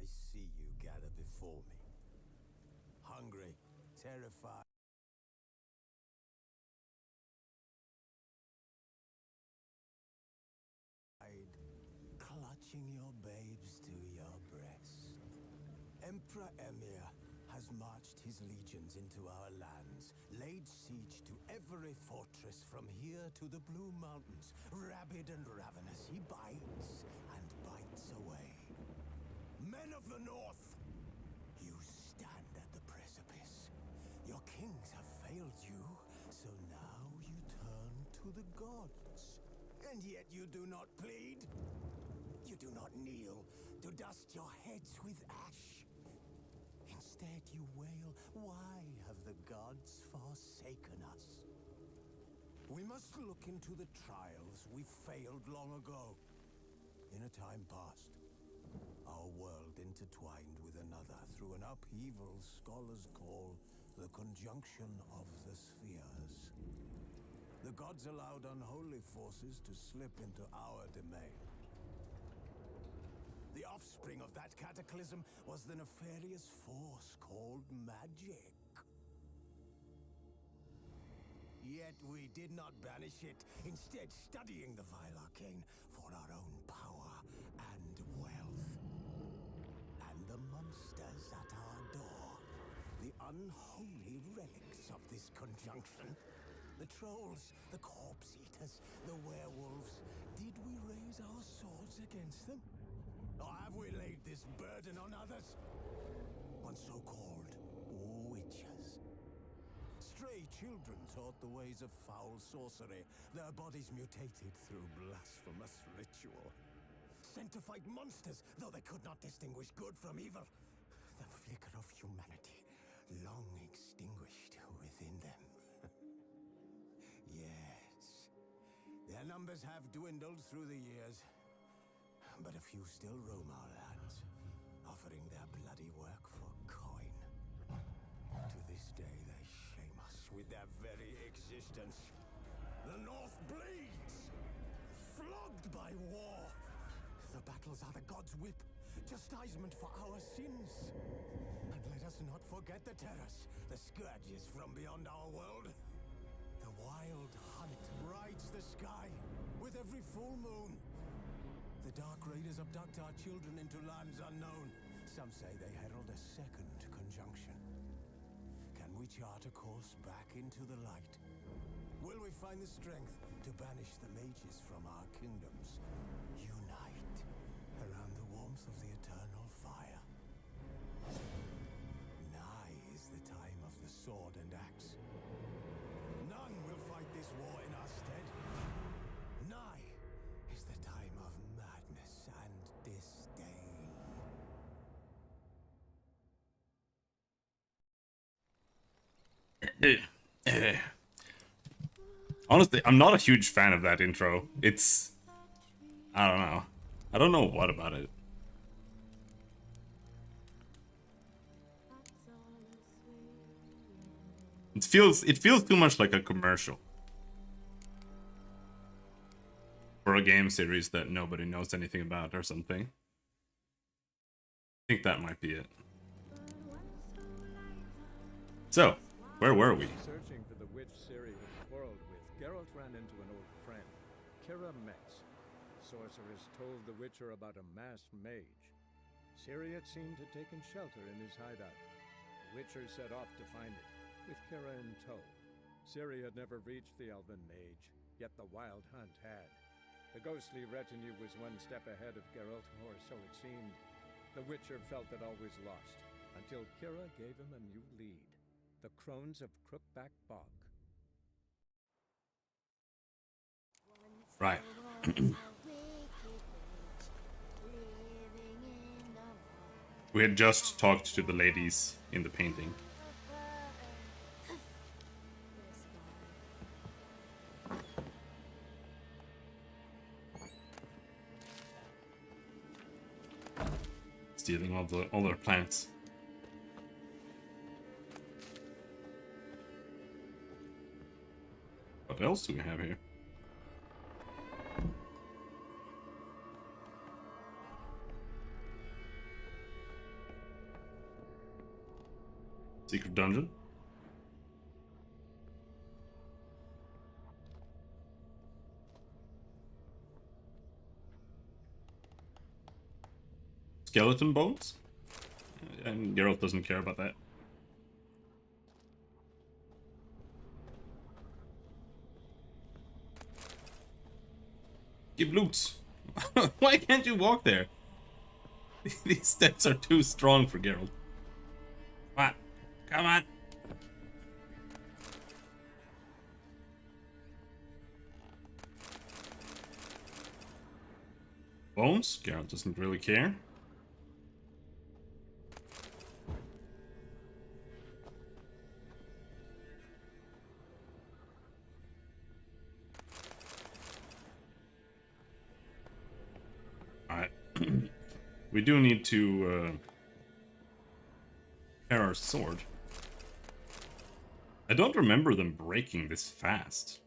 see you gather before me. Hungry, terrified, clutching your babes to your breast. Emperor Emir has marched his legions into our lands, laid siege to every fortress from here to the Blue Mountains. Rabid and ravenous, he bites and bites away. Men of the North, you stand at the precipice. Your kings have failed you, so now you turn to the gods. And yet you do not plead. You do not kneel to dust your heads with ash. Instead you wail, why have the gods forsaken us? We must look into the trials we failed long ago. In a time past, our world intertwined with another through an upheaval scholars call the conjunction of the spheres. The gods allowed unholy forces to slip into our domain. The offspring of that cataclysm was the nefarious force called magic. Yet we did not banish it, instead studying the vile arcane for our own power and wealth. And the monsters at our door, the unholy relics of this conjunction. The trolls, the corpse eaters, the werewolves. Did we raise our swords against them? Or have we laid this burden on others? On so-called witches. Stray children taught the ways of foul sorcery, their bodies mutated through blasphemous ritual. Sent to fight monsters, though they could not distinguish good from evil. The flicker of humanity, long extinguished within them. Yes, their numbers have dwindled through the years, but a few still roam our lands, offering their bloody work for coin. To this day, they shame us with their very existence. The North bleeds, flogged by war. The battles are the gods' whip, chastisement for our sins. And let us not forget the terrors, the scourges from beyond our world. The wild hunt rides the sky with every full moon. The Dark Raiders abduct our children into lands unknown. Some say they herald a second conjunction. Can we chart a course back into the light? Will we find the strength to banish the mages from our kingdoms? Unite around the warmth of the eternal fire. Nigh is the time of the sword and axe. None will fight this war in our stead. Nigh is the time of madness and disdain. Honestly, I'm not a huge fan of that intro. It's... I don't know. I don't know what about it. It feels too much like a commercial. For a game series that nobody knows anything about or something. I think that might be it. So, where were we? Searching for the witch Ciri had quarreled with, Geralt ran into an old friend, Kira Metz. Sorceress told the Witcher about a masked mage. Ciri had seemed to taken shelter in his hideout. The Witcher set off to find it, with Kira in tow. Ciri had never reached the elven mage, yet the wild hunt had. The ghostly retinue was one step ahead of Geralt, or so it seemed. The Witcher felt that all was lost, until Kira gave him a new lead. The Crones of Crookback Bog. Right. We had just talked to the ladies in the painting. Stealing all their plants. What else do we have here? Secret dungeon. Skeleton bones? And Geralt doesn't care about that. Give loots. Why can't you walk there? These steps are too strong for Geralt. What? Come on. Bones? Geralt doesn't really care. Alright. We do need to repair our sword. I don't remember them breaking this fast.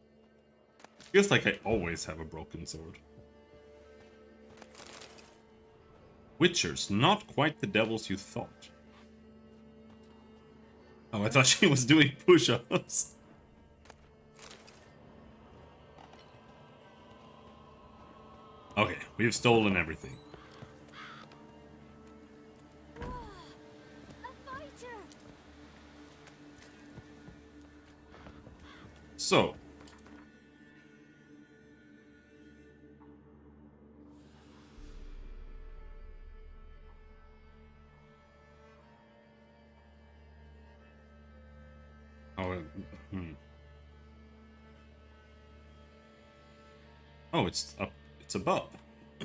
Feels like I always have a broken sword. Witchers, not quite the devils you thought. Oh, I thought she was doing push-ups. Okay, we've stolen everything. So. Oh, Oh, it's up. It's above. I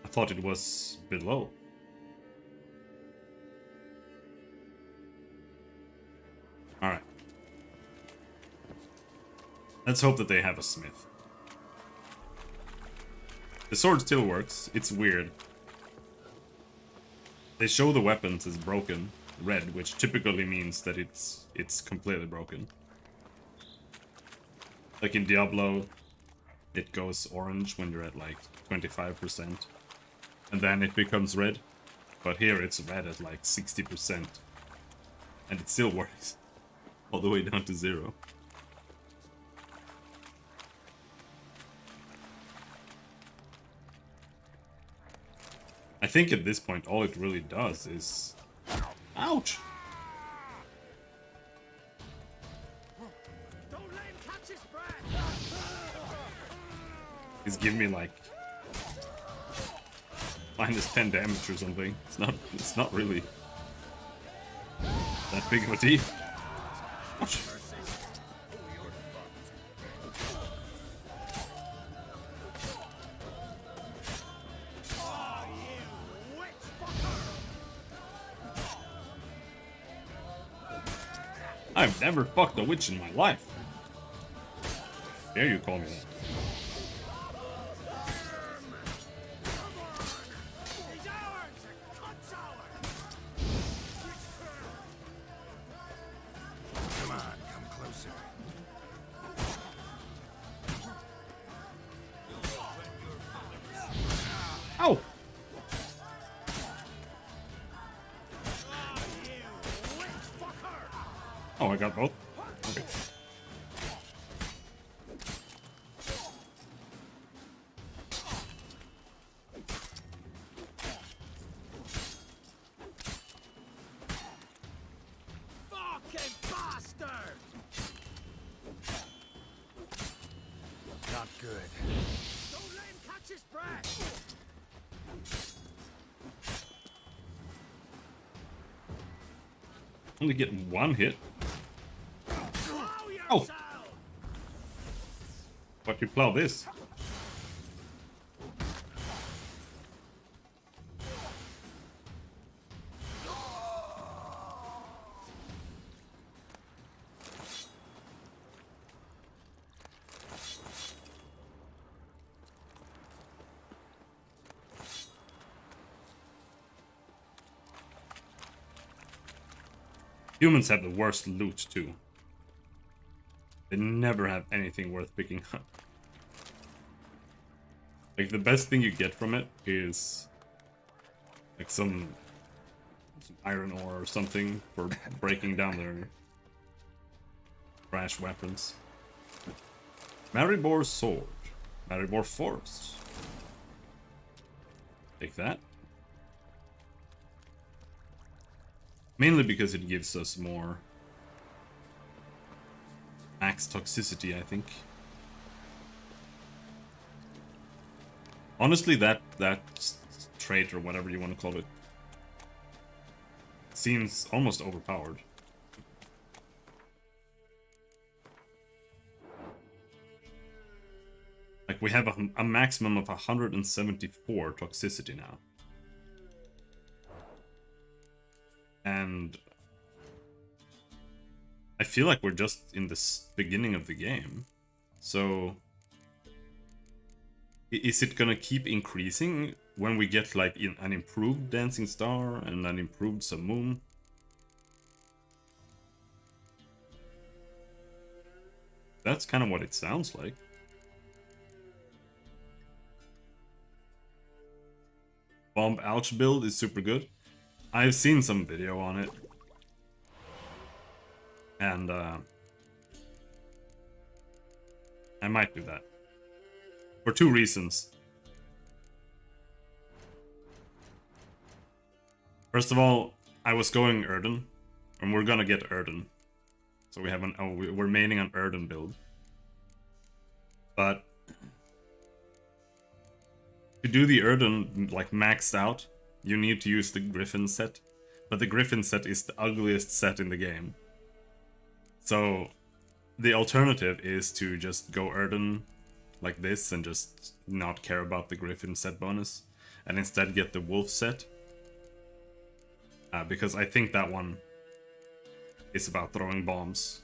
thought it was below. Alright. Let's hope that they have a smith. The sword still works. It's weird. They show the weapons as broken, red, which typically means that it's completely broken. Like in Diablo, it goes orange when you're at like 25%. And then it becomes red. But here it's red at like 60%. And it still works. All the way down to 0. I think at this point all it really does is... Ouch! He's giving me like -10 damage or something. It's not really that big of a deal. Ouch. I've never fucked a witch in my life. Dare you call me that? Ow! Oh, I got both? Okay. Fucking bastard! Not good. Don't let him catch his breath! Only getting one hit. Oh! But you plow this. Humans have the worst loot too. They never have anything worth picking up. Like, the best thing you get from it is Like some iron ore or something for breaking down their trash weapons. Maribor sword. Maribor force. Take that. Mainly because it gives us more max toxicity, I think. Honestly, that trait, or whatever you want to call it, seems almost overpowered. Like, we have a maximum of 174 toxicity now. And I feel like we're just in the beginning of the game. So is it gonna keep increasing when we get like an improved Dancing Star and an improved Samum? That's kind of what it sounds like. Bomb Ouch build is super good. I've seen some video on it. And I might do that. For two reasons. First of all, I was going Erden, and we're gonna get Erden. So we have we're maining an Erden build. But to do the Erden like maxed out, you need to use the Griffin set. But the Griffin set is the ugliest set in the game. So the alternative is to just go Erden like this and just not care about the Griffin set bonus, and instead get the Wolf set. Because I think that one is about throwing bombs.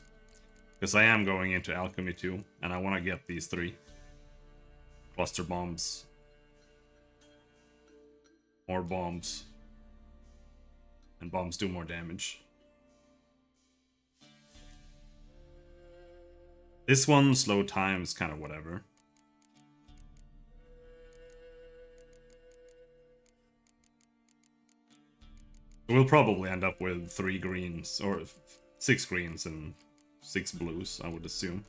Because I am going into Alchemy too, and I want to get these 3 cluster bombs. More bombs. And bombs do more damage. This one, slow time, is kind of whatever. We'll probably end up with 3 greens, or 6 greens and 6 blues, I would assume.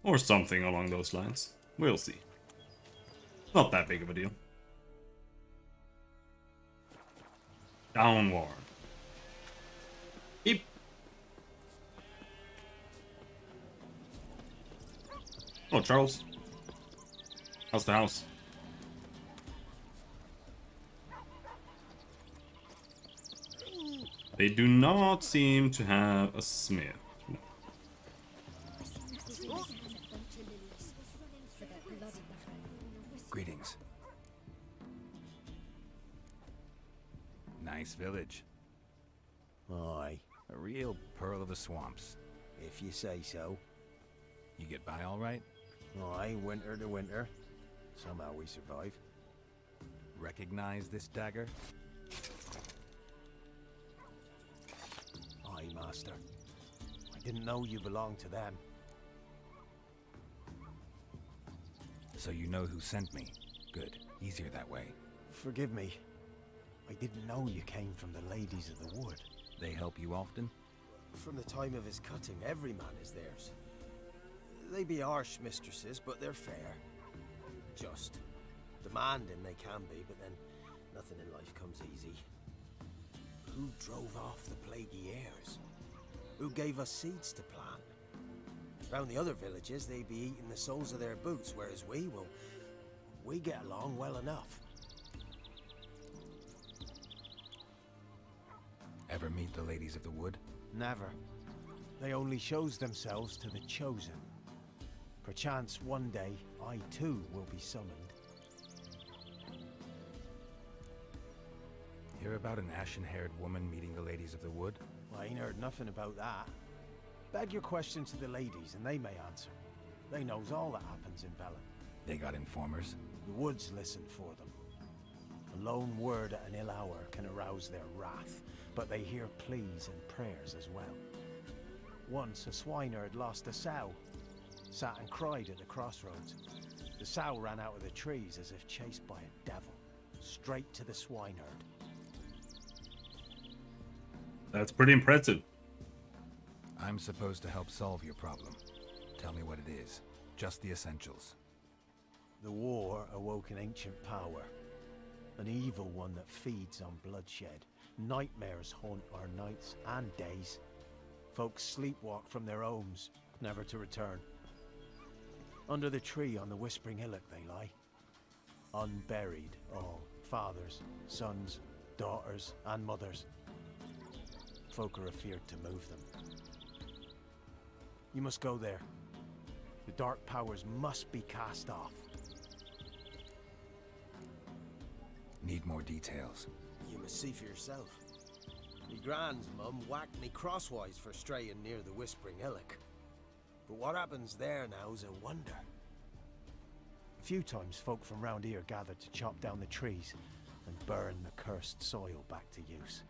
Or something along those lines. We'll see. Not that big of a deal. Downward. Keep. Oh, Charles. How's the house? They do not seem to have a smith. No. Greetings. Nice village. Aye, A real pearl of the swamps. if you say so. You get by all right? Aye, winter to winter. Somehow we survive. Recognize this dagger? Aye, master. I didn't know you belonged to them. So you know who sent me. Good. Easier that way. Forgive me. I didn't know you came from the Ladies of the Wood. They help you often? From the time of his cutting, every man is theirs. They be harsh mistresses, but they're fair. Just. Demanding they can be, but then nothing in life comes easy. Who drove off the plaguey heirs? Who gave us seeds to plant? Round the other villages, they be eating the soles of their boots, whereas we get along well enough. Ever meet the ladies of the wood? Never. They only shows themselves to the chosen. Perchance one day, I too will be summoned. Hear about an ashen-haired woman meeting the ladies of the wood? I ain't heard nothing about that. Beg your question to the ladies, and they may answer. They knows all that happens in Velen. They got informers? The woods listen for them. A lone word at an ill hour can arouse their wrath, but they hear pleas and prayers as well. Once a swineherd lost a sow, sat and cried at the crossroads. The sow ran out of the trees as if chased by a devil, straight to the swineherd. That's pretty impressive. I'm supposed to help solve your problem. Tell me what it is. Just the essentials. The war awoke an ancient power. An evil one that feeds on bloodshed. Nightmares haunt our nights and days. Folks sleepwalk from their homes, never to return. Under the tree on the Whispering Hillock they lie. Unburied, all. Fathers, sons, daughters, and mothers. Folk are afeard to move them. You must go there. The dark powers must be cast off. Need more details. You must see for yourself. Me grand's mum whacked me crosswise for straying near the Whispering Hillock. But what happens there now's a wonder. A few times folk from round here gathered to chop down the trees and burn the cursed soil back to use.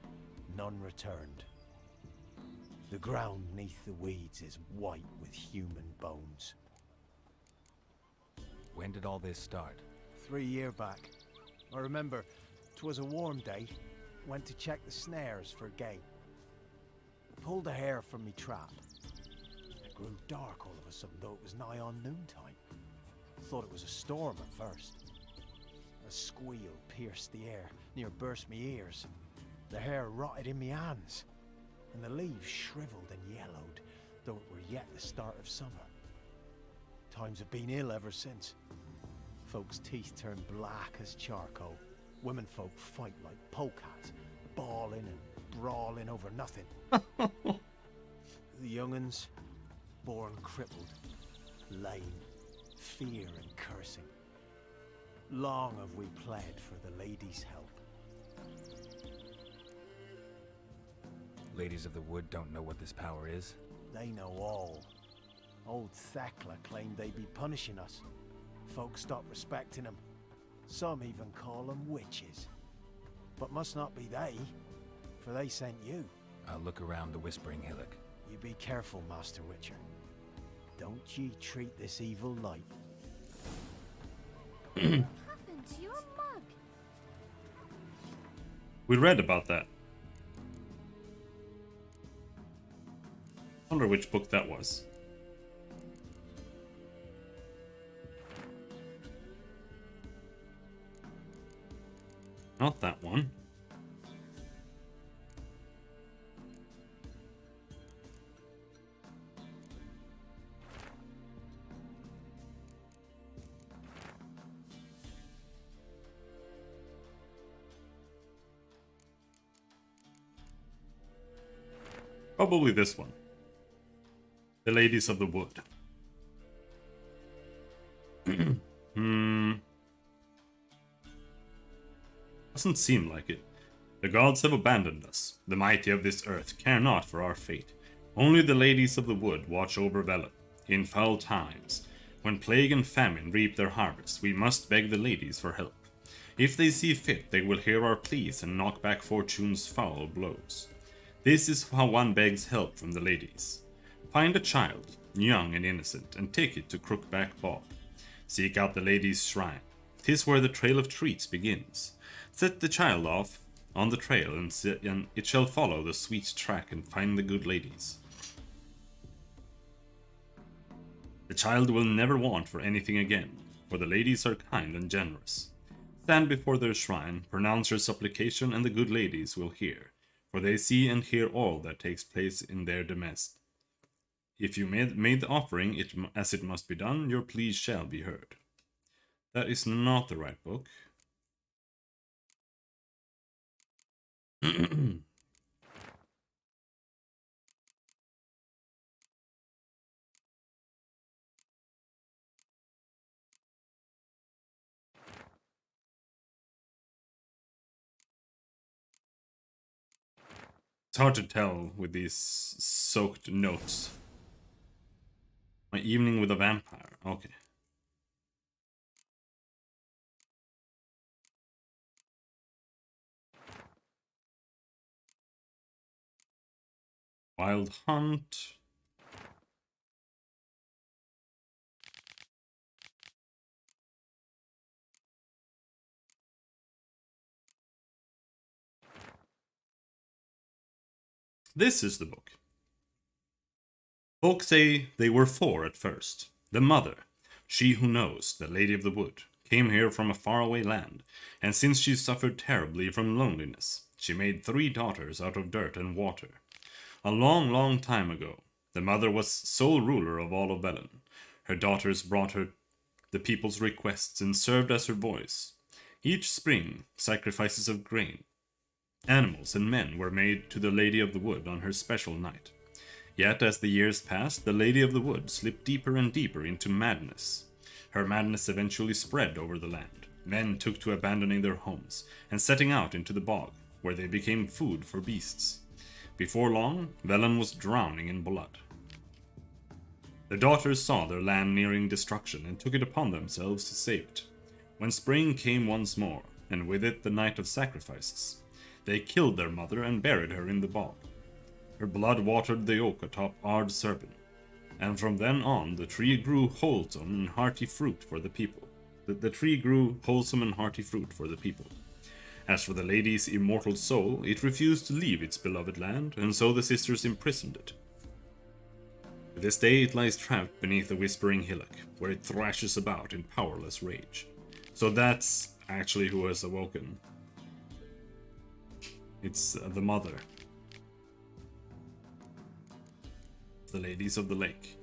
None returned. The ground neath the weeds is white with human bones. When did all this start? 3 year back. I remember 'twas a warm day. Went to check the snares for game. Pulled a hare from me trap. It grew dark all of a sudden, though it was nigh on noontime. Thought it was a storm at first. A squeal pierced the air, near burst me ears. The hair rotted in me hands, and the leaves shriveled and yellowed, though it were yet the start of summer. Times have been ill ever since. Folks' teeth turn black as charcoal. Womenfolk fight like polecats, bawling and brawling over nothing. The young'uns, born crippled, lame, fear and cursing. Long have we pled for the ladies' help. Ladies of the Wood don't know what this power is? They know all. Old Thekla claimed they'd be punishing us. Folks stopped respecting them. Some even call them witches. But must not be they, for they sent you. I'll look around the Whispering Hillock. You be careful, Master Witcher. Don't ye treat this evil light. What happened to your mug? We read about that. Wonder which book that was. Not that one. Probably this one. The Ladies of the Wood. Doesn't seem like it. The gods have abandoned us. The mighty of this earth care not for our fate. Only the Ladies of the Wood watch over Velen. In foul times, when plague and famine reap their harvest, we must beg the ladies for help. If they see fit, they will hear our pleas and knock back fortune's foul blows. This is how one begs help from the ladies. Find a child, young and innocent, and take it to Crookback Bog. Seek out the lady's shrine. 'Tis where the trail of treats begins. Set the child off on the trail, and it shall follow the sweet track and find the good ladies. The child will never want for anything again, for the ladies are kind and generous. Stand before their shrine, pronounce your supplication, and the good ladies will hear, for they see and hear all that takes place in their demesne. If you made the offering as it must be done, your pleas shall be heard. That is not the right book. It's hard to tell with these soaked notes. My evening with a vampire. Okay. Wild Hunt. This is the book. Folk say they were four at first. The mother, she who knows, the Lady of the Wood, came here from a faraway land, and since she suffered terribly from loneliness, she made 3 daughters out of dirt and water. A long, long time ago, the mother was sole ruler of all of Velen. Her daughters brought her the people's requests and served as her voice. Each spring, sacrifices of grain, animals, and men were made to the Lady of the Wood on her special night. Yet as the years passed, the Lady of the Wood slipped deeper and deeper into madness. Her madness eventually spread over the land. Men took to abandoning their homes and setting out into the bog, where they became food for beasts. Before long, Velen was drowning in blood. The daughters saw their land nearing destruction and took it upon themselves to save it. When spring came once more, and with it the night of sacrifices, they killed their mother and buried her in the bog. Her blood watered the oak atop Ard Serpent, and from then on the tree grew wholesome and hearty fruit for the people. The tree grew wholesome and hearty fruit for the people. As for the lady's immortal soul, it refused to leave its beloved land, and so the sisters imprisoned it. To this day it lies trapped beneath a whispering hillock, where it thrashes about in powerless rage. So that's actually who has awoken. It's the mother. The ladies of the lake.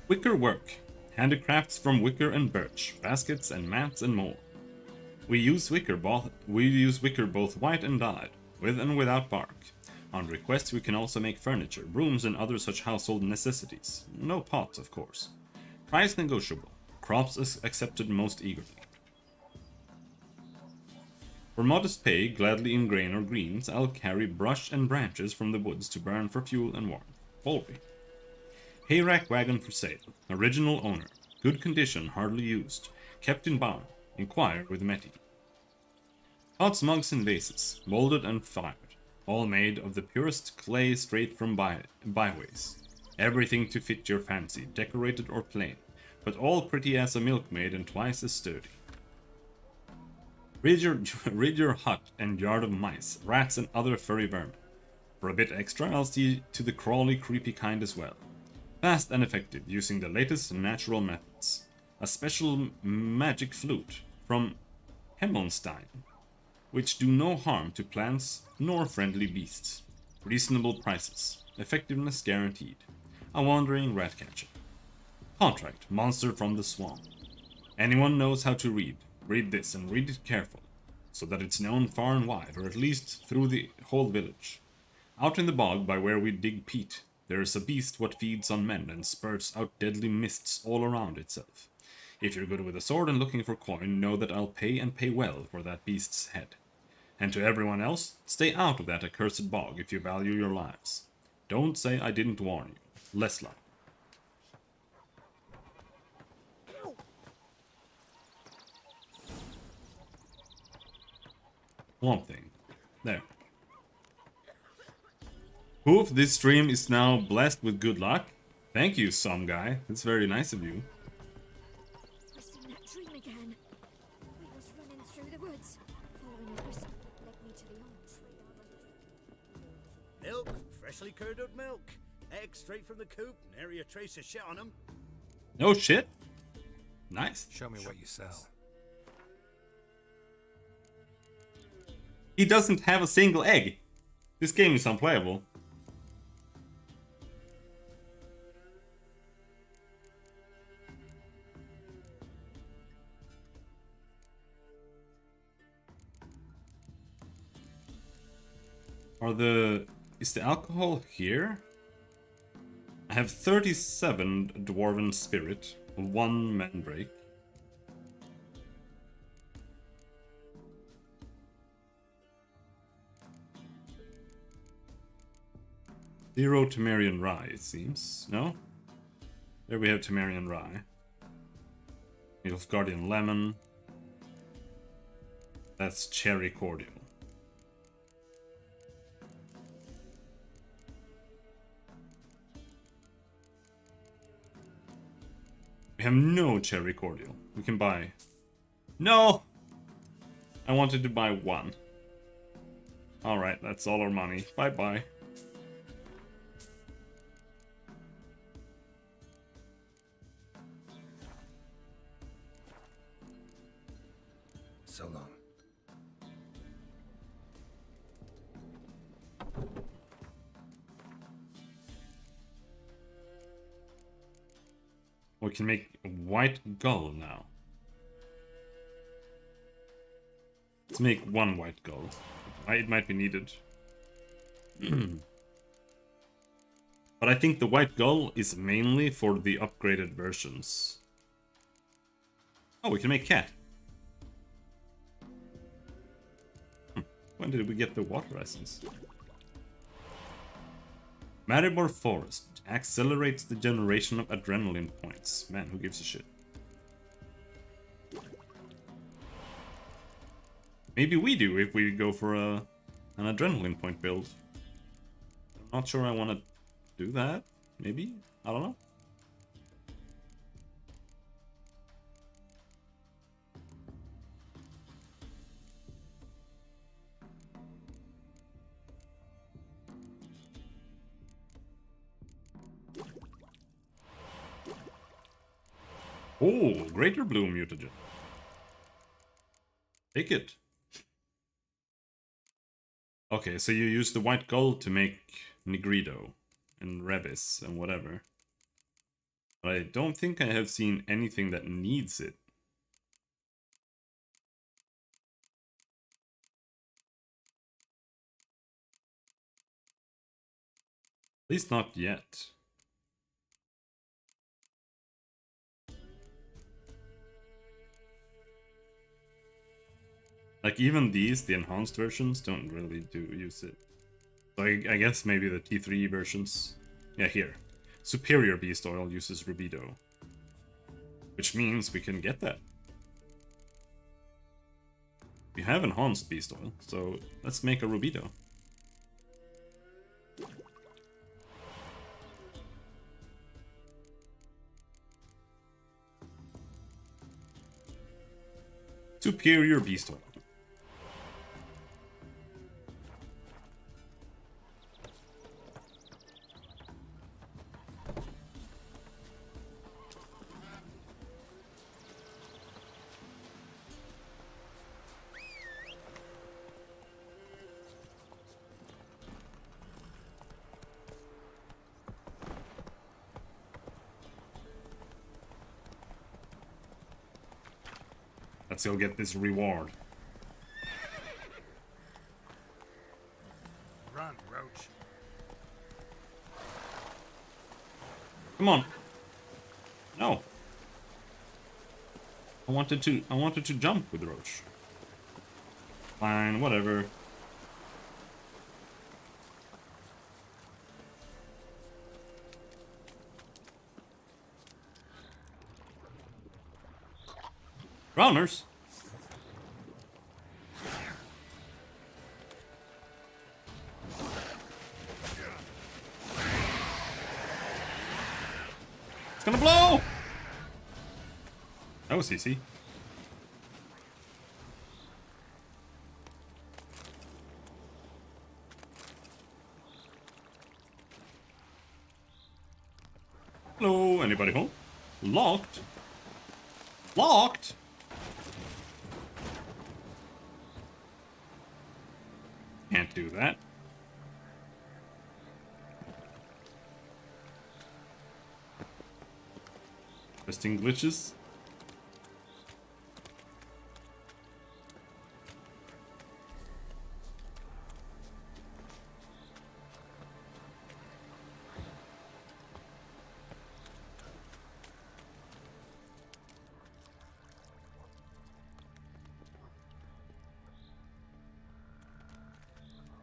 Wicker work. Handicrafts from wicker and birch, baskets and mats and more. We use wicker both white and dyed, with and without bark. On request we can also make furniture, brooms and other such household necessities. No pots, of course. Price negotiable. Crops accepted most eagerly. For modest pay, gladly in grain or greens, I'll carry brush and branches from the woods to burn for fuel and warmth. Poultry. Hayrack wagon for sale. Original owner. Good condition, hardly used. Kept in barn. Inquire with Metty. Pots, mugs, and vases. Molded and fired. All made of the purest clay straight from byways. Everything to fit your fancy, decorated or plain. But all pretty as a milkmaid and twice as sturdy. Rid your hut and yard of mice, rats, and other furry vermin. For a bit extra, I'll see to the crawly, creepy kind as well. Fast and effective, using the latest natural methods. A special magic flute from Hemmonstein, which do no harm to plants nor friendly beasts. Reasonable prices. Effectiveness guaranteed. A wandering rat catcher. Contract, monster from the swamp. Anyone knows how to read. Read this and read it careful, so that it's known far and wide, or at least through the whole village. Out in the bog by where we dig peat, there is a beast what feeds on men and spurts out deadly mists all around itself. If you're good with a sword and looking for coin, know that I'll pay and pay well for that beast's head. And to everyone else, stay out of that accursed bog if you value your lives. Don't say I didn't warn you. Lesla. One thing. There. Poof, this stream is now blessed with good luck. Thank you, some guy. That's very nice of you. I've seen that dream again. We was running through the woods, following a whistle that led me to the old tree. Milk, freshly curdled milk. Eggs straight from the coop, nary a trace of shit on them. No shit. Nice. Show me what you sell. He doesn't have a single egg. This game is unplayable. Is the alcohol here? I have 37 dwarven spirit, 1 mandrake. Zero Temerian Rye, it seems. No? There we have Temerian Rye. Nilfgaardian Lemon. That's Cherry Cordial. We have no cherry cordial. We can buy... No! I wanted to buy one. Alright, that's all our money. Bye-bye. So long. We can make a white gull now. Let's make one white gull. It might be needed. But I think the white gull is mainly for the upgraded versions. Oh, we can make cat. When did we get the water essence? Maribor Forest accelerates the generation of adrenaline points. Man, who gives a shit? Maybe we do if we go for an adrenaline point build. I'm not sure I want to do that. Maybe? I don't know. Oh, Greater Blue Mutagen. Take it. Okay, so you use the white gold to make Nigredo and Rebis and whatever. But I don't think I have seen anything that needs it. At least not yet. Like, even these, the enhanced versions, don't really use it. So I guess maybe the T3 versions... Yeah, here. Superior Beast Oil uses Rubido. Which means we can get that. We have enhanced Beast Oil, so let's make a Rubido. Superior Beast Oil. Let's go get this reward. Run, Roach. Come on. No. I wanted to jump with Roach. Fine, whatever. Drowners. It's gonna blow! That was easy. Hello, anybody home? Locked? Locked? Can't do that. Testing glitches.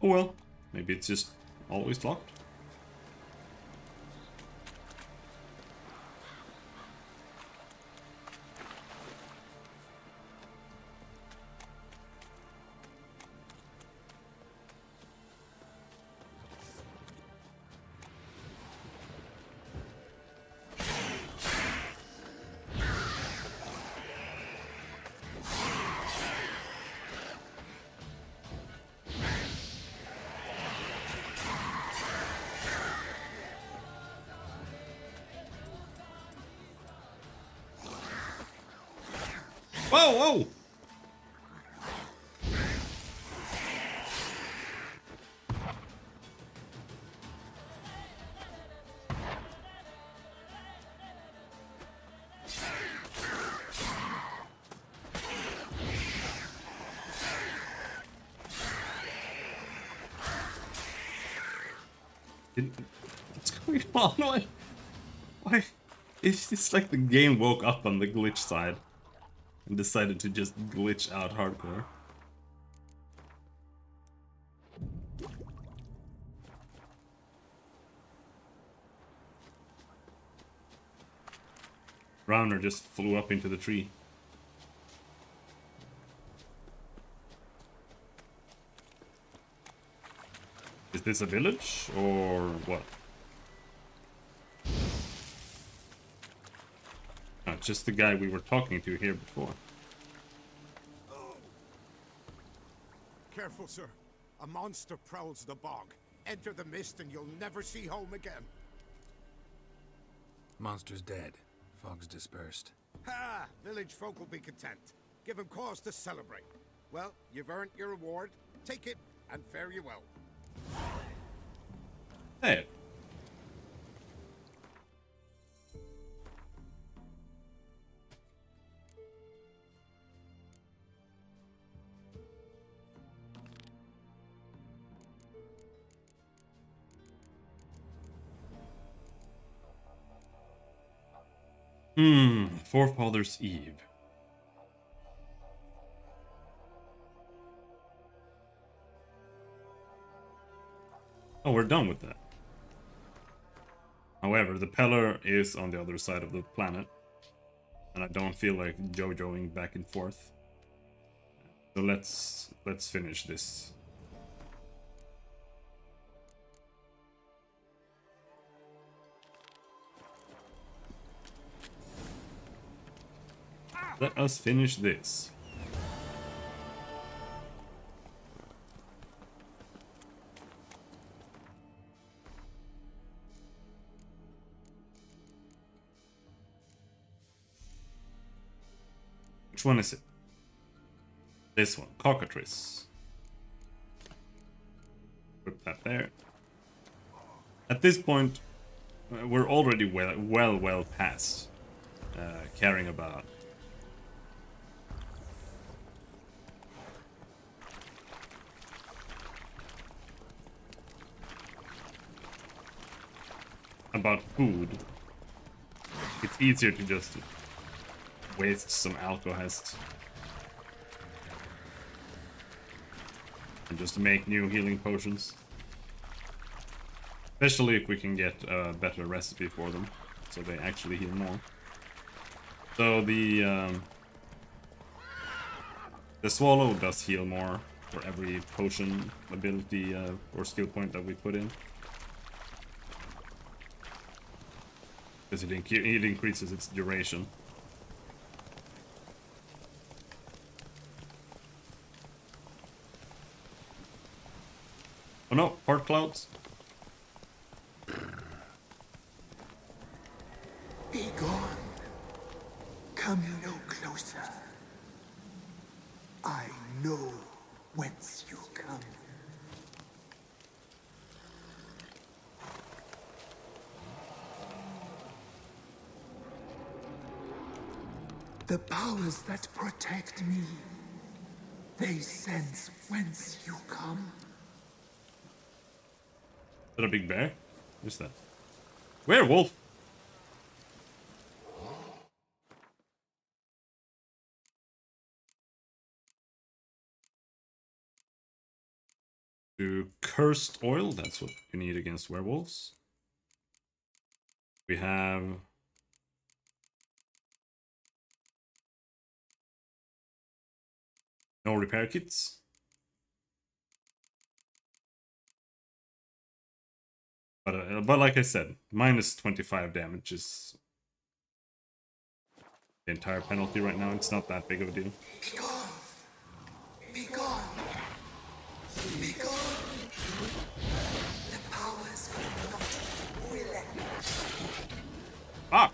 Oh well, maybe it's just always locked. Whoa, whoa! What's going on? Why? It's like the game woke up on the glitch side and decided to just glitch out hardcore. Rounder just flew up into the tree. Is this a village or what? No, it's just the guy we were talking to here before. Careful, sir. A monster prowls the bog. Enter the mist and you'll never see home again. Monster's dead. Fog's dispersed. Ha! Village folk will be content. Give 'em cause to celebrate. Well, you've earned your reward. Take it and fare you well. Hey. Forefathers' Eve. Oh, we're done with that. However, the Peller is on the other side of the planet, and I don't feel like JoJoing back and forth. So let's finish this. Let us finish this. Which one is it? This one, Cockatrice. Put that there. At this point, we're already well past caring about food. It's easier to just waste some alcohest and just make new healing potions. Especially if we can get a better recipe for them, so they actually heal more. So the swallow does heal more for every potion ability or skill point that we put in. Because it increases its duration. Oh no, fart clouds. Be gone. Come no closer. I know whence you come. The powers that protect me, they sense whence you come. Is that a big bear? What's that? Werewolf! To cursed oil, that's what you need against werewolves. We have no repair kits. But like I said, minus 25 damage is the entire penalty right now. It's not that big of a deal. Be gone. Be gone. Be gone. The powers are not willing. Ah!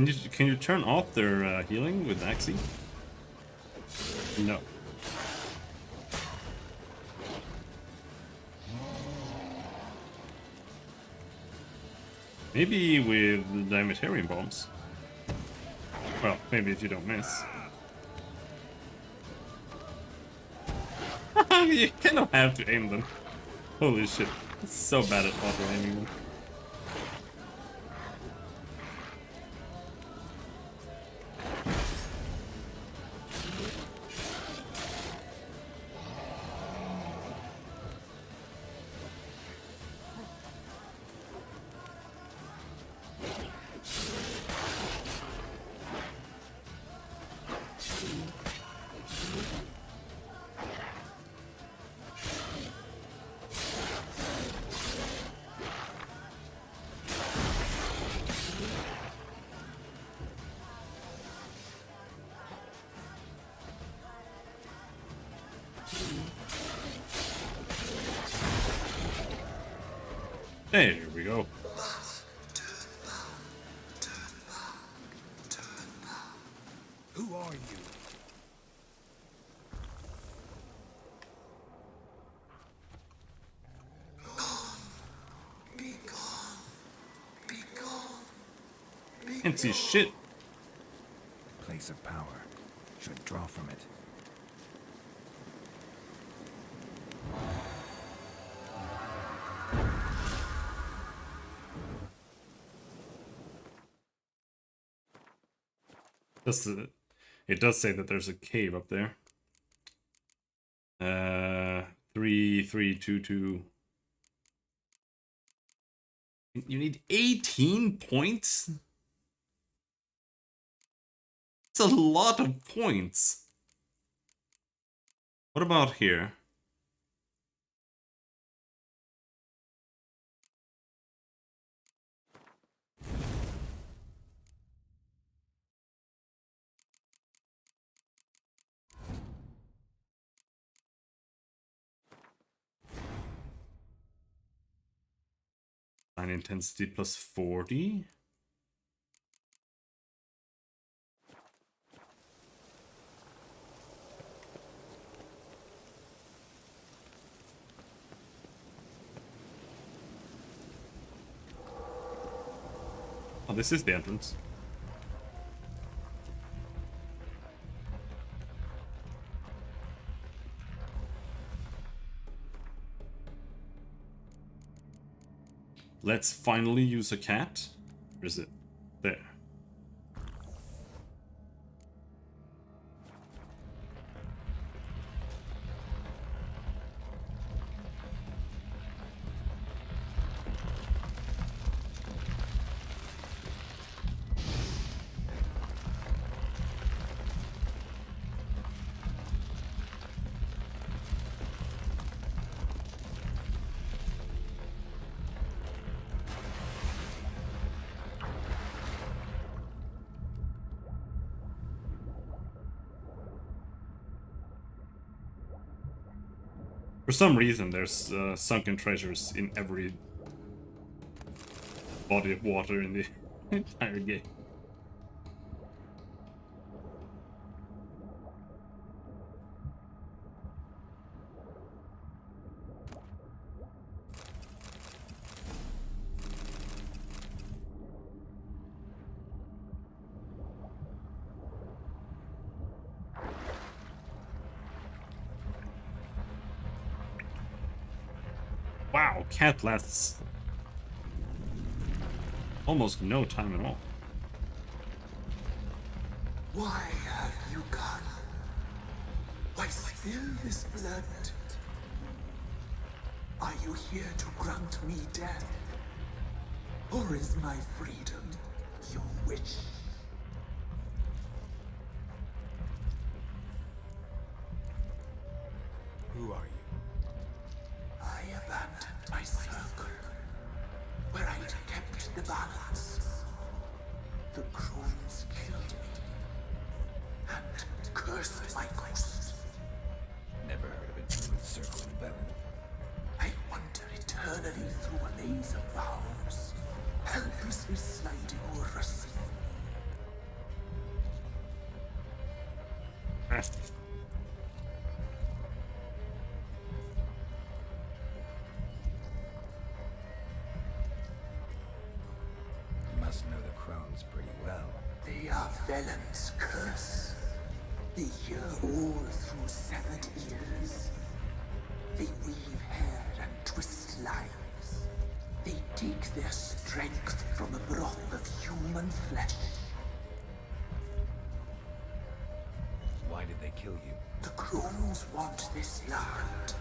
Can you turn off their healing with Axie? No. Maybe with the Dimetarian bombs. Well, maybe if you don't miss. You kind of have to aim them. Holy shit. It's so bad at auto-aiming them. There we go. Who are you? Be gone. Be gone. Can't see shit. Place of power. Should draw from it. It does say that there's a cave up there. 3322. You need 18 points? It's a lot of points. What about here? Intensity plus 40. Oh, this is the entrance. Let's finally use a cat. Where is it? There. For some reason, there's sunken treasures in every body of water in the entire game. Wow, cat lasts almost no time at all. Why have you gone? Why spill this blood? Are you here to grant me death? Or is my freedom your wish? Who are you? I abandoned my circle, where I'd kept the balance. The crones killed me, and cursed my ghost. Never heard of it with circle and venom. I wander eternally through a maze of vows, helplessly sliding over a sea. You must know the crones pretty well. They are Velen's curse. They hear all through severed ears. They weave hair and twist lives. They take their strength from a broth of human flesh. Why did they kill you? The crones want this land.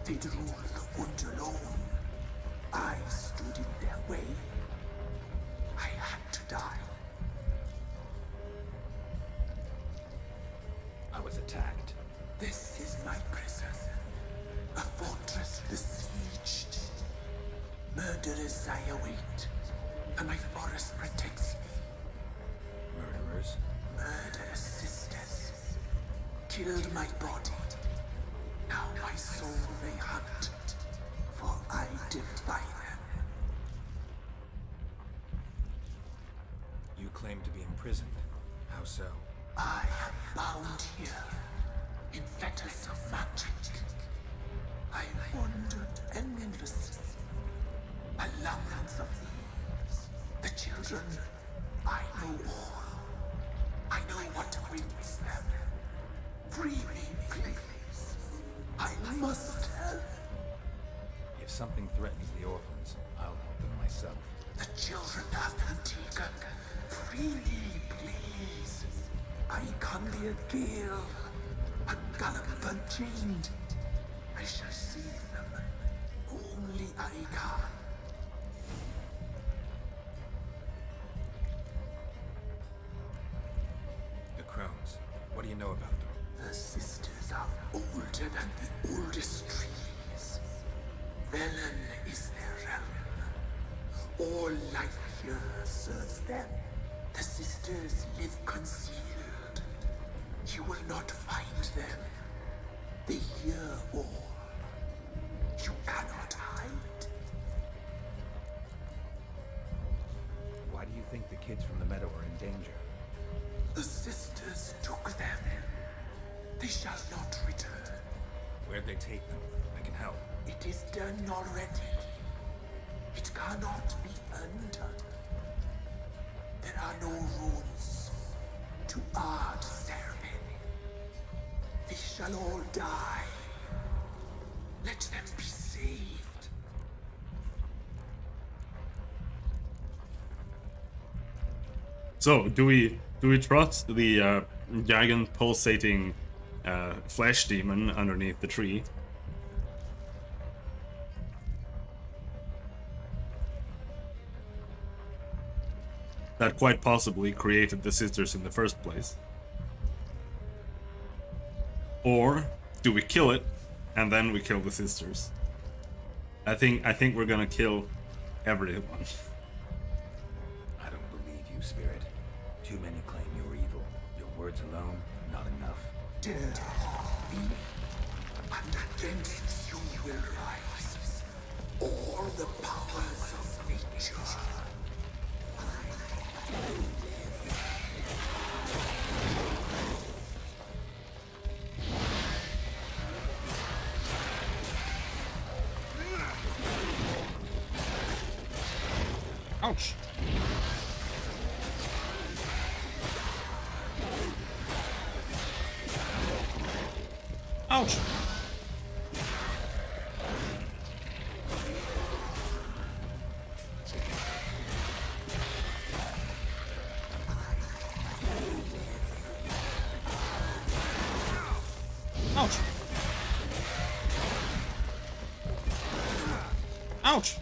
They'd rule the wood alone. I stood in their way. I had to die. I was attacked. This is my prison. A fortress besieged. Murderers I await, and my forest protects me. Murderers? Murderous sisters. Killed my body. Now my soul they hunt, for I defy them. You claim to be imprisoned. How so? I am bound here, in fetters of magic. I wandered endlessly, a labyrinth of thieves. The children, I know all. I know what awaits them. Free me, please. I must help. If something threatens the orphans, I'll help them myself. The children have been taken. Free me, please. I can be a gale, a gallop unchained. I shall save them. Only I can. The crones. What do you know about them? The sisters are older than the oldest trees. Velen is their realm. All life here serves them. The sisters live concealed. You will not find them. They hear all. You cannot hide. Why do you think the kids from the meadow are in danger? The sisters took them. They shall not return. Where'd they take them? I can help. It is done already. It cannot be undone. There are no rules to art ceremony. They shall all die. Let them be saved. So, do we trust the giant pulsating flesh demon underneath the tree? That quite possibly created the sisters in the first place. Or do we kill it and then we kill the sisters? I think we're gonna kill everyone. I don't believe you, Spirit. Too many claim you're evil. Your words alone, not enough. Dare me, and against you will rise all the powers of nature. Ouch! Ouch! Ouch! Ouch!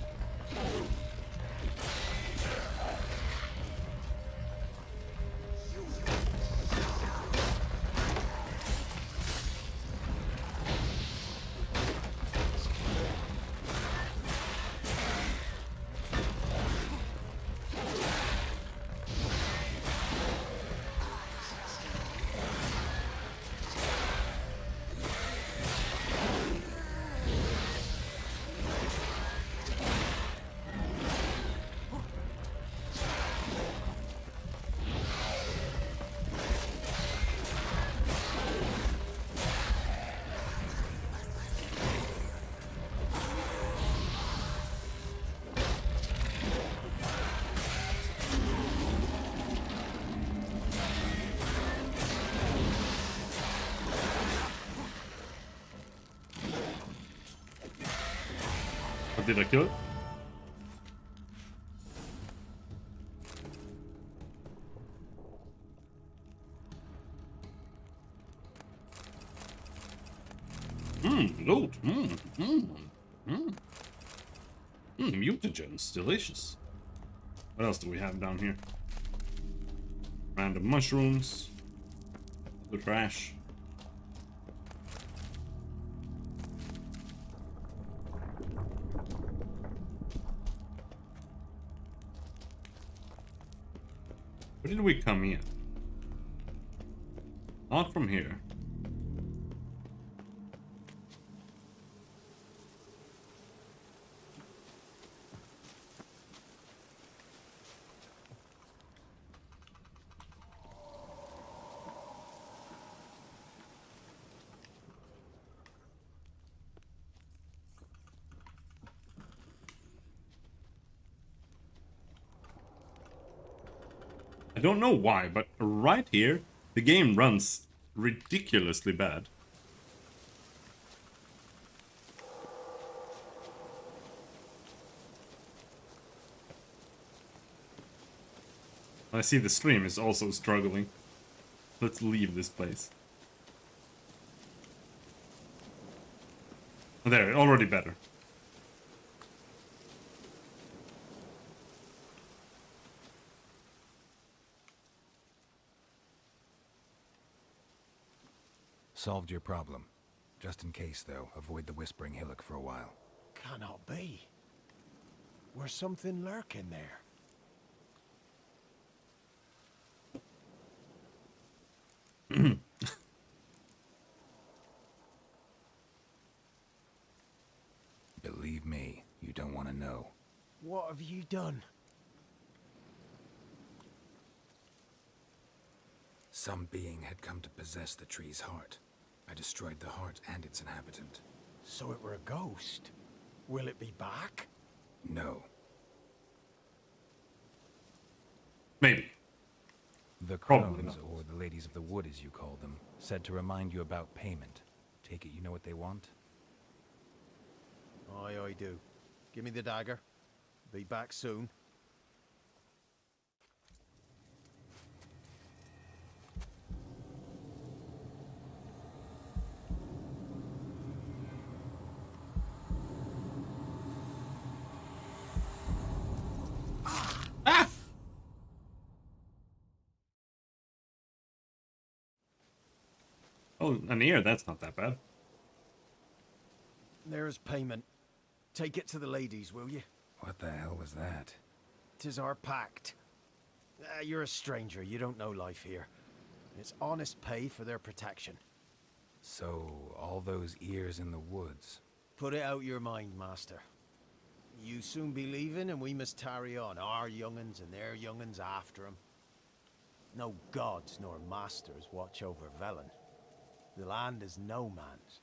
But did I kill it? Loot. Mutagens. Delicious. What else do we have down here? Random mushrooms. The trash. Where did we come in? Not from here. I don't know why, but right here, the game runs ridiculously bad. I see the stream is also struggling. Let's leave this place. There, already better. Solved your problem. Just in case, though, avoid the Whispering Hillock for a while. Cannot be. Where's something lurking there? Believe me, you don't want to know. What have you done? Some being had come to possess the tree's heart. I destroyed the heart and its inhabitant. So it were a ghost. Will it be back? No. Maybe. The Probably crones, not. or the ladies of the wood as you call them, said to remind you about payment. Take it you know what they want? Aye, I do. Give me the dagger. Be back soon. Oh, an ear, that's not that bad. There's payment. Take it to the ladies, will you? What the hell was that? 'Tis our pact. You're a stranger, you don't know life here. It's honest pay for their protection. So, all those ears in the woods. Put it out your mind, master. You soon be leaving and we must tarry on, our young'uns and their young'uns after 'em. No gods nor masters watch over Velen. The land is no man's.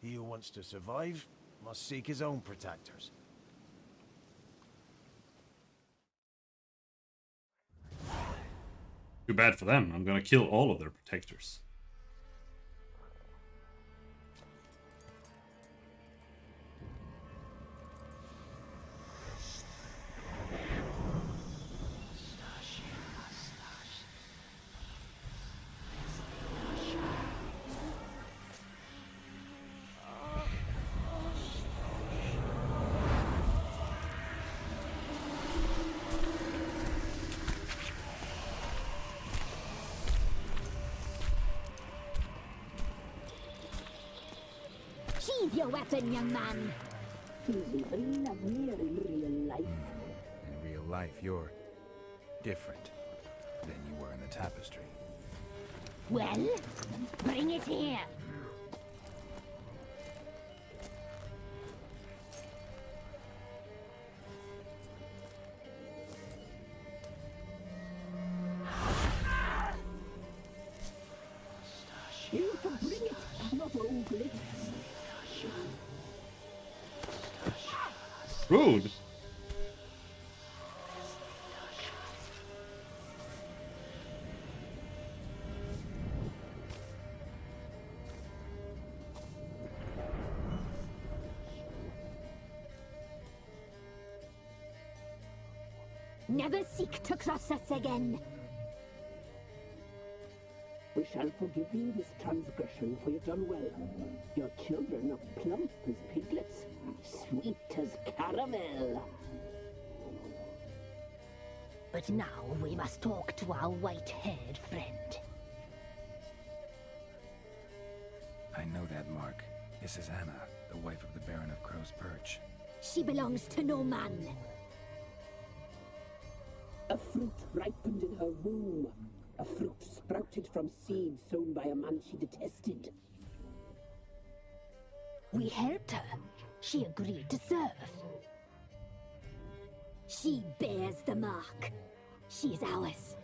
He who wants to survive must seek his own protectors. Too bad for them. I'm gonna kill all of their protectors. Sheathe your weapon, young man. In real life, you're different than you were in the tapestry. Well, bring it here. You can bring it, not open it. Rude. Never seek to cross us again. We shall forgive you this transgression, for you've done well. Your children are plump as piglets, sweet as caramel. But now we must talk to our white-haired friend. I know that mark. This is Anna, the wife of the Baron of Crow's Perch. She belongs to no man. A fruit ripened in her womb. A fruit sprouted from seeds sown by a man she detested. We helped her. She agreed to serve. She bears the mark. She is ours.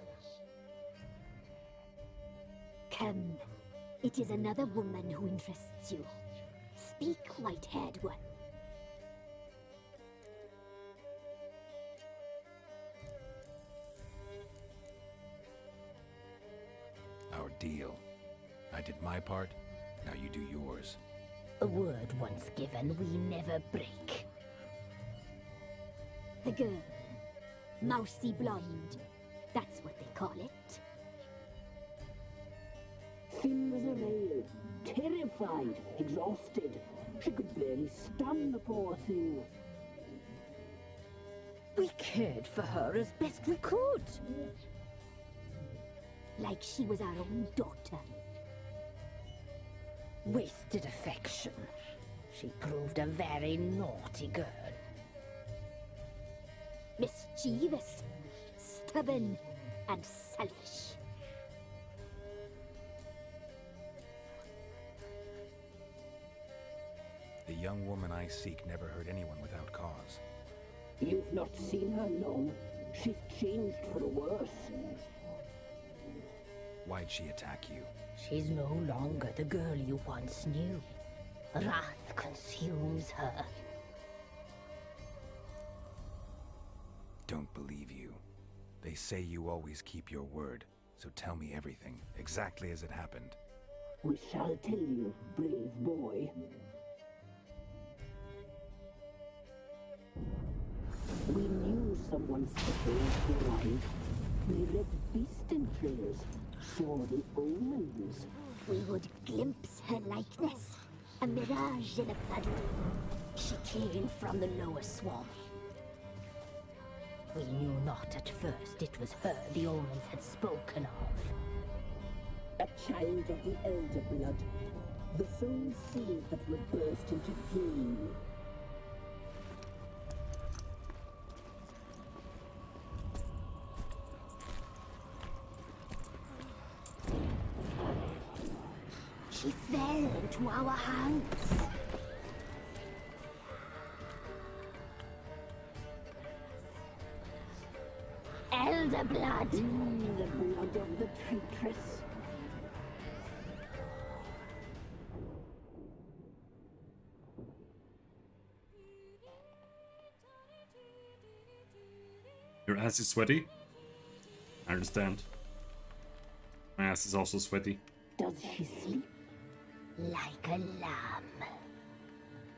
Come. It is another woman who interests you. Speak, white-haired one. Our deal. I did my part, now you do yours. A word once given, we never break. The girl. Mousy blonde. That's what they call it. Thin as a rail, terrified, exhausted. She could barely stand, the poor thing. We cared for her as best we could. Like she was our own daughter. Wasted affection. She proved a very naughty girl. Mischievous, stubborn, and selfish. The young woman I seek never hurt anyone without cause. You've not seen her long. She's changed for the worse. Why'd she attack you? She's no longer the girl you once knew. Wrath consumes her. Don't believe you. They say you always keep your word, so tell me everything, exactly as it happened. We shall tell you, brave boy. We knew someone special to arrive. We read beast entrails, saw the omens. We would glimpse her likeness, a mirage in a puddle. She came from the lower swamp. We knew not at first it was her the omens had spoken of. A child of the elder blood, the soul seed that would burst into flame. She fell into our hands. Elder blood! The blood of the traitress. Your ass is sweaty? I understand. My ass is also sweaty. Does she sleep? Like a lamb.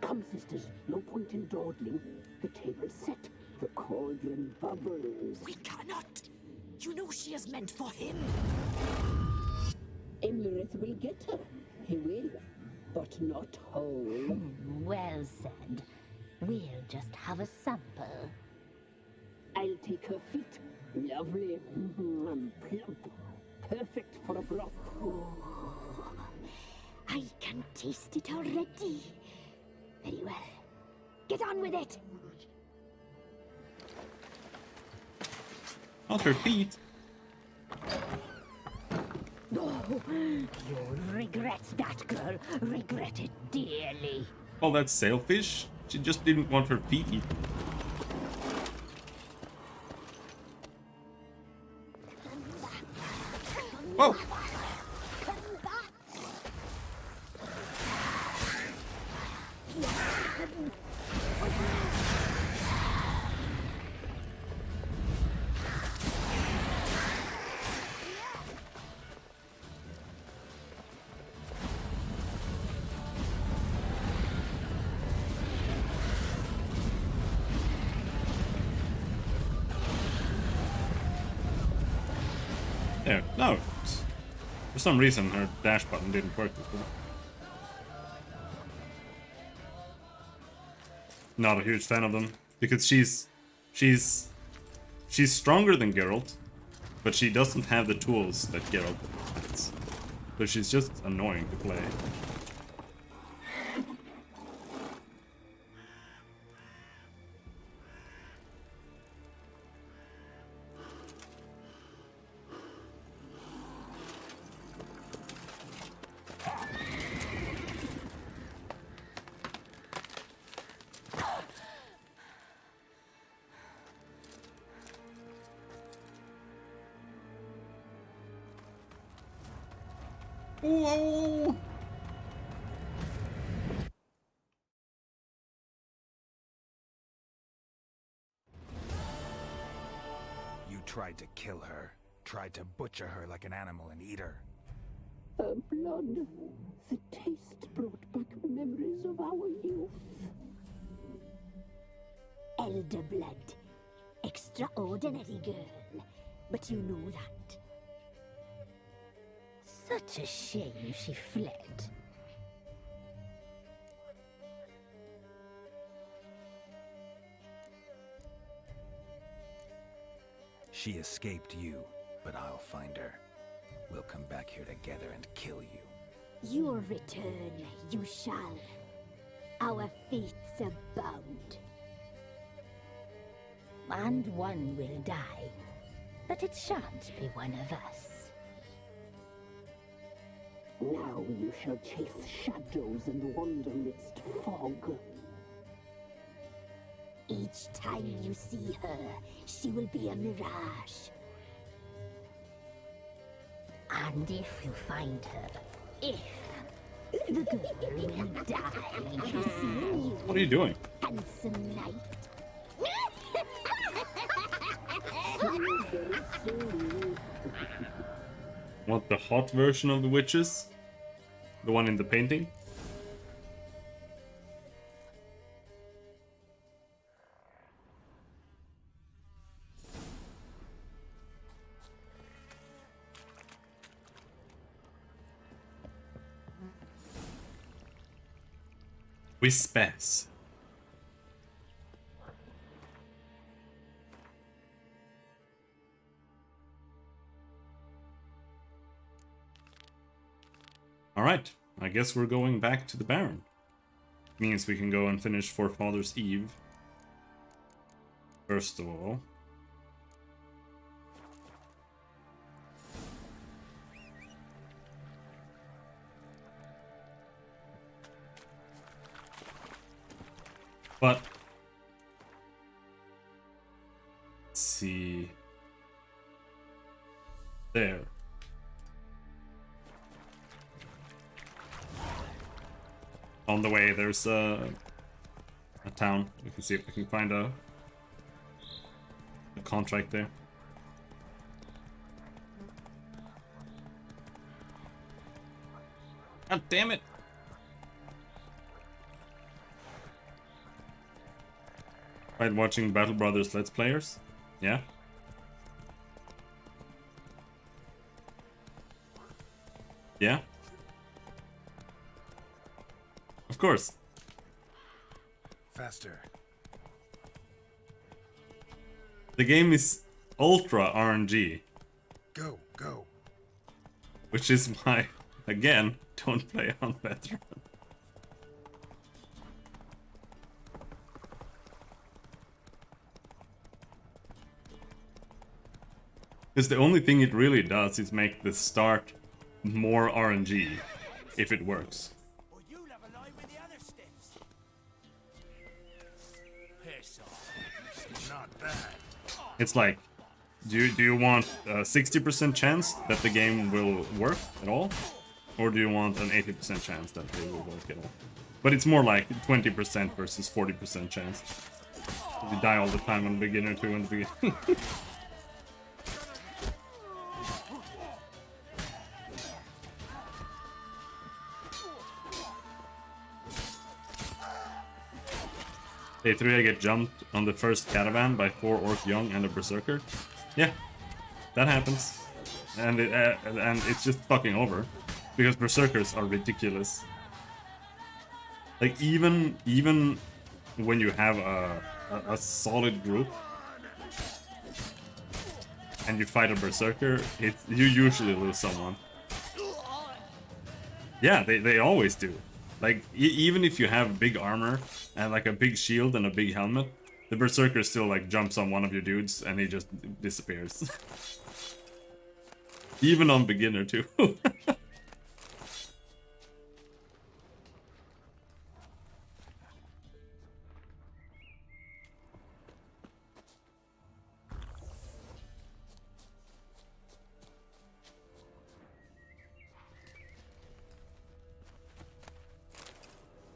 Come, sisters, no point in dawdling. The table's set. The cauldron bubbles. We cannot! You know she is meant for him! Emlyrith will get her. He will, but not whole. Well said. We'll just have a sample. I'll take her feet. Lovely. And plump. Perfect for a broth. I can taste it already. Very well. Get on with it. Not her feet. Oh, you'll regret that, girl. Regret it dearly. Oh, that's sailfish? She just didn't want her feet eaten. Whoa! There. No. For some reason, her dash button didn't work before. Not a huge fan of them because she's stronger than Geralt, but she doesn't have the tools that Geralt has. So she's just annoying to play. Whoa! You tried to kill her. Tried to butcher her like an animal and eat her. Her blood. The taste brought back memories of our youth. Elder blood. Extraordinary girl. But you know that. Such a shame she fled. She escaped you, but I'll find her. We'll come back here together and kill you. Your return, you shall. Our fates are bound. And one will die, but it shan't be one of us. Now you shall chase shadows and wander midst fog. Each time you see her, she will be a mirage. And if you find her, the girl will die. Seeing you, What are you doing? handsome knight. Want the hot version of the witches? The one in the painting? Whispers. Alright, I guess we're going back to the Baron. Means we can go and finish Forefather's Eve. First of all. But let's see. There. On the way, there's a town. We can see if we can find a contract there. God damn it! Tried watching Battle Brothers Let's Players? Yeah? Yeah? Of course. Faster. The game is ultra RNG. Go, go. Which is why, again, don't play on veteran. Because the only thing it really does is make the start more RNG, if it works. It's like, do you want a 60% chance that the game will work at all? Or do you want an 80% chance that it will work at all? But it's more like 20% versus 40% chance. You die all the time on beginner 2 in the beginning. Day 3 I get jumped on the first caravan by 4 Orc Young and a Berserker. Yeah, that happens. and it's just fucking over because berserkers are ridiculous. Like even when you have a solid group and you fight a berserker, you usually lose someone. Yeah, they always do. Like even if you have big armor and like a big shield and a big helmet, the berserker still like jumps on one of your dudes and he just disappears. Even on beginner too.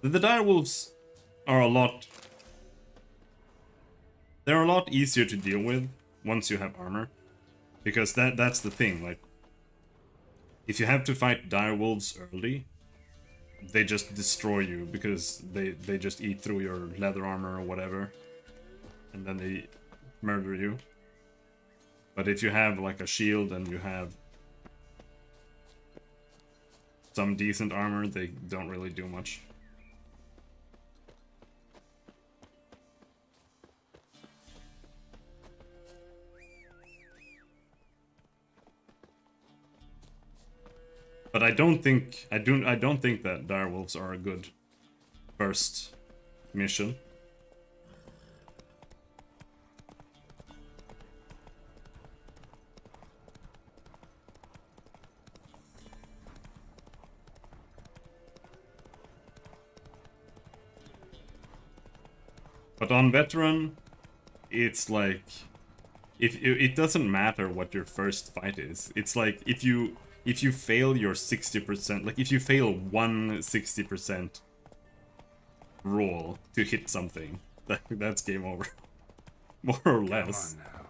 The direwolves are they're a lot easier to deal with once you have armor. Because that's the thing, like if you have to fight direwolves early, they just destroy you because they just eat through your leather armor or whatever. And then they murder you. But if you have like a shield and you have some decent armor, they don't really do much. But I don't think that direwolves are a good first mission. But on veteran, it's like if it doesn't matter what your first fight is. It's like if you fail your 60%, like if you fail one 60% roll to hit something, that's game over. More or less. Come on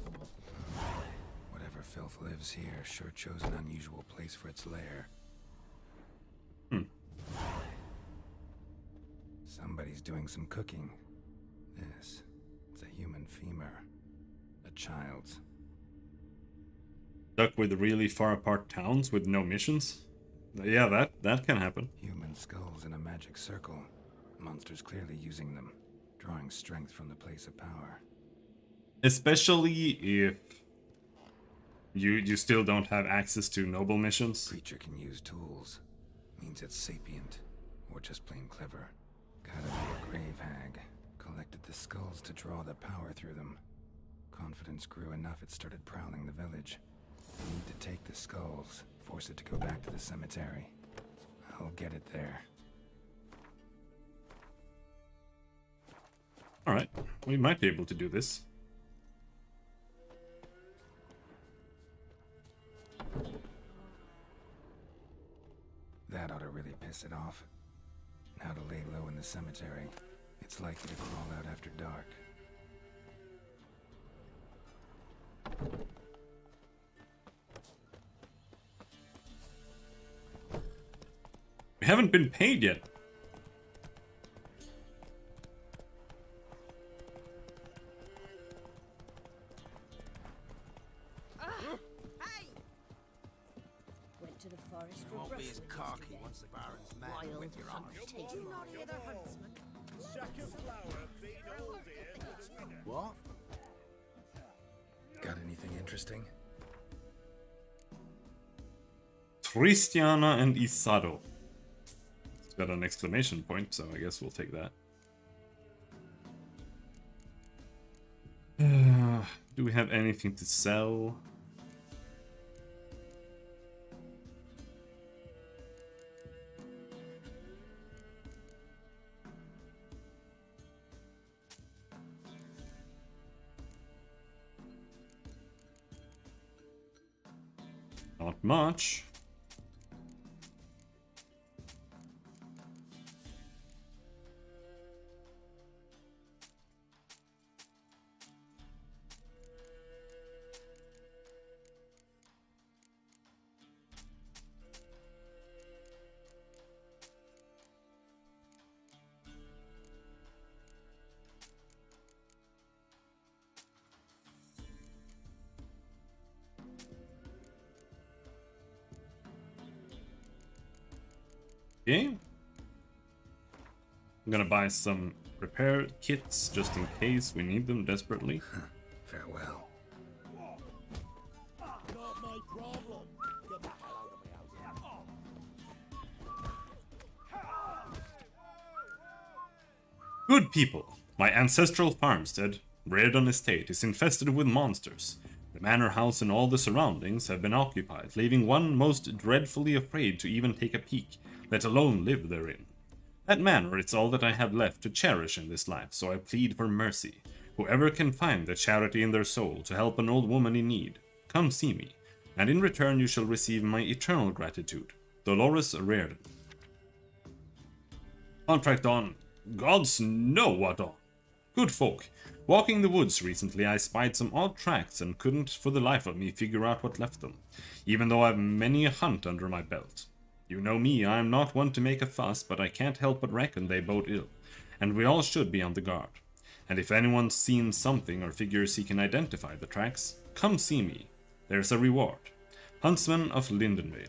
now. Whatever filth lives here sure chose an unusual place for its lair. Somebody's doing some cooking. This, it's a human femur. A child's. Stuck with really far apart towns with no missions? Yeah, that can happen. Human skulls in a magic circle. Monsters clearly using them, drawing strength from the place of power. Especially if you still don't have access to noble missions. Creature can use tools. Means it's sapient, or just plain clever. Gotta be a grave hag. Collected the skulls to draw the power through them. Confidence grew enough it started prowling the village. Need to take the skulls, force it to go back to the cemetery. I'll get it there. Alright, we might be able to do this. That ought to really piss it off. Now to lay low in the cemetery. It's likely to crawl out after dark. We haven't been paid yet. Went to the forest You for won't be as brushwood cocky yesterday. once the Baron's man Wild with your hunt arms. taken. Do not hear the huntsman. Sack of flour, beat all dear for the winner. What? Got anything interesting? Tristiana and Isado. It's got an exclamation point, so I guess we'll take that. Do we have anything to sell? Not much. Okay. I'm gonna buy some repair kits just in case we need them desperately. Farewell. Not my problem. Get the hell out of my house. Good people, my ancestral farmstead, Reardon Estate, is infested with monsters. The manor house and all the surroundings have been occupied, leaving one most dreadfully afraid to even take a peek, let alone live therein. That manor is all that I have left to cherish in this life, so I plead for mercy. Whoever can find the charity in their soul to help an old woman in need, come see me, and in return you shall receive my eternal gratitude. Dolores Reardon. Contract on. Gods know what on. Good folk. Walking the woods recently, I spied some odd tracks and couldn't for the life of me figure out what left them, even though I've many a hunt under my belt. You know me, I am not one to make a fuss, but I can't help but reckon they bode ill, and we all should be on the guard. And if anyone's seen something or figures he can identify the tracks, come see me. There's a reward. Huntsman of Lindenvale.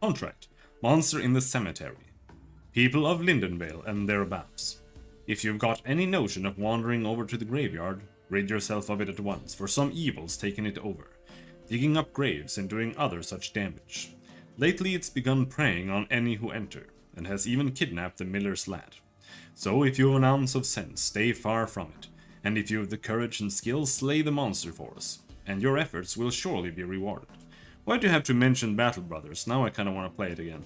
Contract. Monster in the cemetery. People of Lindenvale and thereabouts. If you've got any notion of wandering over to the graveyard, rid yourself of it at once, for some evil's taken it over, digging up graves and doing other such damage. Lately it's begun preying on any who enter, and has even kidnapped the miller's lad. So if you have an ounce of sense, stay far from it, and if you have the courage and skill, slay the monster for us, and your efforts will surely be rewarded. Why'd you have to mention Battle Brothers? Now I kinda wanna play it again.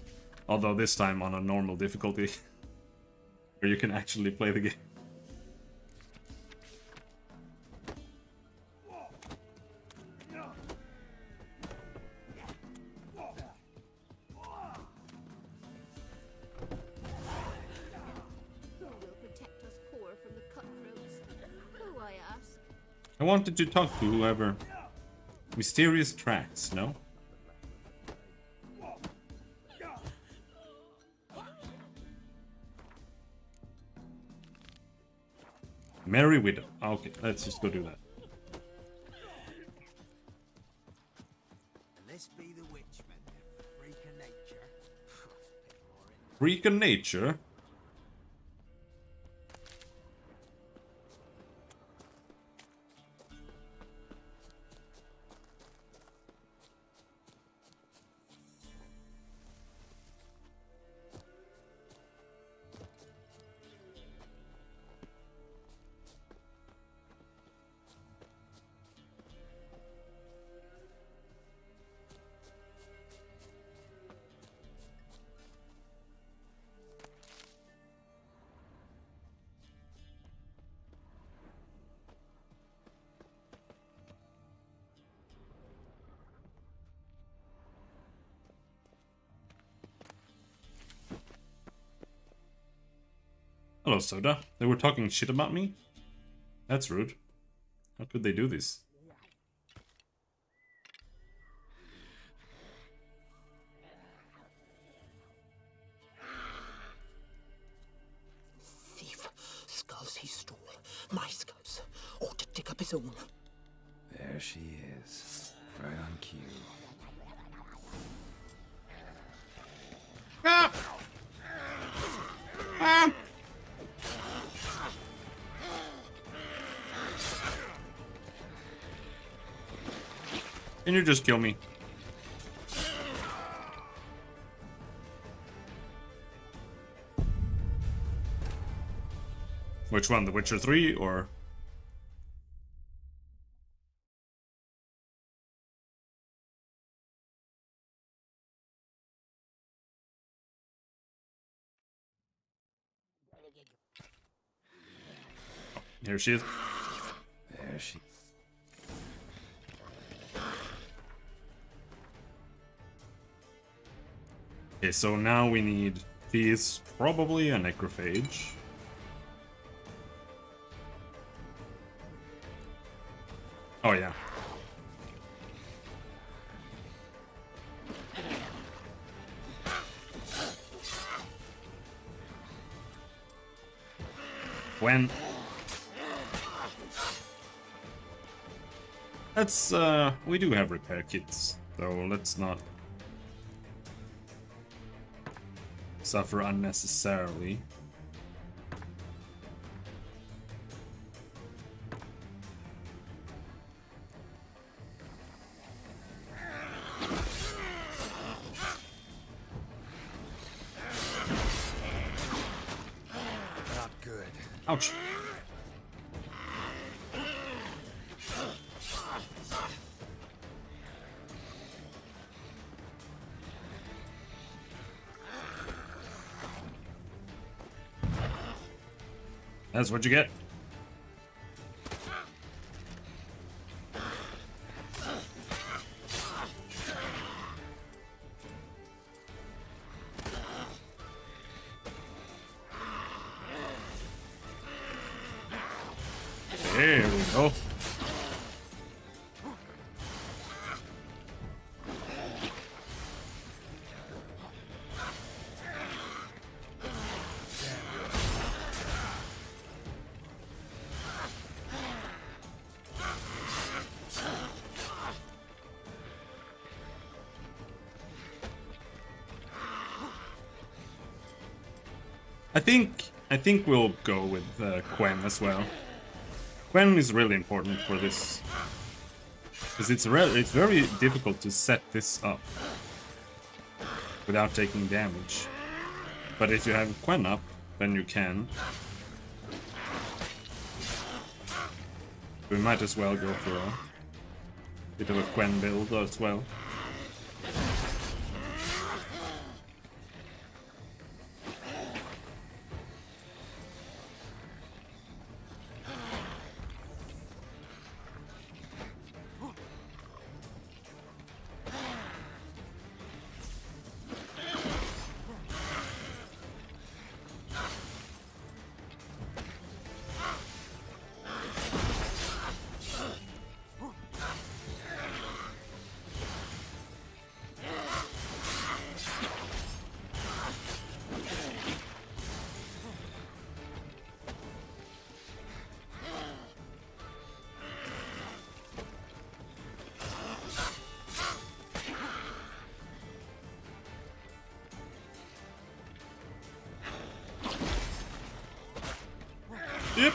Although this time on a normal difficulty, where you can actually play the game. I wanted to talk to whoever. Mysterious tracks, no? Merry Widow. Okay, let's just go do that. This be the Witchman, freak of nature. Freak of nature? Hello, Soda. They were talking shit about me? That's rude. How could they do this? Thief. Skulls he stole. My skulls. Ought to dig up his own. There she is. Right on cue. Ah! Ah! Can you just kill me? Which one? The Witcher 3 or... Here she is. There she... Okay, so now we need these, probably a necrophage. Oh yeah. When... Let's, we do have repair kits, though let's not... suffer unnecessarily. Not good. Ouch. That's what you get. There we go. I think we'll go with Quen as well. Quen is really important for this, because it's very difficult to set this up without taking damage. But if you have Quen up, then you can. We might as well go for a bit of a Quen build as well. Yep.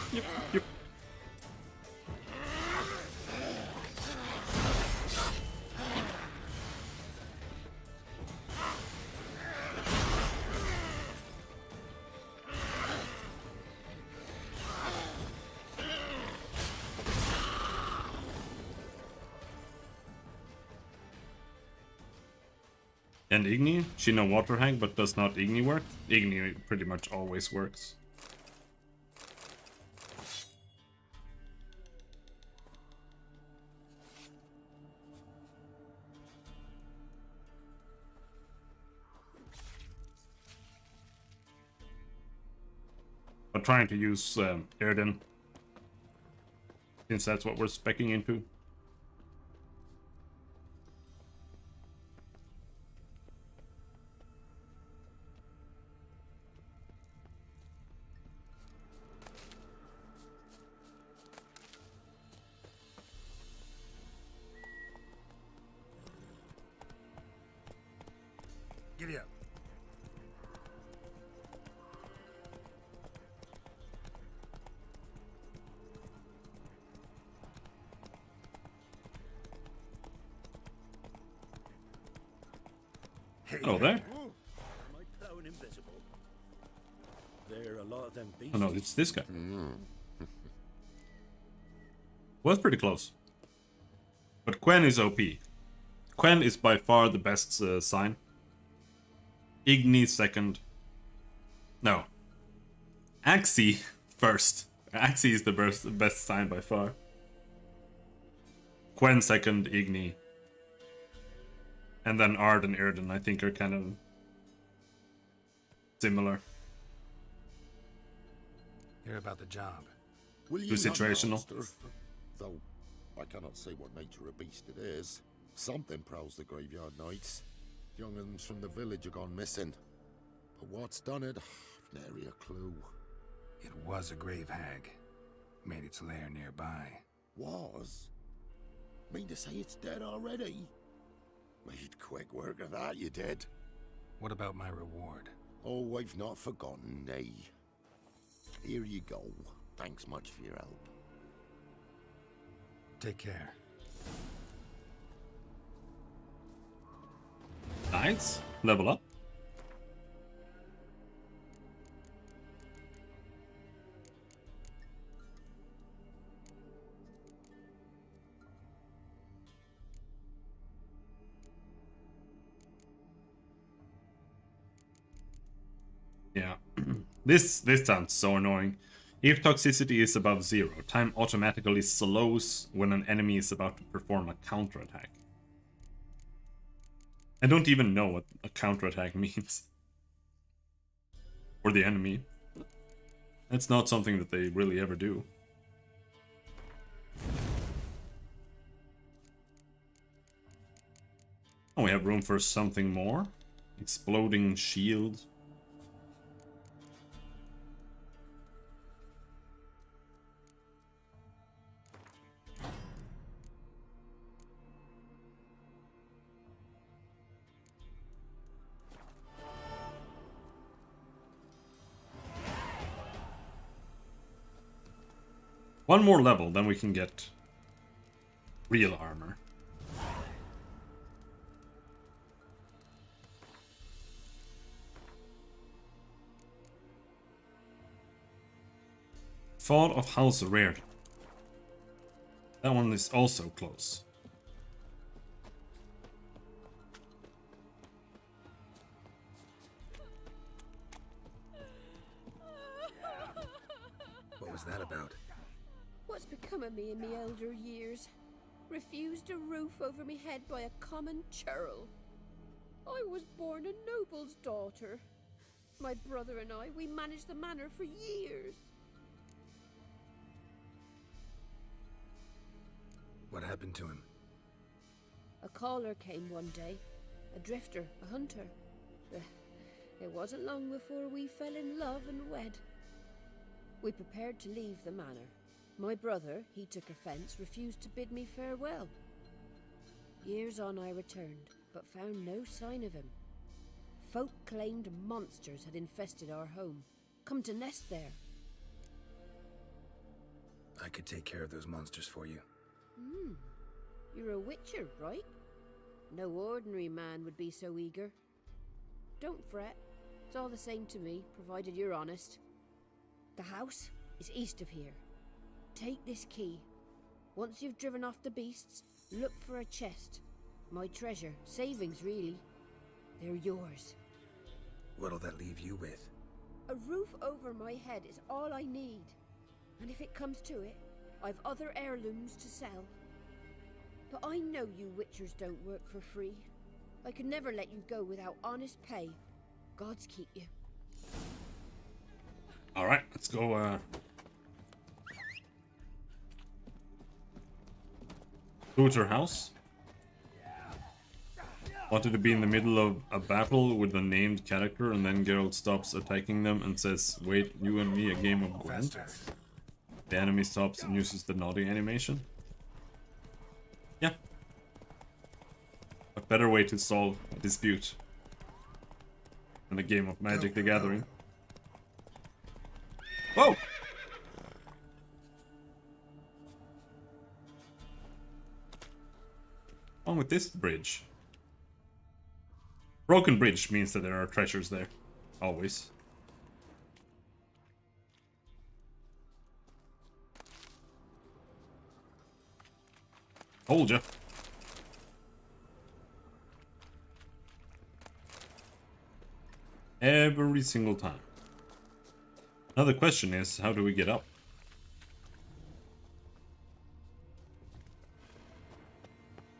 And Igni? She know Water Hag, but does not Igni work? Igni pretty much always works. I'm trying to use Erden, since that's what we're speccing into. Giddy up. Oh, there? Am I plowing invisible? There are a lot of them beasts. Oh no, it's this guy. Was pretty close. But Quen is OP. Quen is by far the best sign. Igni second. No. Axii first. Axii is the best sign by far. Quen second, Igni. And then Ard and Erden, I think, are kind of similar. Hear about the job. Will you Too situational. not, master? Though I cannot say what nature of beast it is. Something prowls the graveyard nights. Young'uns from the village are gone missing. But what's done it? I've nary a clue. It was a grave hag. Made its lair nearby. Was? Mean to say it's dead already? Made quick work of that, you did. What about my reward? Oh, I've not forgotten, nay. Here you go. Thanks much for your help. Take care. Nice. Level up. Yeah. This sounds so annoying. If toxicity is above 0, time automatically slows when an enemy is about to perform a counterattack. I don't even know what a counterattack means. Or the enemy. That's not something that they really ever do. Oh, we have room for something more. Exploding shield. One more level, then we can get real armor. Fall of House Reardon. That one is also close. What was that about? What's become of me in me elder years? Refused a roof over me head by a common churl. I was born a noble's daughter. My brother and I, we managed the manor for years. What happened to him? A caller came one day. A drifter, a hunter. It wasn't long before we fell in love and wed. We prepared to leave the manor. My brother, he took offence, refused to bid me farewell. Years on I returned, but found no sign of him. Folk claimed monsters had infested our home, come to nest there. I could take care of those monsters for you. You're a witcher, right? No ordinary man would be so eager. Don't fret, it's all the same to me, provided you're honest. The house is east of here. Take this key. Once you've driven off the beasts, look for a chest. My treasure, savings really. They're yours. What'll that leave you with? A roof over my head is all I need. And if it comes to it, I've other heirlooms to sell. But I know you witchers don't work for free. I could never let you go without honest pay. Gods keep you. Alright, let's go, go to her house. Wanted to be in the middle of a battle with a named character, and then Geralt stops attacking them and says, "Wait, you and me, a game of Gwent." The enemy stops and uses the naughty animation. Yeah. A better way to solve a dispute than a game of Magic the Gathering. Whoa! On with this bridge. Broken bridge means that there are treasures there. Always. Told ya. Every single time. Now the question is, how do we get up?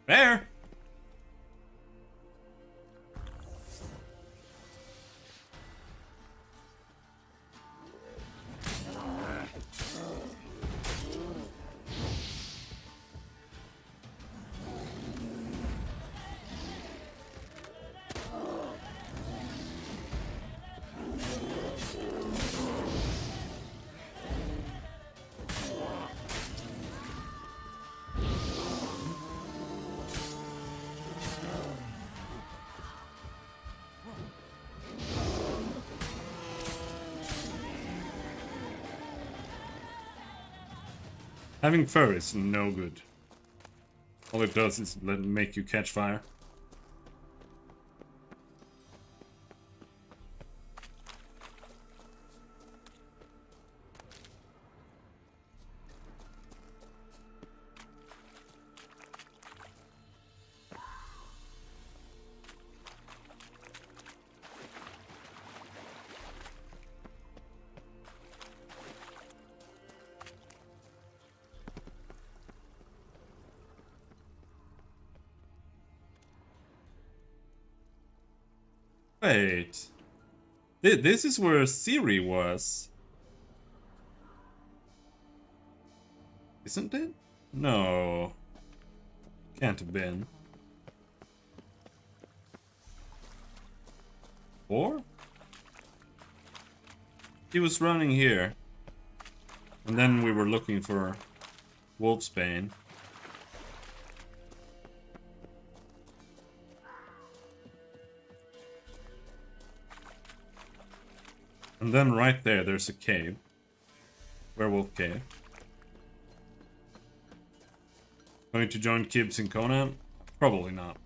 There! Having fur is no good. All it does is make you catch fire. Wait. This is where Ciri was. Isn't it? No. Can't have been. Or? He was running here. And then we were looking for Wolfsbane. And then right there's a cave. Werewolf cave. Going to join Kibbs and Conan? Probably not.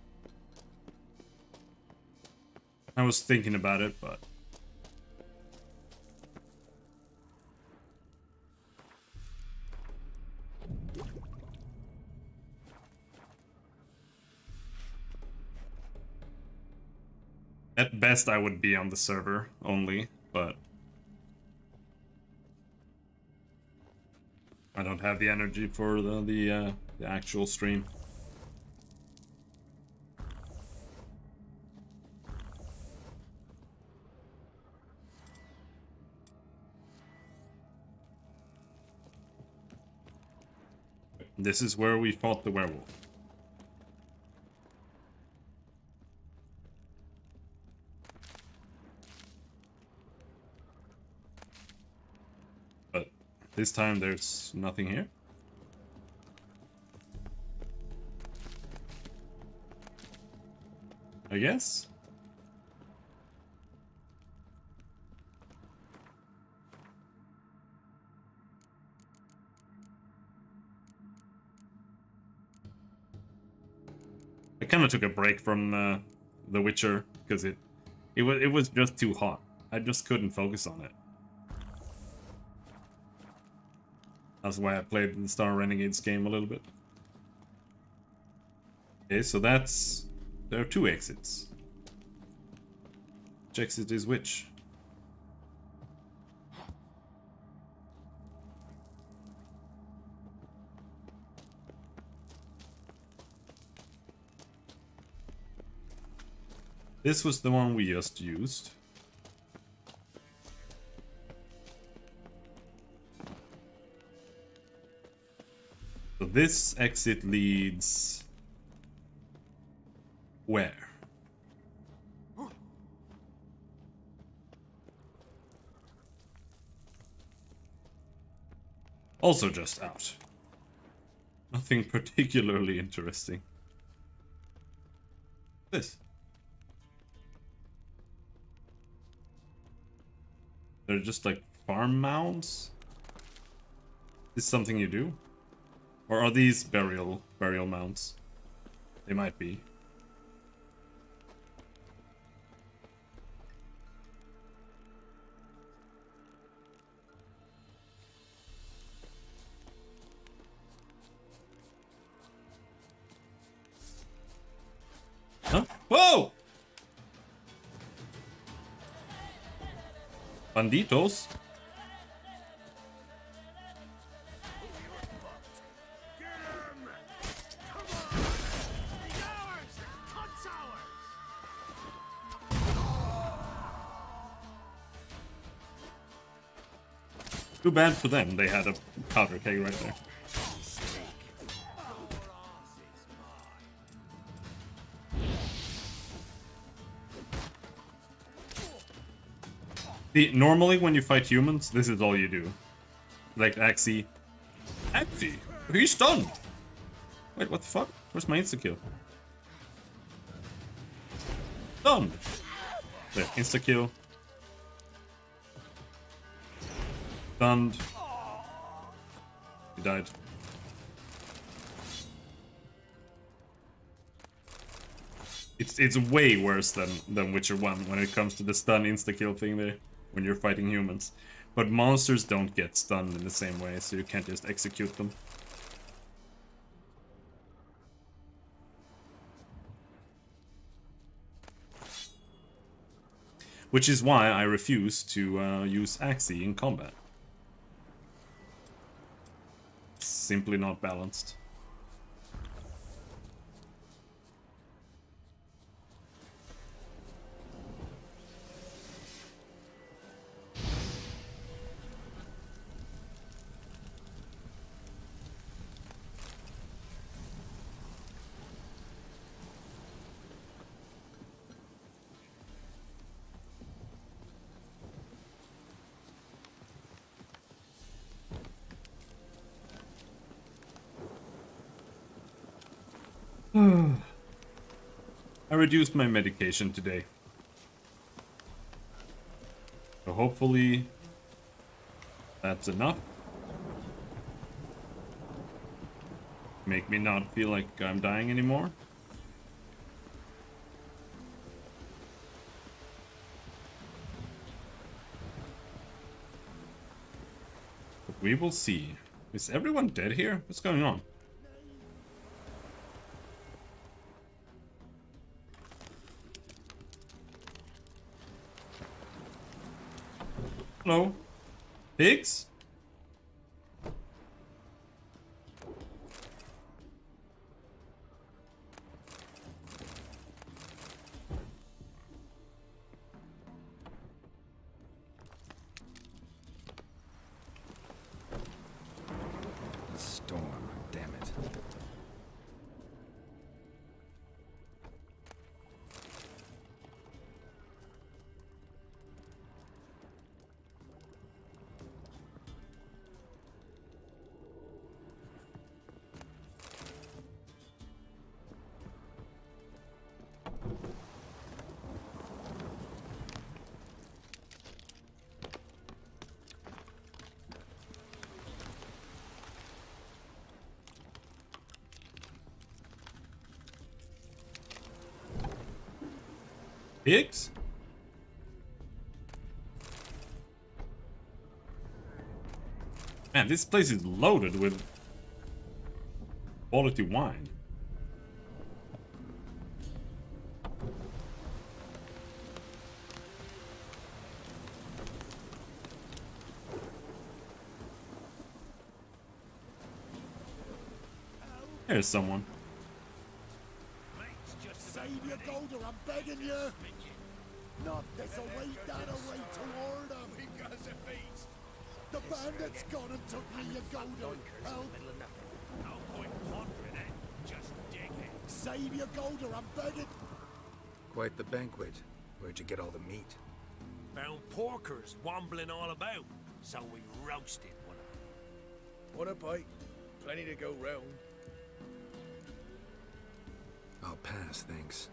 I was thinking about it, but... At best I would be on the server only, but... I don't have the energy for the actual stream. This is where we fought the werewolf. But this time there's nothing here. I guess. I kind of took a break from The Witcher because it was just too hot. I just couldn't focus on it. That's why I played the Star Renegades game a little bit. Okay, so that's... There are two exits. Which exit is which? This was the one we just used. So this exit leads... Where? Also just out. Nothing particularly interesting. This. They're just like farm mounds? Is this something you do? Or are these burial mounds? They might be. Huh? Whoa! Banditos? Too bad for them, they had a powder keg right there. See, normally when you fight humans, this is all you do. Like Axie. Axie! He's stunned! Wait, what the fuck? Where's my insta-kill? Stunned! There, insta-kill. Stunned. He died. It's way worse than Witcher 1 when it comes to the stun insta-kill thing there, when you're fighting humans. But monsters don't get stunned in the same way, so you can't just execute them. Which is why I refuse to use Axii in combat. It's simply not balanced. I reduced my medication today. So hopefully that's enough. Make me not feel like I'm dying anymore. But we will see. Is everyone dead here? What's going on? Hello? Pigs? The storm, damn it. Pigs? Man, this place is loaded with quality wine. There's someone. Save your Golder, I'm begging you! Not this away, that away toward him! Because of these! The bandits gone and took me, your Golder! Help! No point pondering it. Just dig it. Save your Golder, I'm begging! Quite the banquet. Where'd you get all the meat? Found porkers wombling all about, so we roasted one of them. Want a bite? Plenty to go round. I'll pass, thanks.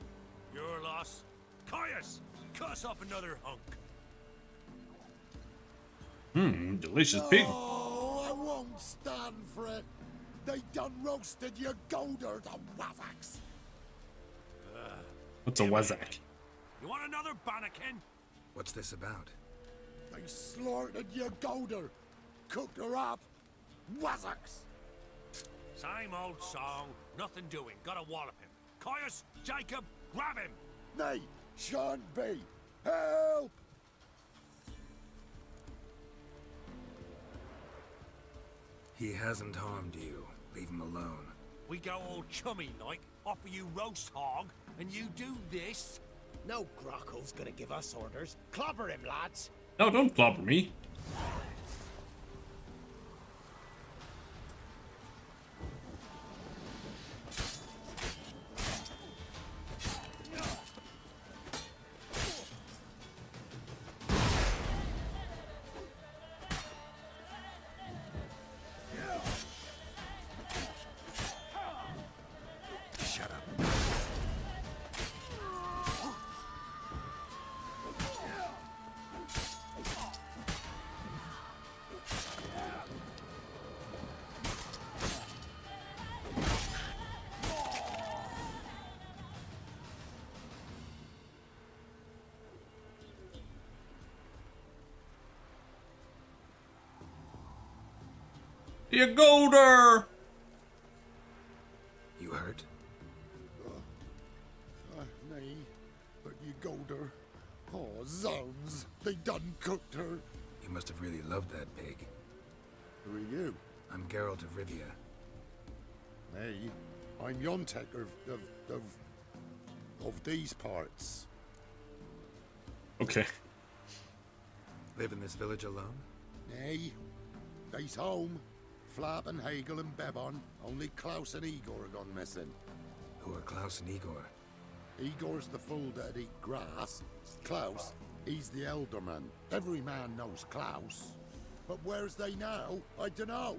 Your loss. Caius, cuss up another hunk. Delicious pig. Oh, I won't stand for it! They done roasted your Golder, the Wazaks! What's a Wazak? You want another bannikin? What's this about? They slaughtered your Golder! Cooked her up! Wazaks! Same old song. Nothing doing. Gotta wallop him. Caius, Jacob, grab him! Nay, Sean B. Help! He hasn't harmed you. Leave him alone. We go all chummy like, offer you roast hog, and you do this? No Grockle's gonna give us orders. Clobber him, lads! No, don't clobber me. Shut up. You golder! You hurt? Nay, but you golder. Oh, zounds, they done cooked her. You must have really loved that pig. Who are you? I'm Geralt of Rivia. Nay, I'm Yontek of these parts. Okay. Live in this village alone? Nay, they's home. Flap and Hagel and Bebon. Only Klaus and Igor are gone missing. Who are Klaus and Igor? Igor's the fool that eat grass. Klaus, he's the elderman. Every man knows Klaus. But where's they now? I dunno.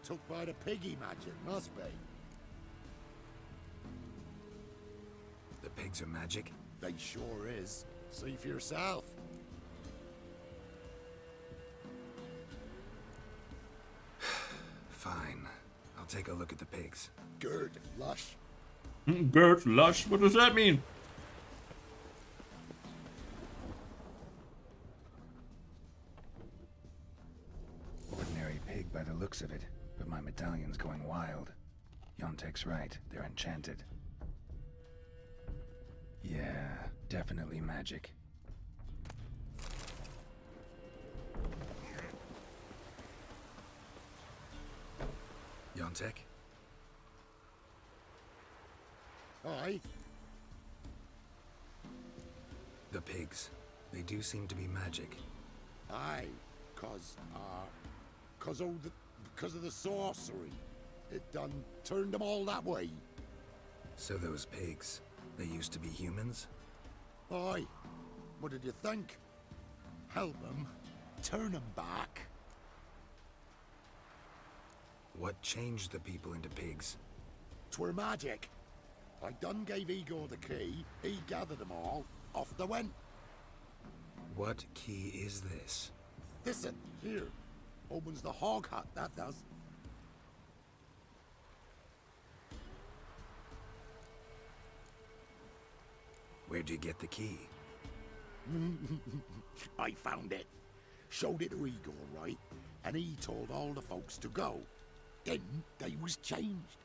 Took by the piggy magic, must be. The pigs are magic? They sure is. See for yourself. Fine. I'll take a look at the pigs. Good, lush. Gert lush, what does that mean? Ordinary pig by the looks of it, but my medallion's going wild. Yontek's right, they're enchanted. Yeah, definitely magic. Yontek? Aye. The pigs. They do seem to be magic. Aye, cause of the sorcery. It done turned them all that way. So those pigs, they used to be humans? Aye. What did you think? Help them, turn them back. What changed the people into pigs? 'Twere magic. I done gave Igor the key, he gathered them all, off they went. What key is this? Listen, here. Opens the hog hut, that does. Where'd you get the key? I found it. Showed it to Igor, right? And he told all the folks to go. Then they was changed.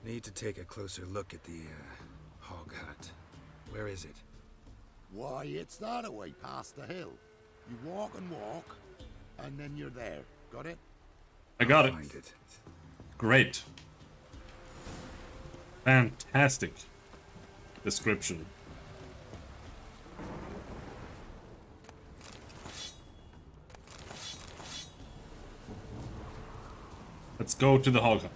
Need to take a closer look at the, hog hut. Where is it? Why, it's that away past the hill. You walk, and then you're there. Got it? I got Find it. Great. Fantastic description. Let's go to the hog hut.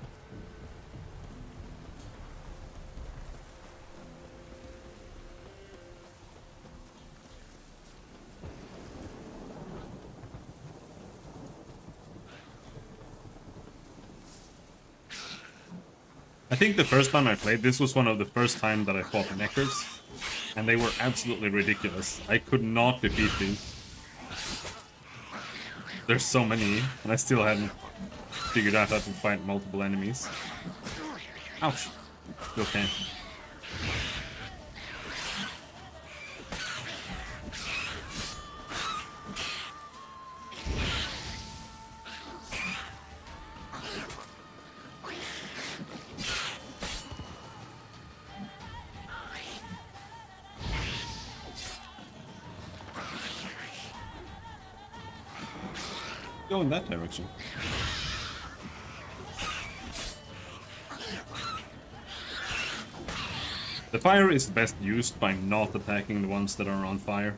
I think the first time I played this was one of the first time that I fought Neckers, and they were absolutely ridiculous. I could not defeat these. There's so many, and I still hadn't figured out how to fight multiple enemies. Ouch. Okay. Go in that direction. The fire is best used by not attacking the ones that are on fire.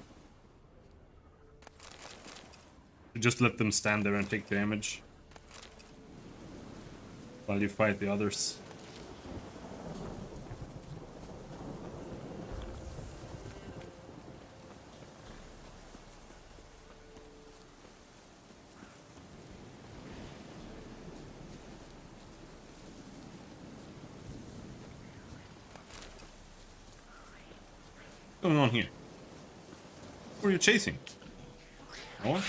You just let them stand there and take damage while you fight the others. What's going on here? Who are you chasing? No one?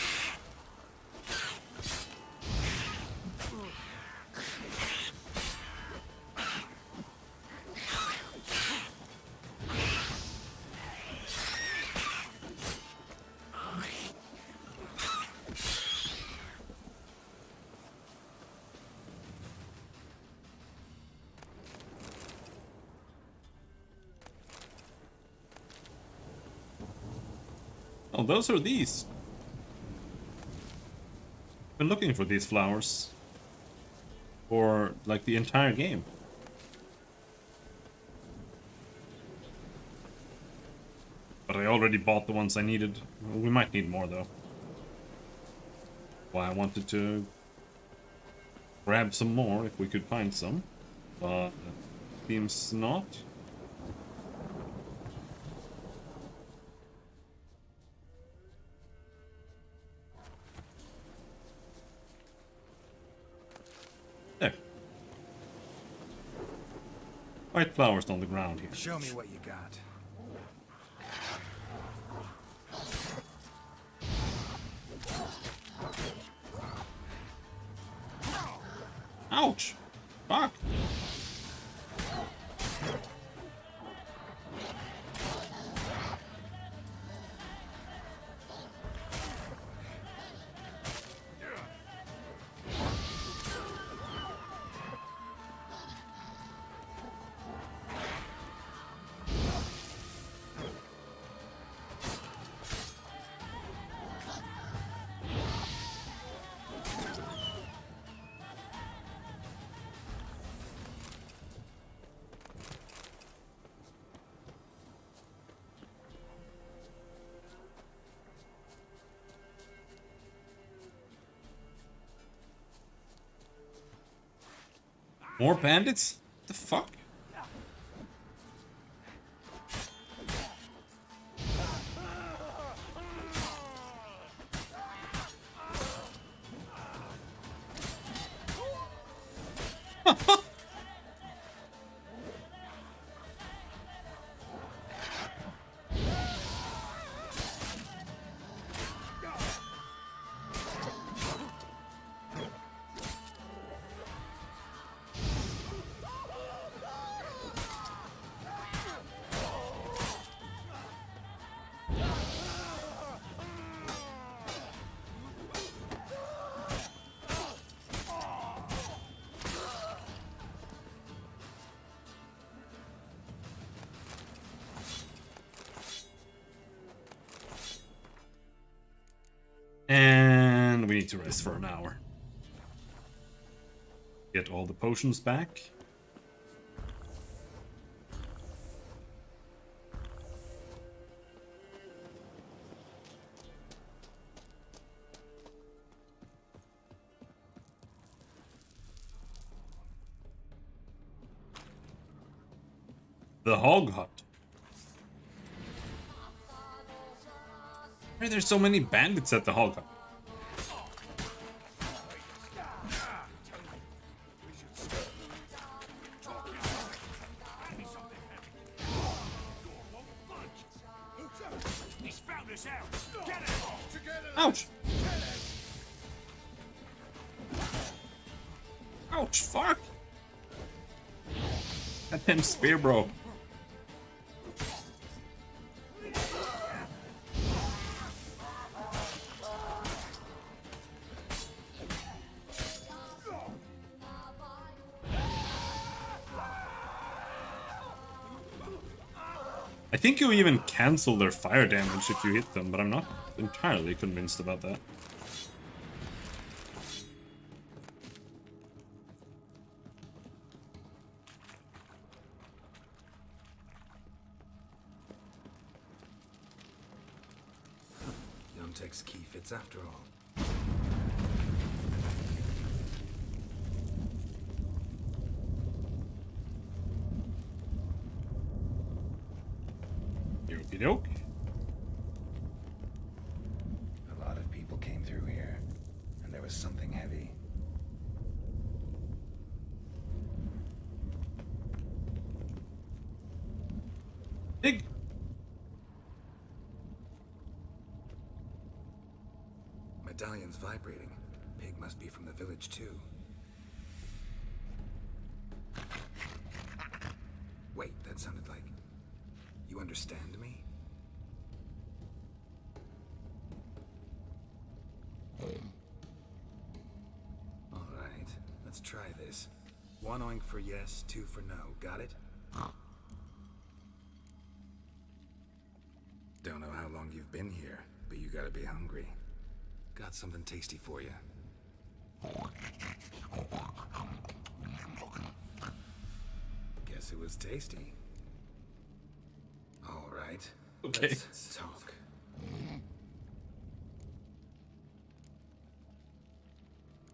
Oh, those are these. Been looking for these flowers for like the entire game. But I already bought the ones I needed. We might need more though. Why I wanted to grab some more if we could find some, but seems not. There. White flowers on the ground here. Show me what you got. Ouch! Fuck! More bandits? The fuck? And we need to rest for an hour. Get all the potions back. The Hog Hut. Why are there so many bandits at the Hog Hut? Ouch! Ouch, fuck! That damn spear, bro. I think you even cancel their fire damage if you hit them, but I'm not entirely convinced about that. Yomtek's key fits after all. Okie doke. A lot of people came through here, and there was something heavy. Pig! Medallion's vibrating. Pig must be from the village too. Wait, that sounded like... You understand me? Alright, let's try this. 1 oink for yes, 2 for no. Got it? Don't know how long you've been here, but you gotta be hungry. Got something tasty for you. Guess it was tasty. All right. Okay. Let's talk.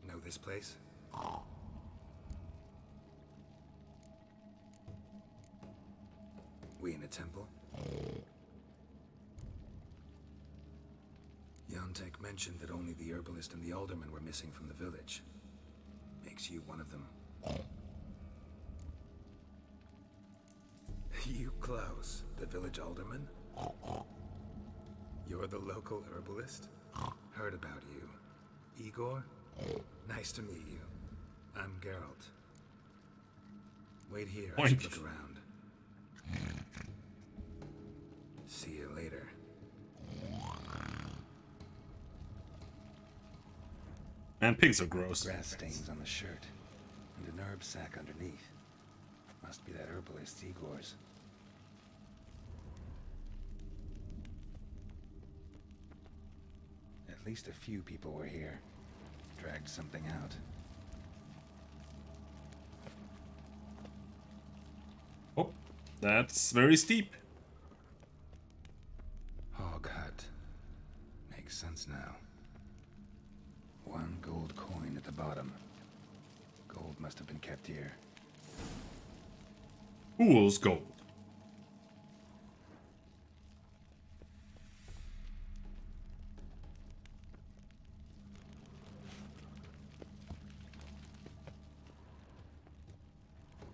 Know this place? We in a temple? Yantek mentioned that only the herbalist and the alderman were missing from the village. Makes you one of them. You, Klaus, the village alderman? You're the local herbalist? Heard about you. Igor? Nice to meet you. I'm Geralt. Wait here, I should look around. See you later. Man, pigs are gross. Grass stains on the shirt, and an herb sack underneath. Must be that herbalist Igor's. At least a few people were here. Dragged something out. Oh, that's very steep. Hog hut. Makes sense now. 1 gold coin at the bottom. Gold must have been kept here. Fool's gold.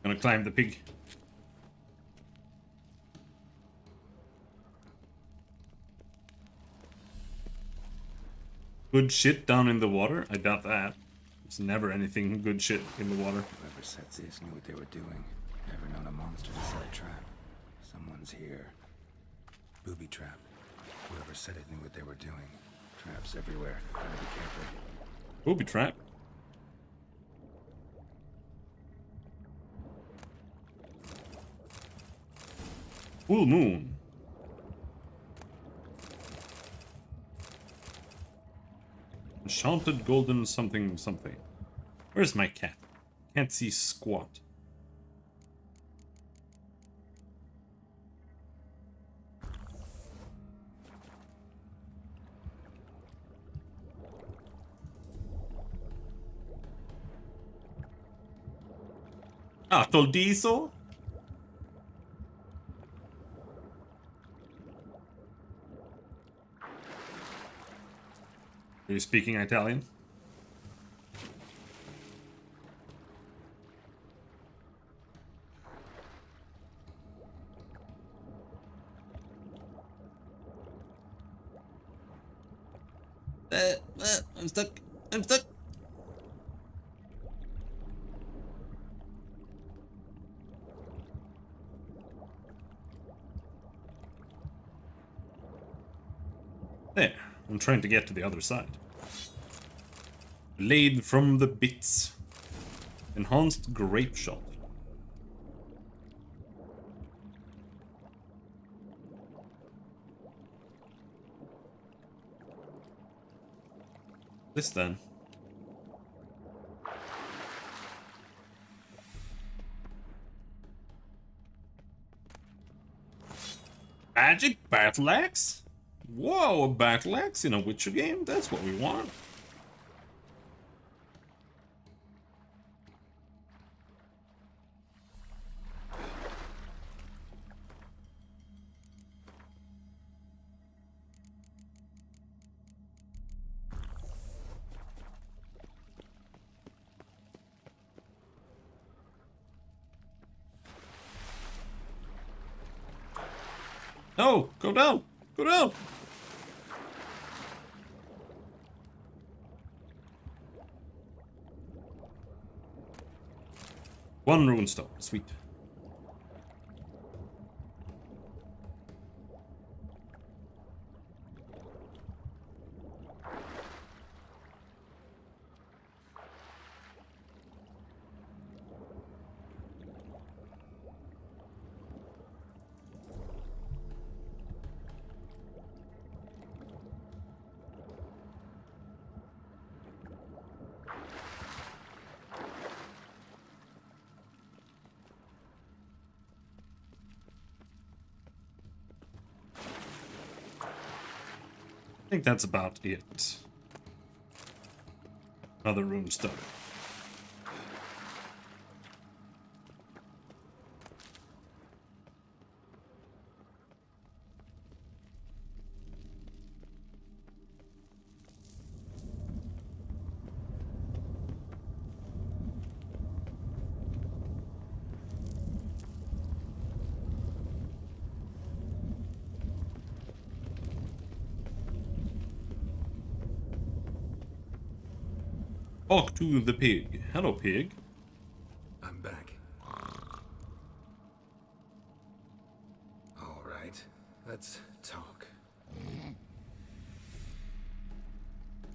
Gonna climb the pig. Good shit down in the water? I doubt that. There's never anything good shit in the water. Whoever set this knew what they were doing. Never known a monster to set a trap. Someone's here. Booby trap. Whoever set it knew what they were doing. Traps everywhere. Gotta be careful. Booby trap. Full moon. Enchanted golden something something. Where's my cat? Can't see squat. Diesel? Are you speaking Italian? I'm stuck. I'm stuck. There. I'm trying to get to the other side. Blade from the bits. Enhanced grape shot. This then. Magic battle axe? Whoa, a battle axe in a Witcher game? That's what we want. No, go down. Go down. One runestone, sweet. think that's about it. Other room stuff. Talk to the pig. Hello, pig. I'm back. All right, let's talk.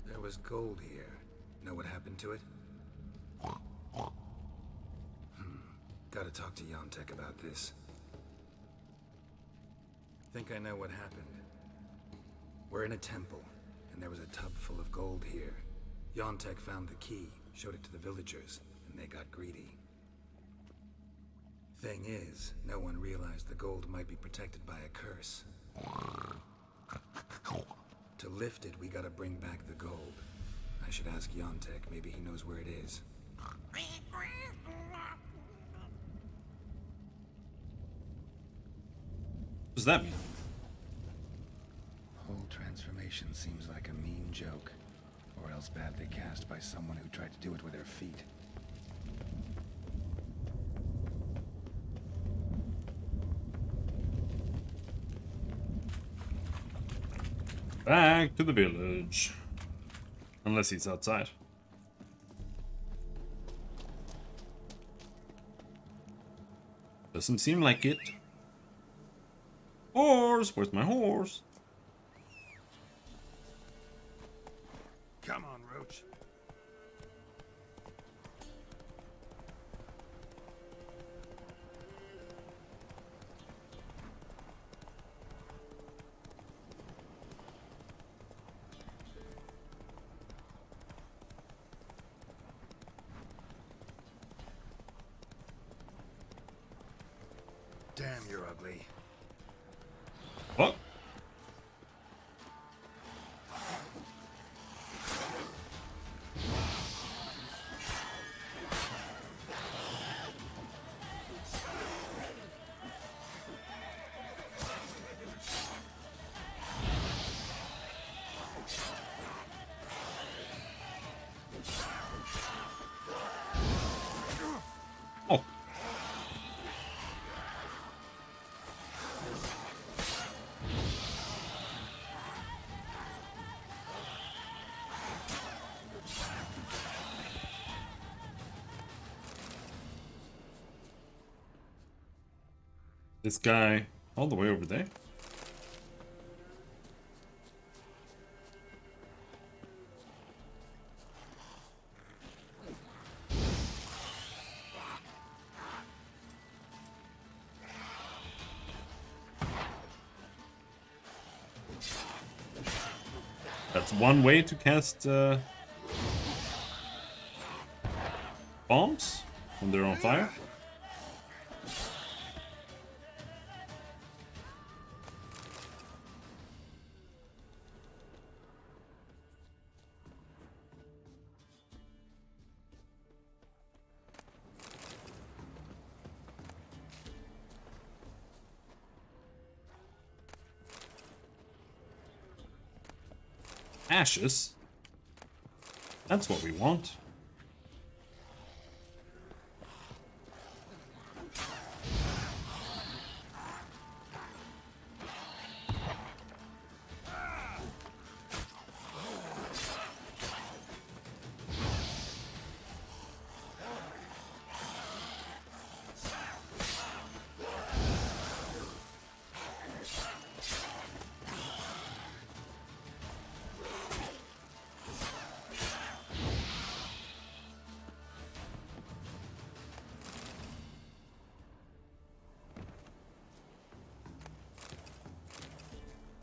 There was gold here. Know what happened to it? Gotta talk to Yontek about this. Think I know what happened. We're in a temple, and there was a tub full of gold here. Yontek found the key, showed it to the villagers, and they got greedy. Thing is, no one realized the gold might be protected by a curse. To lift it, we gotta bring back the gold. I should ask Yontek, maybe he knows where it is. What does that mean? Whole transformation seems like a mean joke. Or else badly cast by someone who tried to do it with their feet. Back to the village. Unless he's outside. Doesn't seem like it. Horse! Where's my horse? Come on, Roach. Damn, you're ugly. What? Oh. This guy all the way over there. That's one way to cast bombs when they're on fire. Ashes? That's what we want.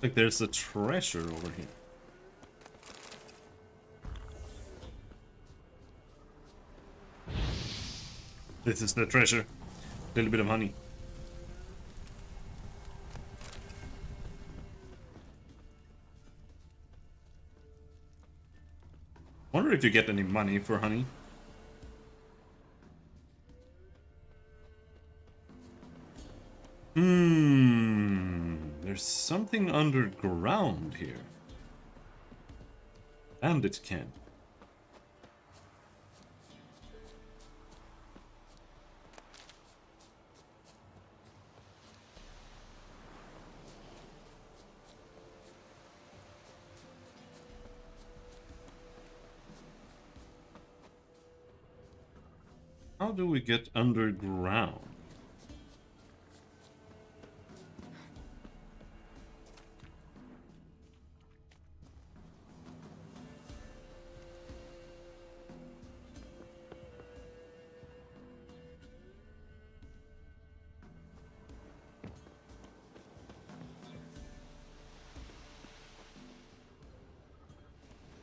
Like there's a treasure over here. This is the treasure. A little bit of honey. Wonder if you get any money for honey. There's something underground here. Bandit camp. How do we get underground?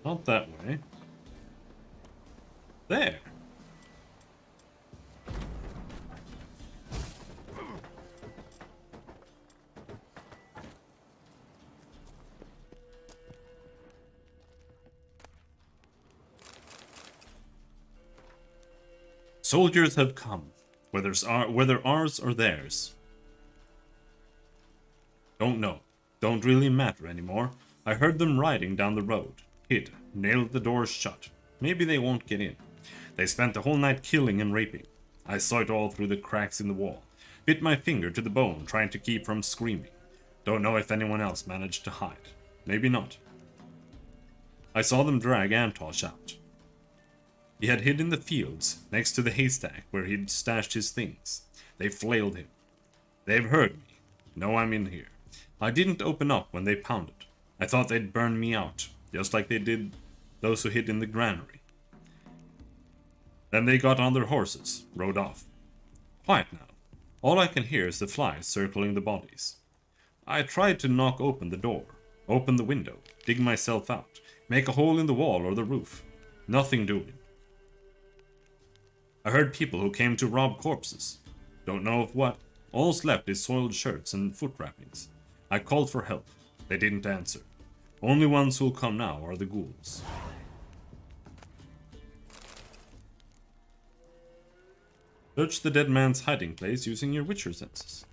Not that way. There. Soldiers have come, whether ours or theirs. Don't know. Don't really matter anymore. I heard them riding down the road. Hid. Nailed the doors shut. Maybe they won't get in. They spent the whole night killing and raping. I saw it all through the cracks in the wall. Bit my finger to the bone, trying to keep from screaming. Don't know if anyone else managed to hide. Maybe not. I saw them drag Antosh out. He had hid in the fields, next to the haystack where he'd stashed his things. They flailed him. They've heard me. Know I'm in here. I didn't open up when they pounded. I thought they'd burn me out, just like they did those who hid in the granary. Then they got on their horses, rode off. Quiet now. All I can hear is the flies circling the bodies. I tried to knock open the door, open the window, dig myself out, make a hole in the wall or the roof. Nothing doing. I heard people who came to rob corpses. Don't know of what. All's left is soiled shirts and foot wrappings. I called for help. They didn't answer. Only ones who'll come now are the ghouls. Search the dead man's hiding place using your Witcher senses.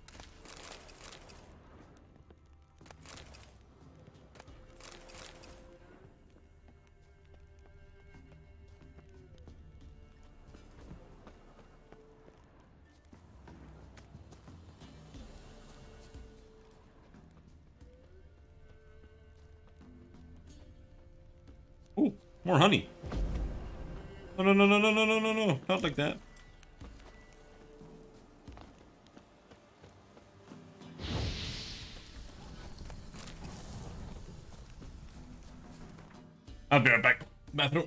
Ooh, more honey. No, no, no, no, no, no, no, no, no, not like that. I'll be right back. Bathroom.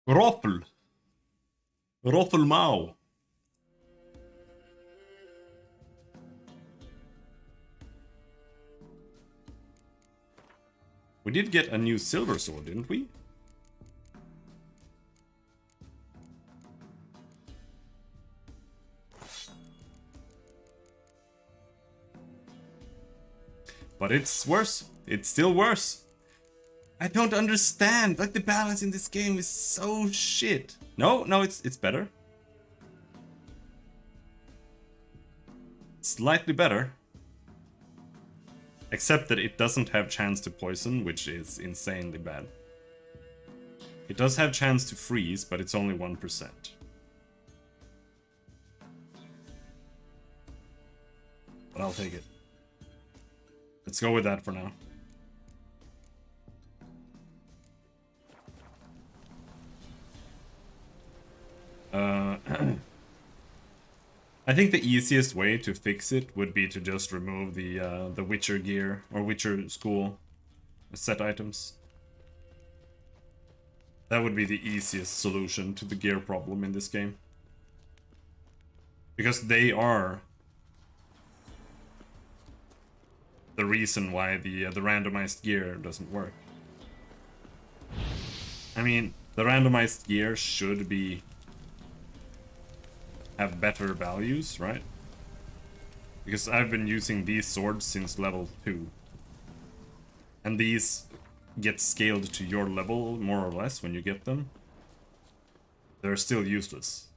Roffel. Roffel Mao. We did get a new silver sword, didn't we? But it's worse. It's still worse. I don't understand. Like, the balance in this game is so shit. No, it's better. Slightly better. Except that it doesn't have chance to poison, which is insanely bad. It does have chance to freeze, but it's only 1%. But I'll take it. Let's go with that for now. I think the easiest way to fix it would be to just remove the Witcher gear or Witcher school set items. That would be the easiest solution to the gear problem in this game. Because they are the reason why the randomized gear doesn't work. I mean, the randomized gear should have better values, right? Because I've been using these swords since level 2. And these get scaled to your level, more or less, when you get them. They're still useless.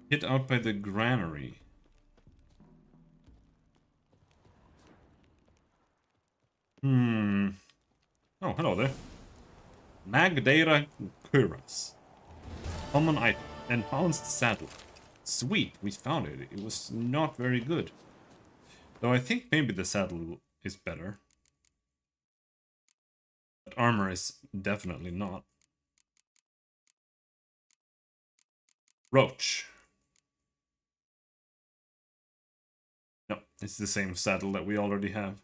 Hit out by the granary. Oh, hello there. Magdera Cuirass. Common item. Enhanced saddle. Sweet, we found it. It was not very good. Though I think maybe the saddle is better. But armor is definitely not. Roach. No, it's the same saddle that we already have.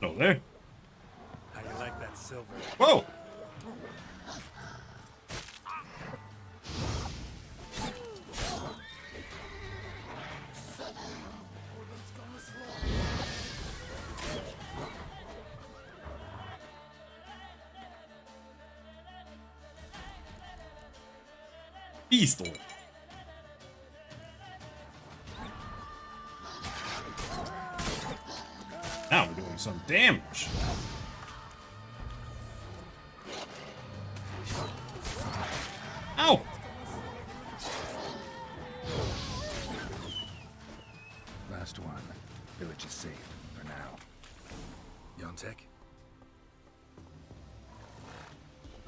Hello there. How you like that silver? Whoa! Pistol. Now we're doing some damage. Ow! Last one. Village is safe for now. Yontek?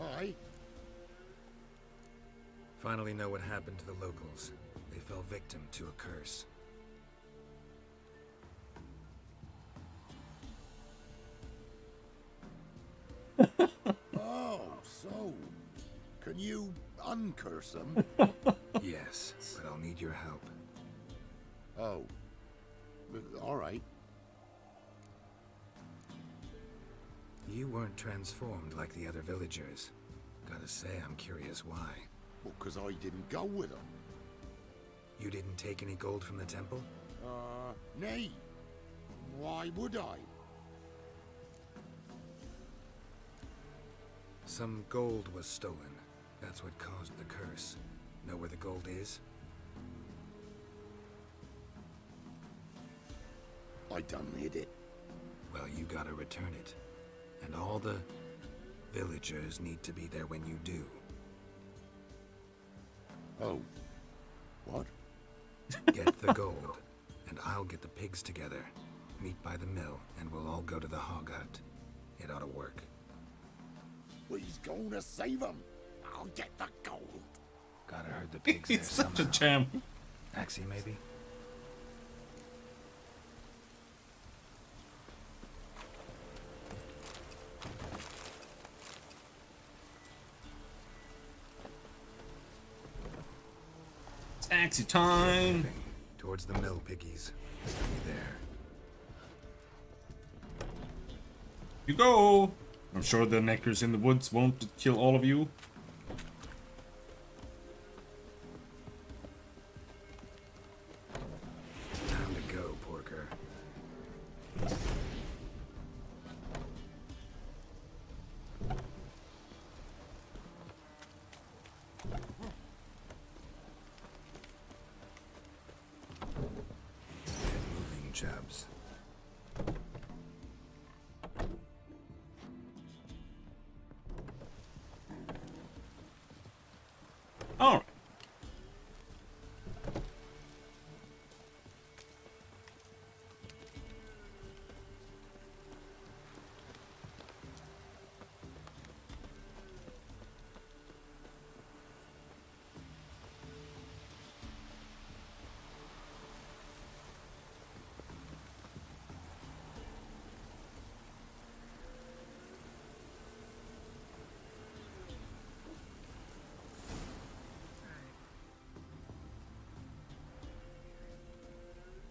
Aye. Finally know what happened to the locals. They fell victim to a curse. Oh, so can you uncurse them? Yes, but I'll need your help. Oh, all right. you weren't transformed like the other villagers. Gotta say, I'm curious why. Well, 'cause I didn't go with them. You didn't take any gold from the temple? Nay. Why would I? Some gold was stolen. That's what caused the curse. Know where the gold is? I done hid it. Well, you gotta return it. And all the villagers need to be there when you do. Oh. What? Get the gold, and I'll get the pigs together. Meet by the mill, and we'll all go to the hog hut. It ought to work. Well, he's gonna save them. I'll get the gold. Gotta herd the pigs there He's such a somehow. champ. Axie, maybe? Taxi time. Towards the mill, piggies. Be there. You go. I'm sure the neckers in the woods won't kill all of you. Time to go, Porker. Get moving, chaps. All right.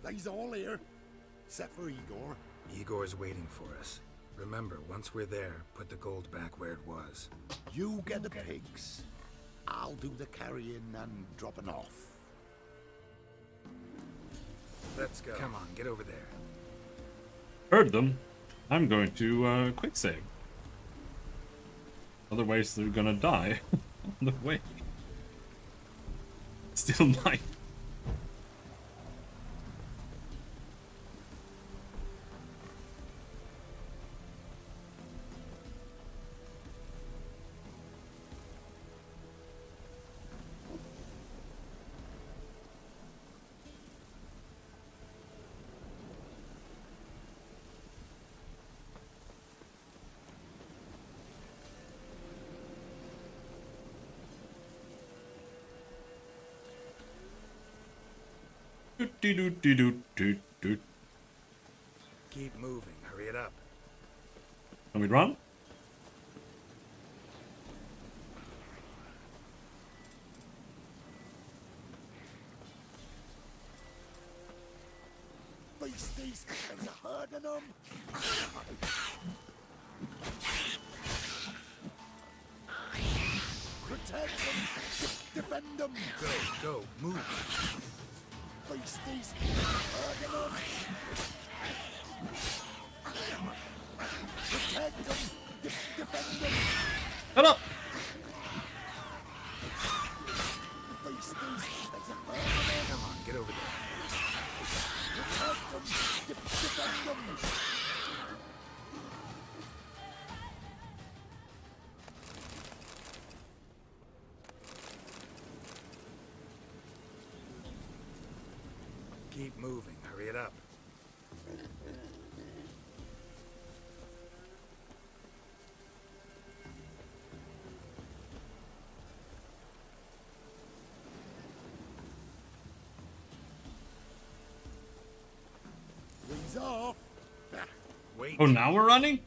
They's all here. Except for Igor. Igor's waiting for us. Remember, once we're there, put the gold back where it was. You get the pigs. I'll do the carrying and dropping off. Let's go. Come on, get over there. Heard them. I'm going to quick save. Otherwise, they're gonna die on the way. Still night. Doot. Keep moving. Hurry it up. Can we run? Beasties, there's a herd of them. Protect them. Defend them. Go, move. Beasties, there's a herd of them. Protect them. Defend them. Shut up! Beasties, there's a herd of them. Come on, get over there. Protect them. Defend them. Keep moving. Hurry it up. He's off. Wait. Oh, now we're running?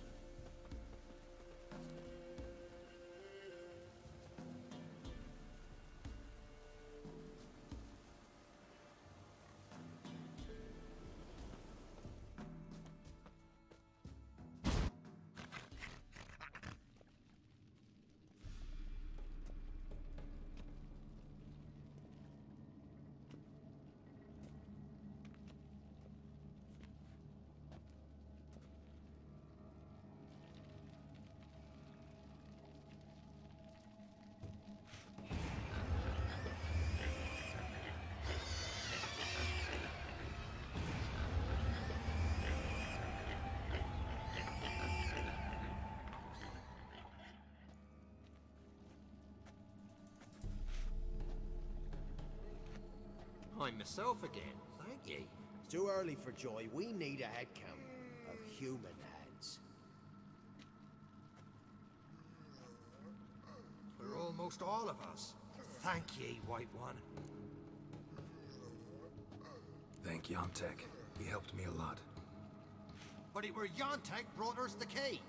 find myself again. Thank ye. It's too early for joy. We need a head count of human heads. We're almost all of us. Thank ye, White One. Thank Yontek. He helped me a lot. But it were Yontek brought us the key.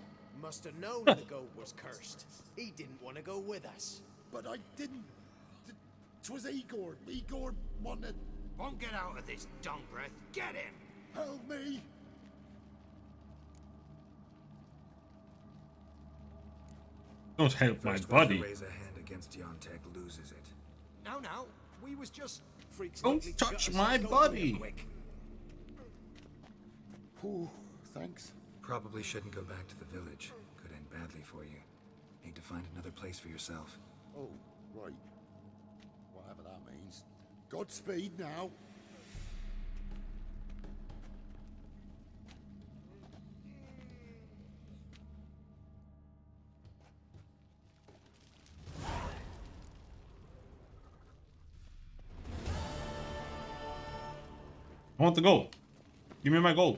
Must have known the goat was cursed. He didn't want to go with us. But I didn't. 'Twas Igor. Igor wanted. Won't get out of this dung breath. Get him! Help me! Don't help my First one to body. raise a hand against Yontek loses it. No. We was just... Freaks Don't likely to touch gut us. my Let's go body. real quick. Oh, thanks. Probably shouldn't go back to the village. Could end badly for you. Need to find another place for yourself. Oh, right. Whatever that means. Godspeed now. I want the gold. Give me my gold.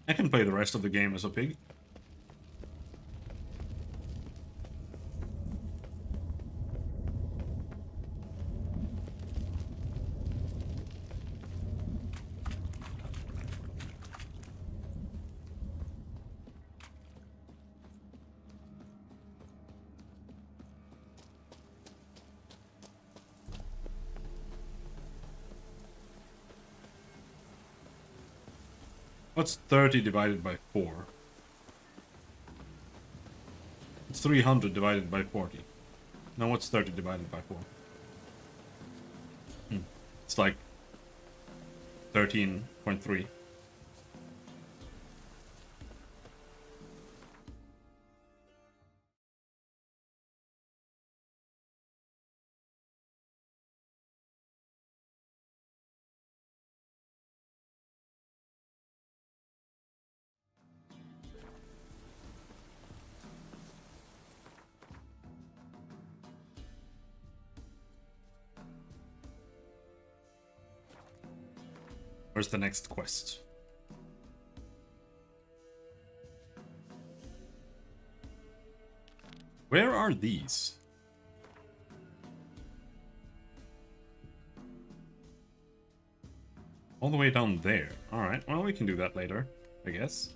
I can play the rest of the game as a pig. What's 30 divided by 4? It's 300 divided by 40. Now what's 30 divided by 4? It's like 13.3. Where's the next quest? Where are these? All the way down there. Alright, well, we can do that later, I guess.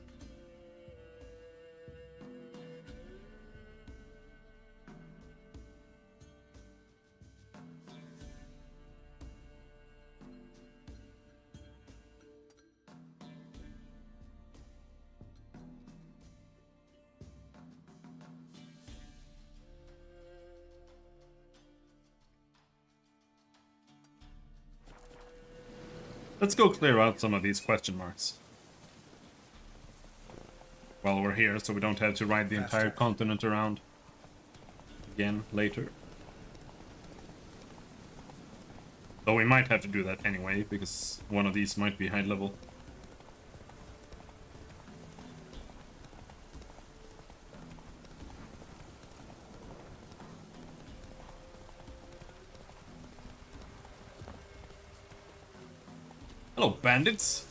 Let's go clear out some of these question marks while we're here, so we don't have to ride the entire continent around again later. Though we might have to do that anyway, because one of these might be high level. Hello, bandits.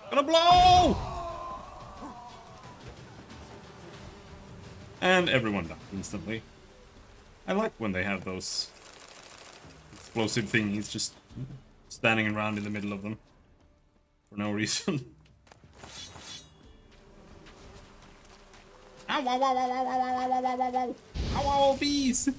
Gonna blow! And everyone died instantly. I like when they have those explosive thingies just standing around in the middle of them for no reason. Ow, ow, ow, ow, ow, ow, ow, ow, ow, ow, ow, ow, ow, bees!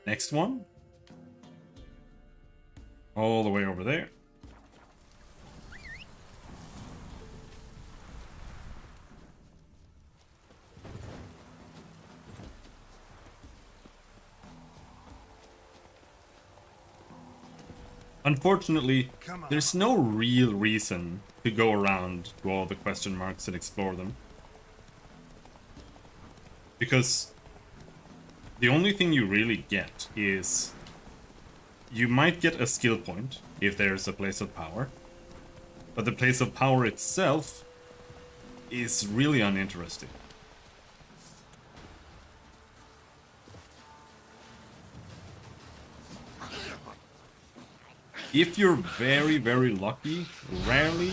Next one. All the way over there. Unfortunately, there's no real reason to go around to all the question marks and explore them. Because the only thing you really get is you might get a skill point if there's a place of power, but the place of power itself is really uninteresting. If you're very, very lucky, rarely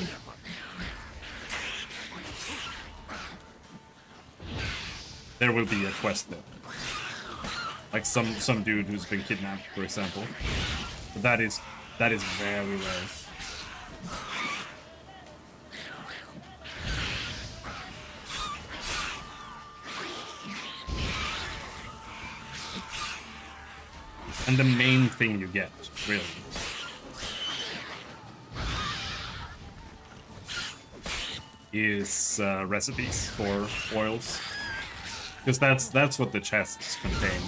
there will be a quest there. Like some dude who's been kidnapped, for example. But that is very rare. And the main thing you get, really, is recipes for oils. Because that's what the chests contain.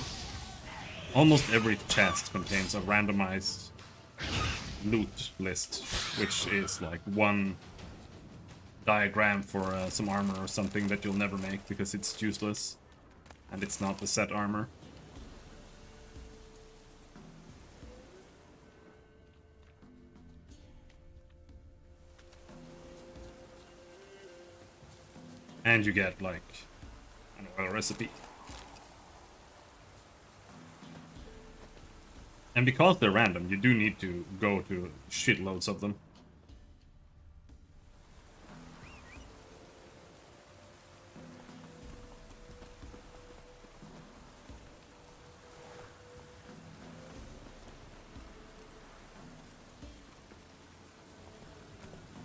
Almost every chest contains a randomized loot list, which is like one diagram for some armor or something that you'll never make because it's useless and it's not the set armor. And you get like an oil recipe. And because they're random, you do need to go to shitloads of them.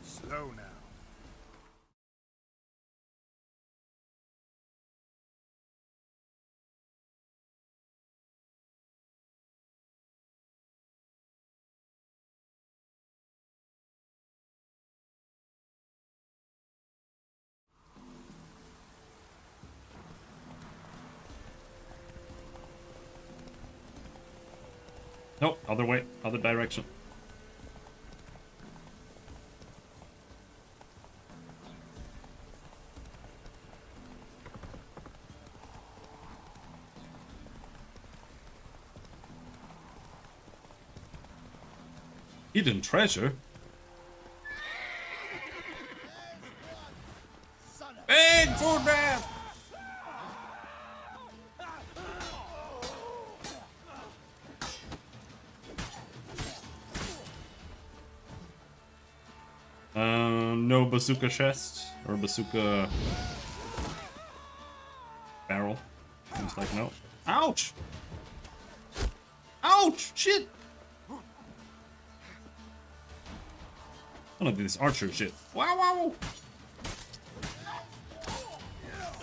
Slow now. Nope, other way, other direction. Hidden treasure? Bigfoot man! No bazooka chest or bazooka barrel. Seems like no. Ouch! Ouch! Shit! None of this archer shit. Wow! Wow!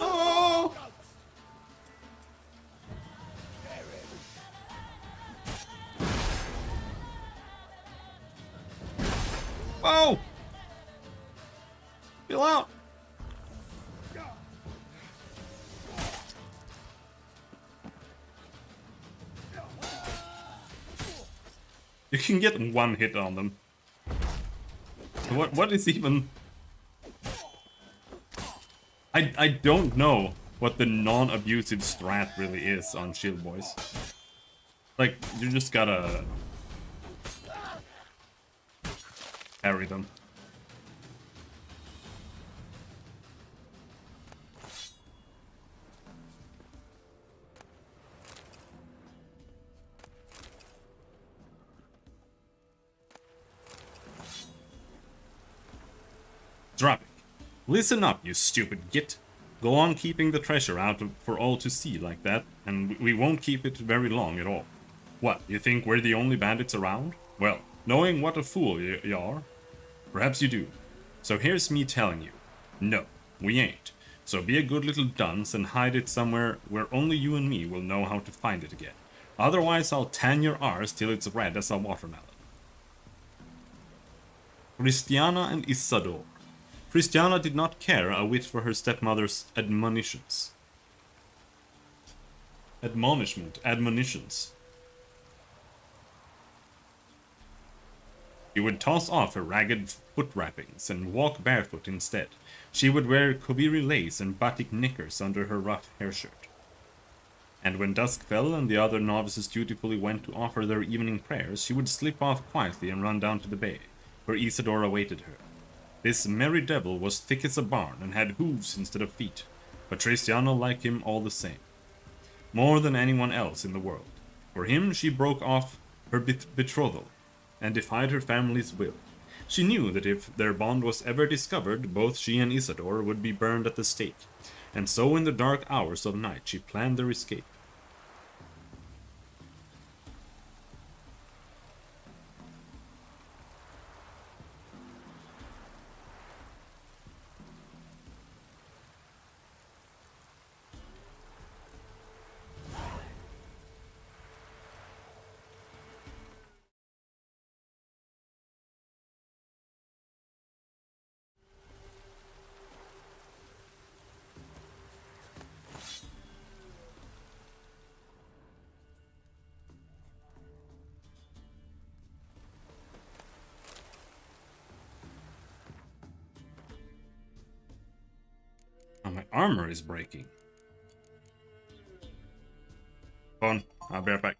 Oh! Whoa! Chill out! You can get one hit on them. What is even... I don't know what the non-abusive strat really is on Shield Boys. Like, you just gotta... parry them. Drop it. Listen up, you stupid git. Go on keeping the treasure out for all to see like that, and we won't keep it very long at all. What, you think we're the only bandits around? Well, knowing what a fool you are, perhaps you do. So here's me telling you, no, we ain't. So be a good little dunce and hide it somewhere where only you and me will know how to find it again. Otherwise I'll tan your arse till it's red as a watermelon. Christiana and Isador. Christiana did not care a whit for her stepmother's admonitions. Admonishment. She would toss off her ragged foot wrappings and walk barefoot instead. She would wear Kobiri lace and batik knickers under her rough hair shirt. And when dusk fell and the other novices dutifully went to offer their evening prayers, she would slip off quietly and run down to the bay, where Isidore awaited her. This merry devil was thick as a barn and had hooves instead of feet, but Trestiano liked him all the same, more than anyone else in the world. For him she broke off her betrothal and defied her family's will. She knew that if their bond was ever discovered, both she and Isidore would be burned at the stake, and so in the dark hours of night she planned their escape. Oh, my armor is breaking. Hold on, I'll be right back.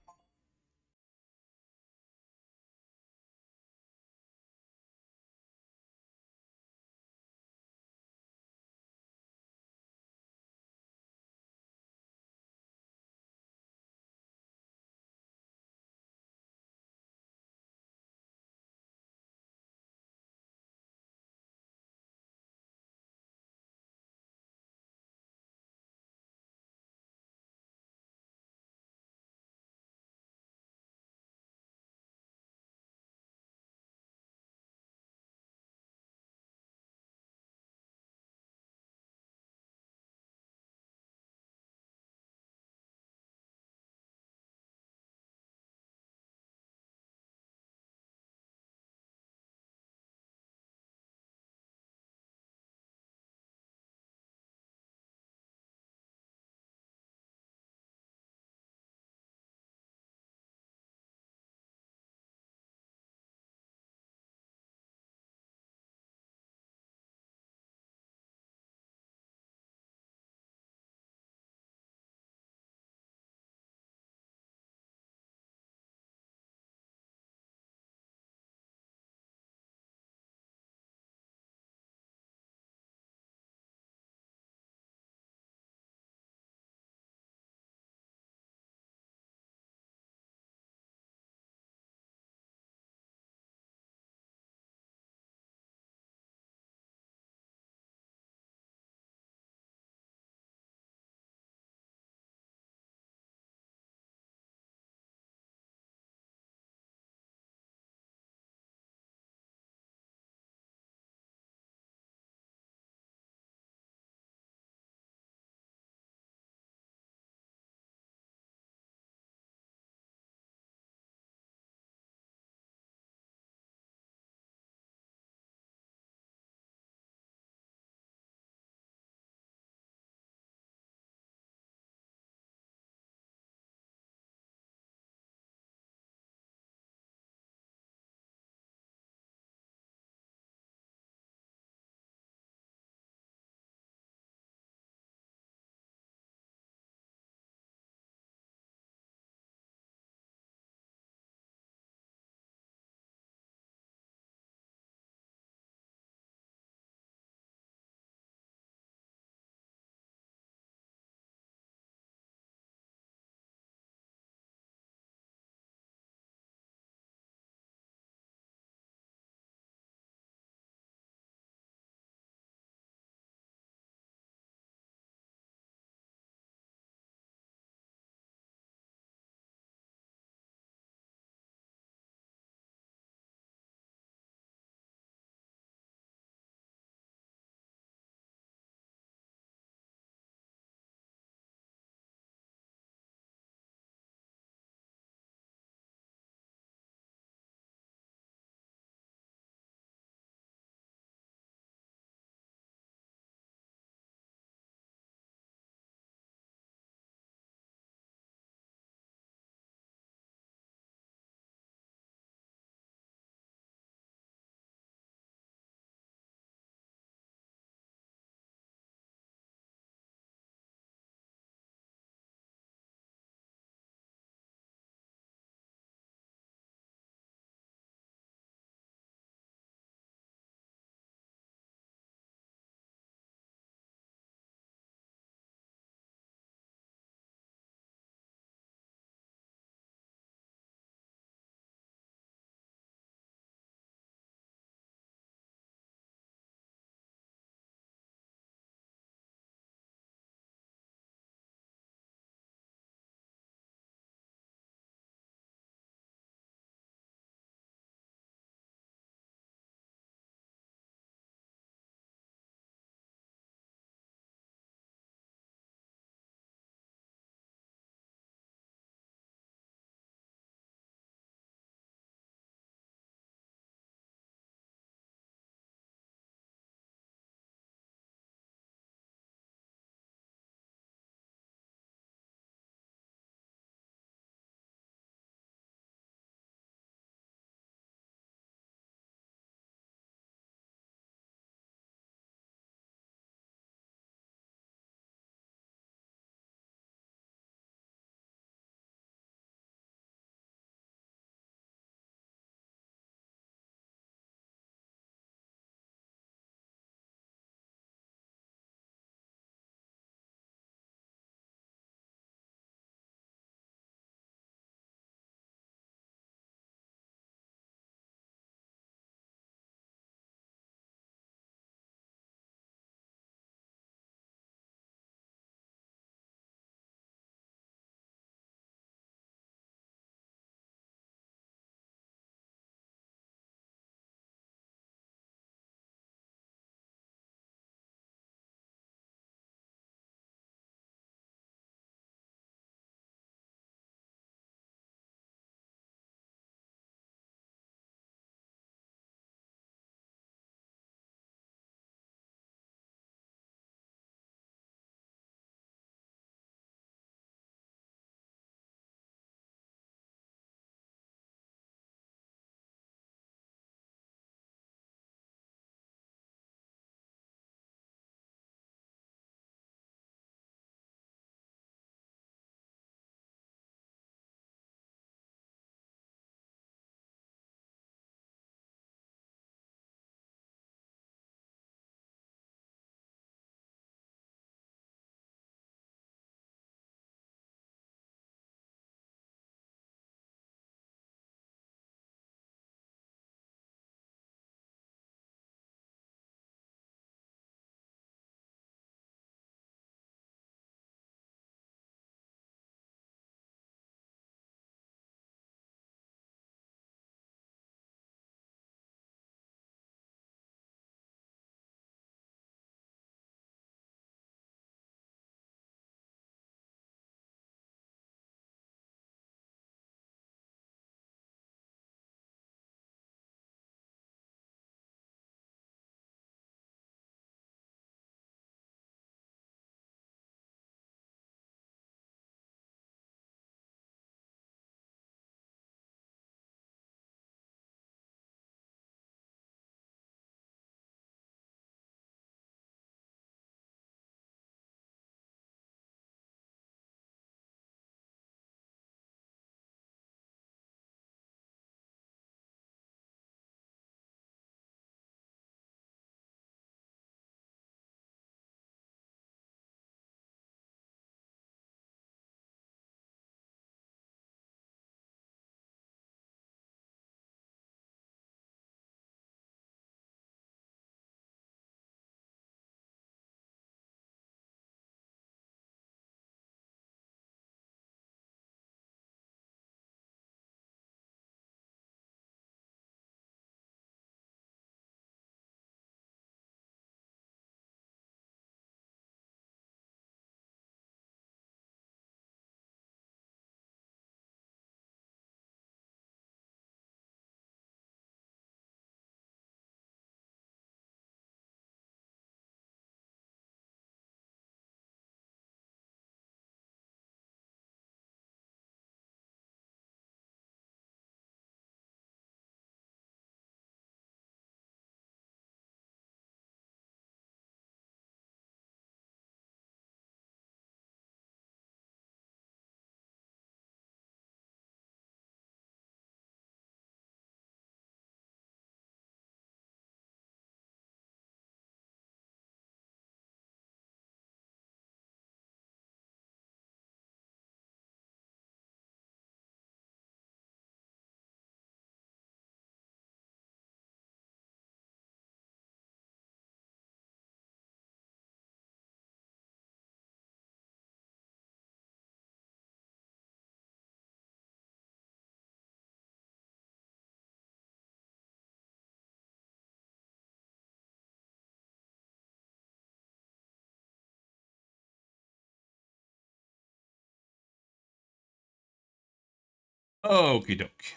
Okie doke.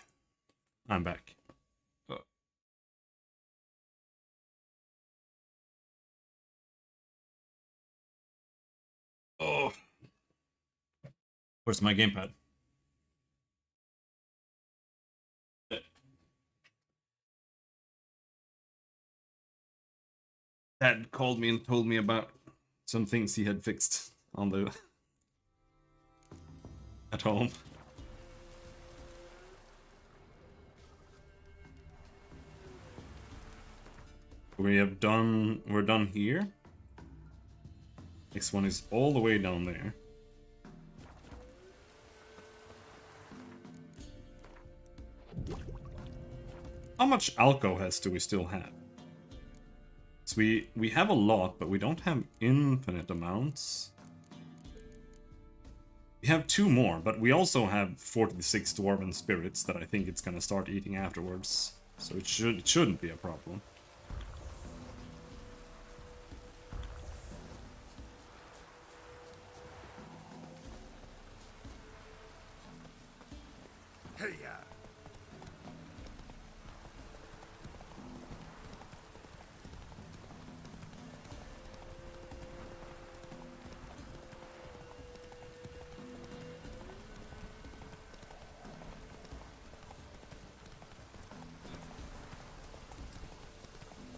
I'm back. Oh. Where's my gamepad? Dad called me and told me about some things he had fixed on the at home. We're done here. Next one is all the way down there. How much alcohol do we still have? So we have a lot, but we don't have infinite amounts. We have 2 more, but we also have 46 dwarven spirits that I think it's gonna start eating afterwards. So it shouldn't be a problem. Hey,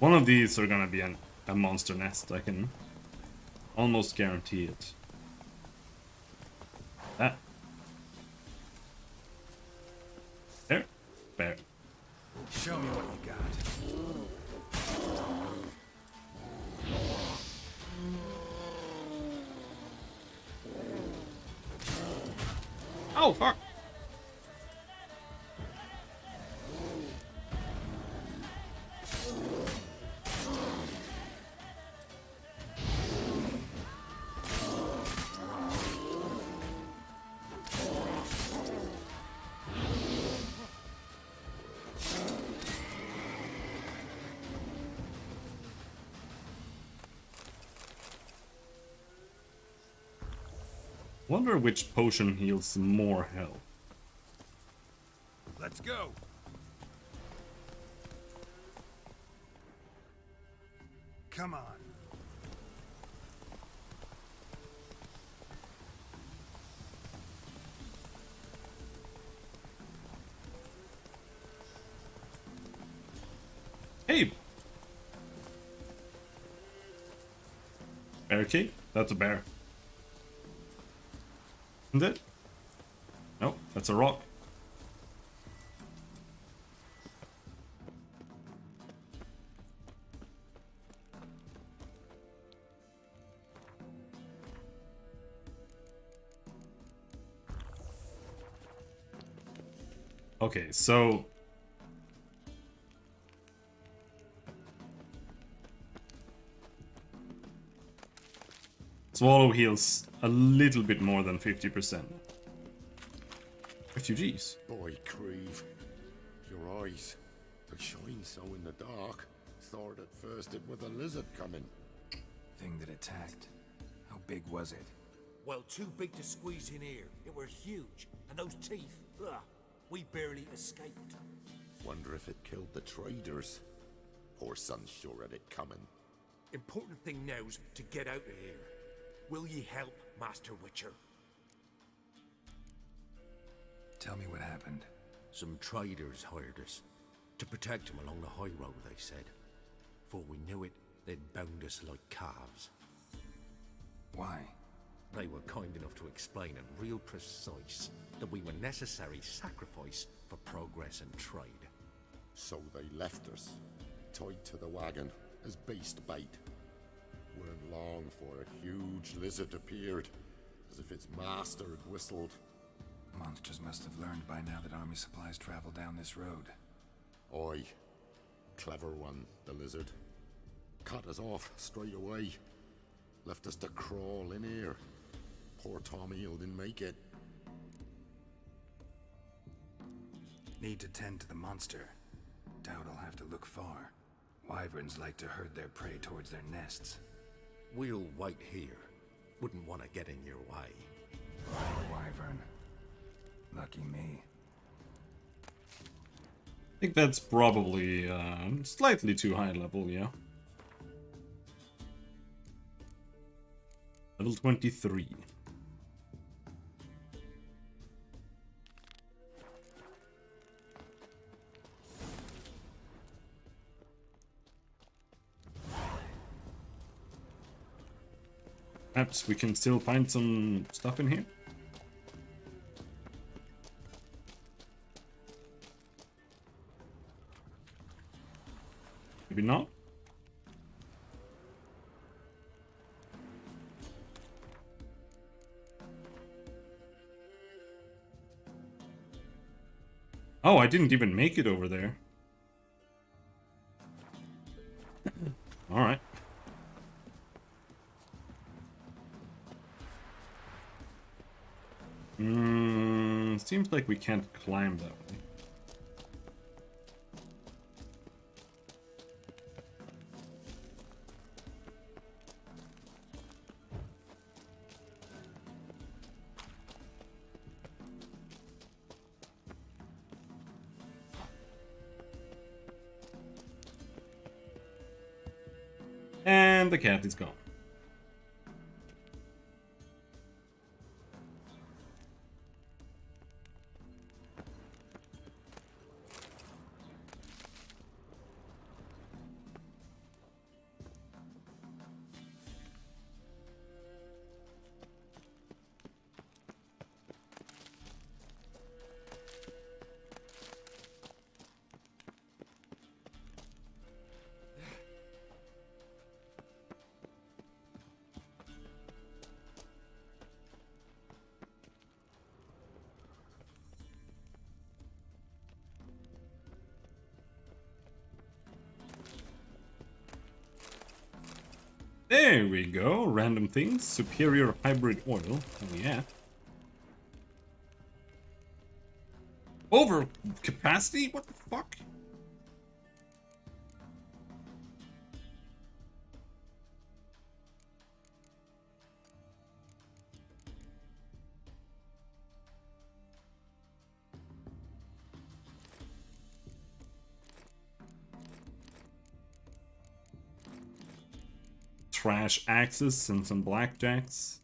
One of these are gonna be a monster nest, I can almost guarantee it. That. There. There. Show me what you got. Oh, fuck! Wonder which potion heals more health. let's go. Come on. Hey! Bear key? That's a bear. Isn't it? Nope, that's a rock. Okay, so Swallow heals a little bit more than 50%. Refugees. Boy, Creve, your eyes, they shine so in the dark. Thought at first it was a lizard coming. Thing that attacked. How big was it? Well, too big to squeeze in here. It were huge. And those teeth, ugh, we barely escaped. Wonder if it killed the traders. Poor son's sure had it coming. Important thing now's to get out of here. Will ye help, Master Witcher? Tell me what happened. Some traders hired us. To protect them along the high road, they said. Before we knew it, they'd bound us like calves. Why? They were kind enough to explain and real precise that we were necessary sacrifice for progress and trade. So they left us, tied to the wagon, as beast bait. Weren't long for a huge lizard appeared, as if its master had whistled. Monsters must have learned by now that army supplies travel down this road. Oi. Clever one, the lizard. Cut us off straight away. Left us to crawl in here. Poor Tom Eel didn't make it. Need to tend to the monster. Doubt I'll have to look far. Wyverns like to herd their prey towards their nests. We'll wait here. Wouldn't want to get in your way. Wyvern. Lucky me. think that's probably slightly too high level, yeah. Level 23. Perhaps we can still find some stuff in here. Maybe not. Oh, I didn't even make it over there. All right. Seems like we can't climb that way. And the cat is gone. There we go. Random things. Superior hybrid oil. Oh yeah. Over capacity? What the fuck? Trash axes and some blackjacks.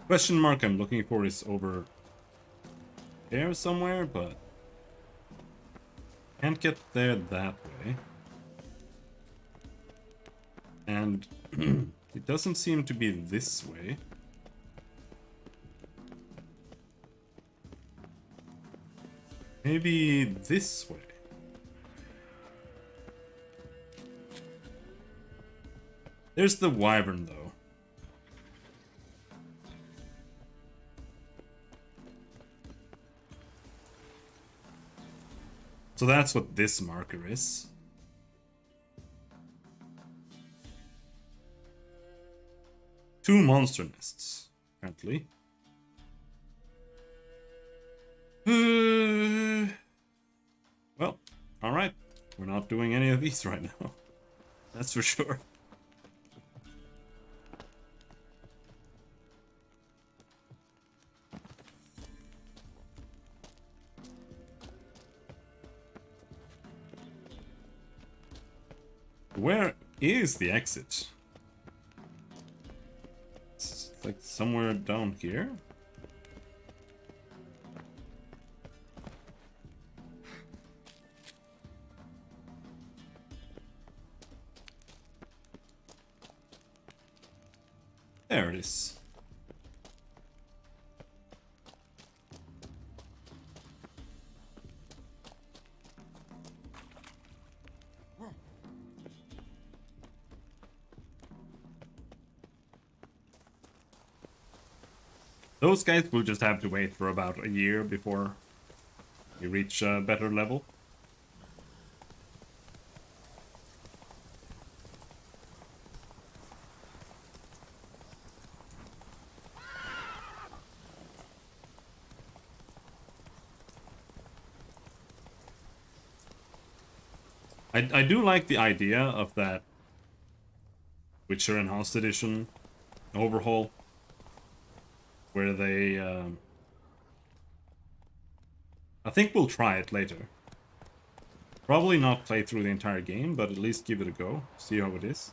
Question mark I'm looking for is over there somewhere, but can't get there that way. And it doesn't seem to be this way. Maybe this way. There's the wyvern, though. So that's what this marker is. Two monster nests, apparently. Well, alright. We're not doing any of these right now. That's for sure. Where is the exit? It's It's like somewhere down here. There it is. Those guys will just have to wait for about a year before you reach a better level. I do like the idea of that Witcher Enhanced Edition overhaul, where they... I think we'll try it later. Probably not play through the entire game, but at least give it a go, see how it is.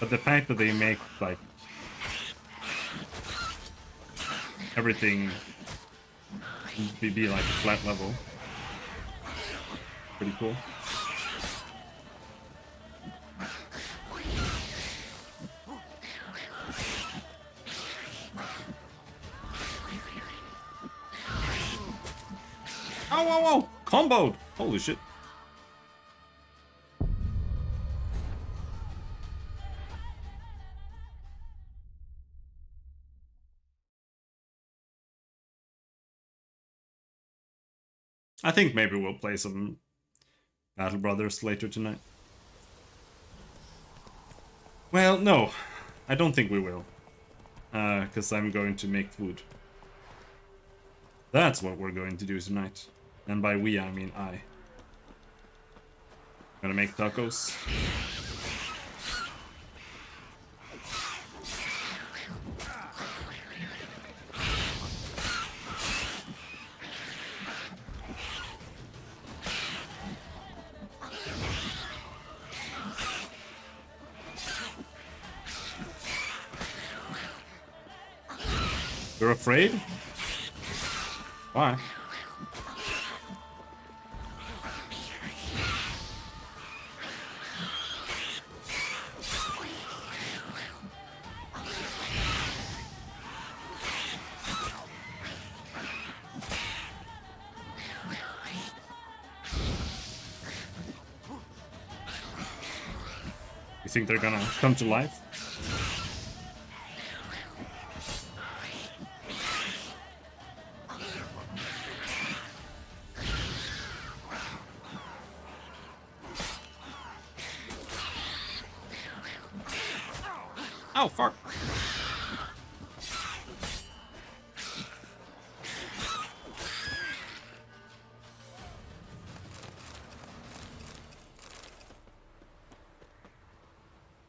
But the fact that they make, like, everything be like a flat level, pretty cool. Oh, whoa, whoa! Comboed! Holy shit. I think maybe we'll play some Battle Brothers later tonight. Well, no. I don't think we will. Because I'm going to make food. That's what we're going to do tonight. And by we, I mean I. Gonna make tacos. You're afraid? Why? You think they're gonna come to life? Oh, fuck.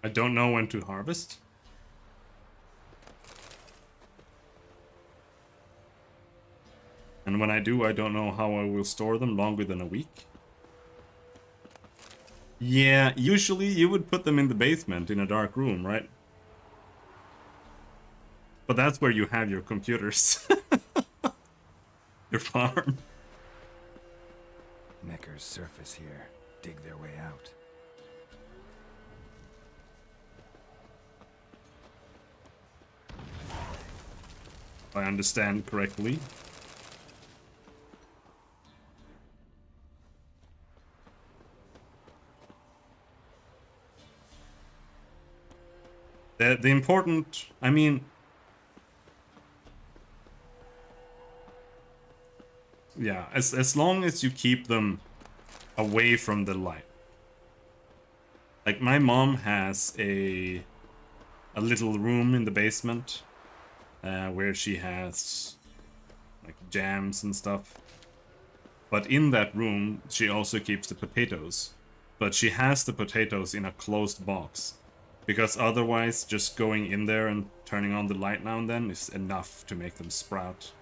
I don't know when to harvest. And when I do, I don't know how I will store them longer than a week. Yeah, usually you would put them in the basement in a dark room, right? But that's where you have your computers. Your farm. Neckers surface here, dig their way out. If I understand correctly. The important, I mean, yeah, as long as you keep them away from the light. Like my mom has a little room in the basement where she has like jams and stuff. But in that room she also keeps the potatoes. But she has the potatoes in a closed box. Because otherwise just going in there and turning on the light now and then is enough to make them sprout.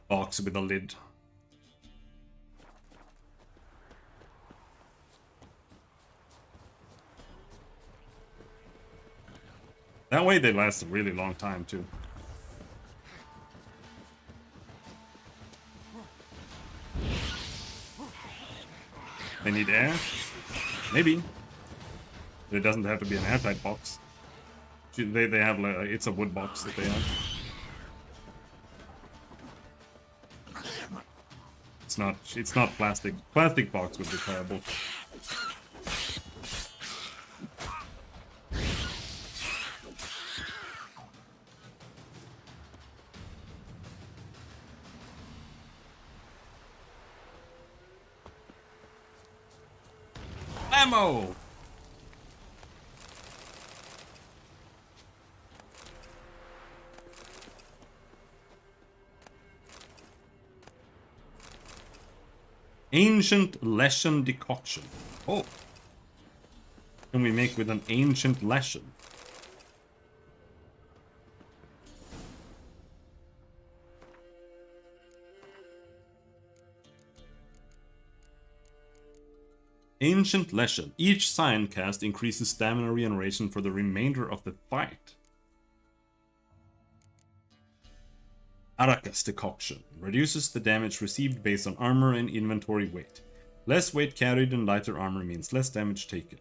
box with a lid. That way they last a really long time too. They need air? Maybe. But it doesn't have to be an airtight box. They have like, it's a wood box that they have. It's not plastic. Plastic box would be terrible. Ammo! Ancient Leshen decoction. Oh. Can we make with an ancient Leshen? Ancient Leshen. Each sign cast increases stamina regeneration for the remainder of the fight. Araka's decoction. Reduces the damage received based on armor and inventory weight. Less weight carried and lighter armor means less damage taken.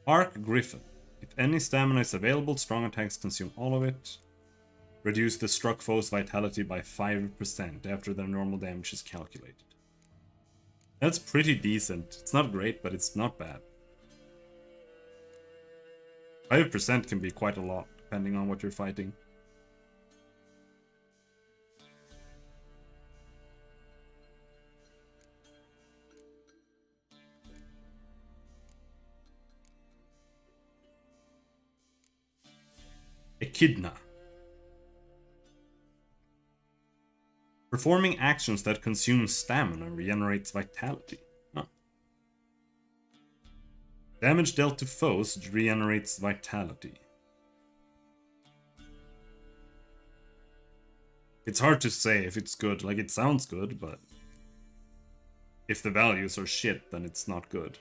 Arc Griffin. If any stamina is available, strong attacks consume all of it. Reduce the struck foe's vitality by 5% after their normal damage is calculated. That's pretty decent. It's not great, but it's not bad. 5% can be quite a lot, depending on what you're fighting. Echidna. Performing actions that consume stamina regenerates vitality. Huh. Damage dealt to foes regenerates vitality. It's hard to say if it's good. Like, it sounds good, but if the values are shit, then it's not good.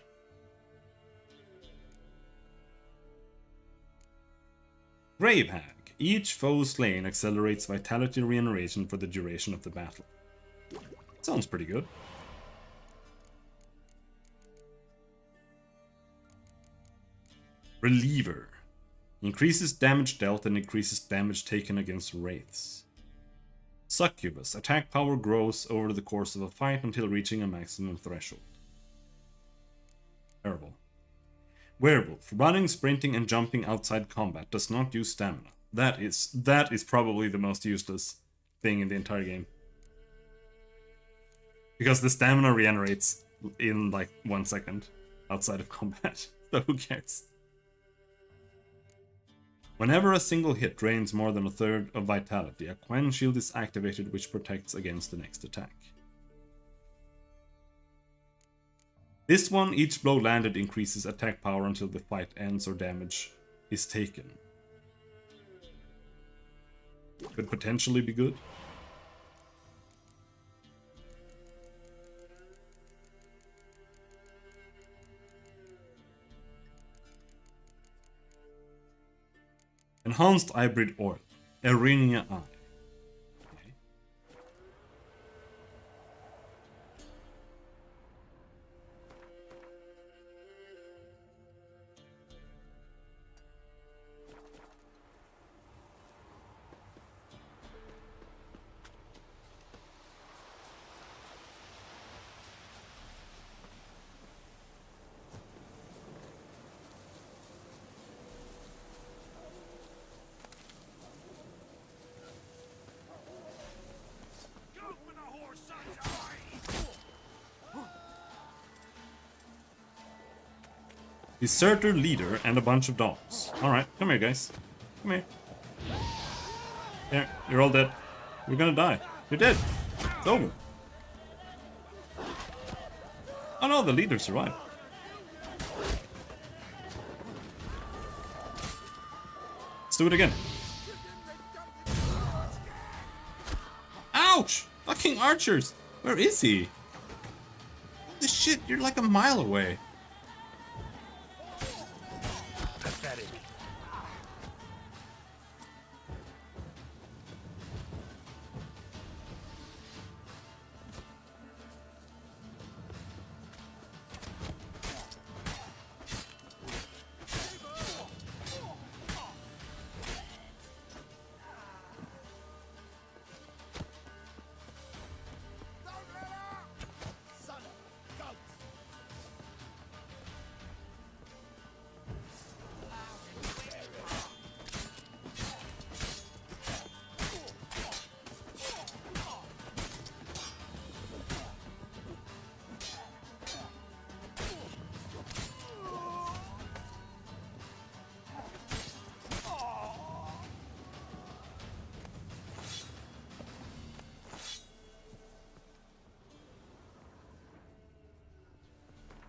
Grave Hag. Each foe slain accelerates vitality regeneration for the duration of the battle. Sounds pretty good. Reliever. Increases damage dealt and increases damage taken against wraiths. Succubus. Attack power grows over the course of a fight until reaching a maximum threshold. Terrible. Werewolf. Running, sprinting, and jumping outside combat does not use stamina. That is probably the most useless thing in the entire game. Because the stamina regenerates in like 1 second outside of combat. So who cares? Whenever a single hit drains more than a third of vitality, a Quen shield is activated which protects against the next attack. This one, each blow landed increases attack power until the fight ends or damage is taken. Could potentially be good. Enhanced Hybrid Oil. Erinia Eye. Deserter leader and a bunch of dogs. Alright, come here guys. Come here. There, you're all dead. You're gonna die. You're dead. It's over. Oh no, the leader survived. Let's do it again. Ow! Ouch! Fucking archers! Where is he? Holy shit, you're like a mile away. Pathetic.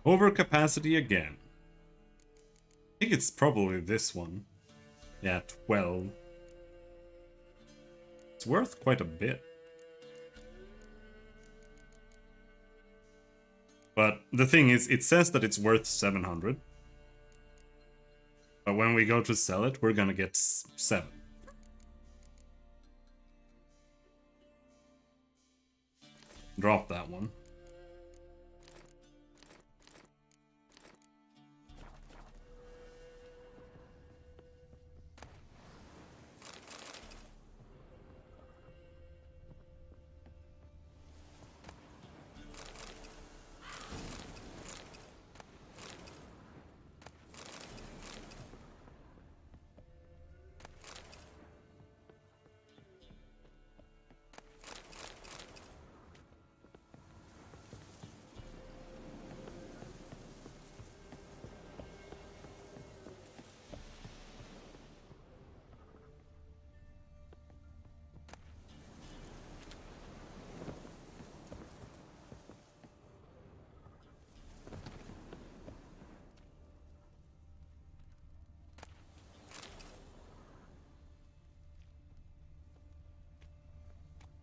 Overcapacity again. I think it's probably this one. Yeah, 12. It's worth quite a bit. But the thing is, it says that it's worth 700. But when we go to sell it, we're gonna get 7. Drop that one.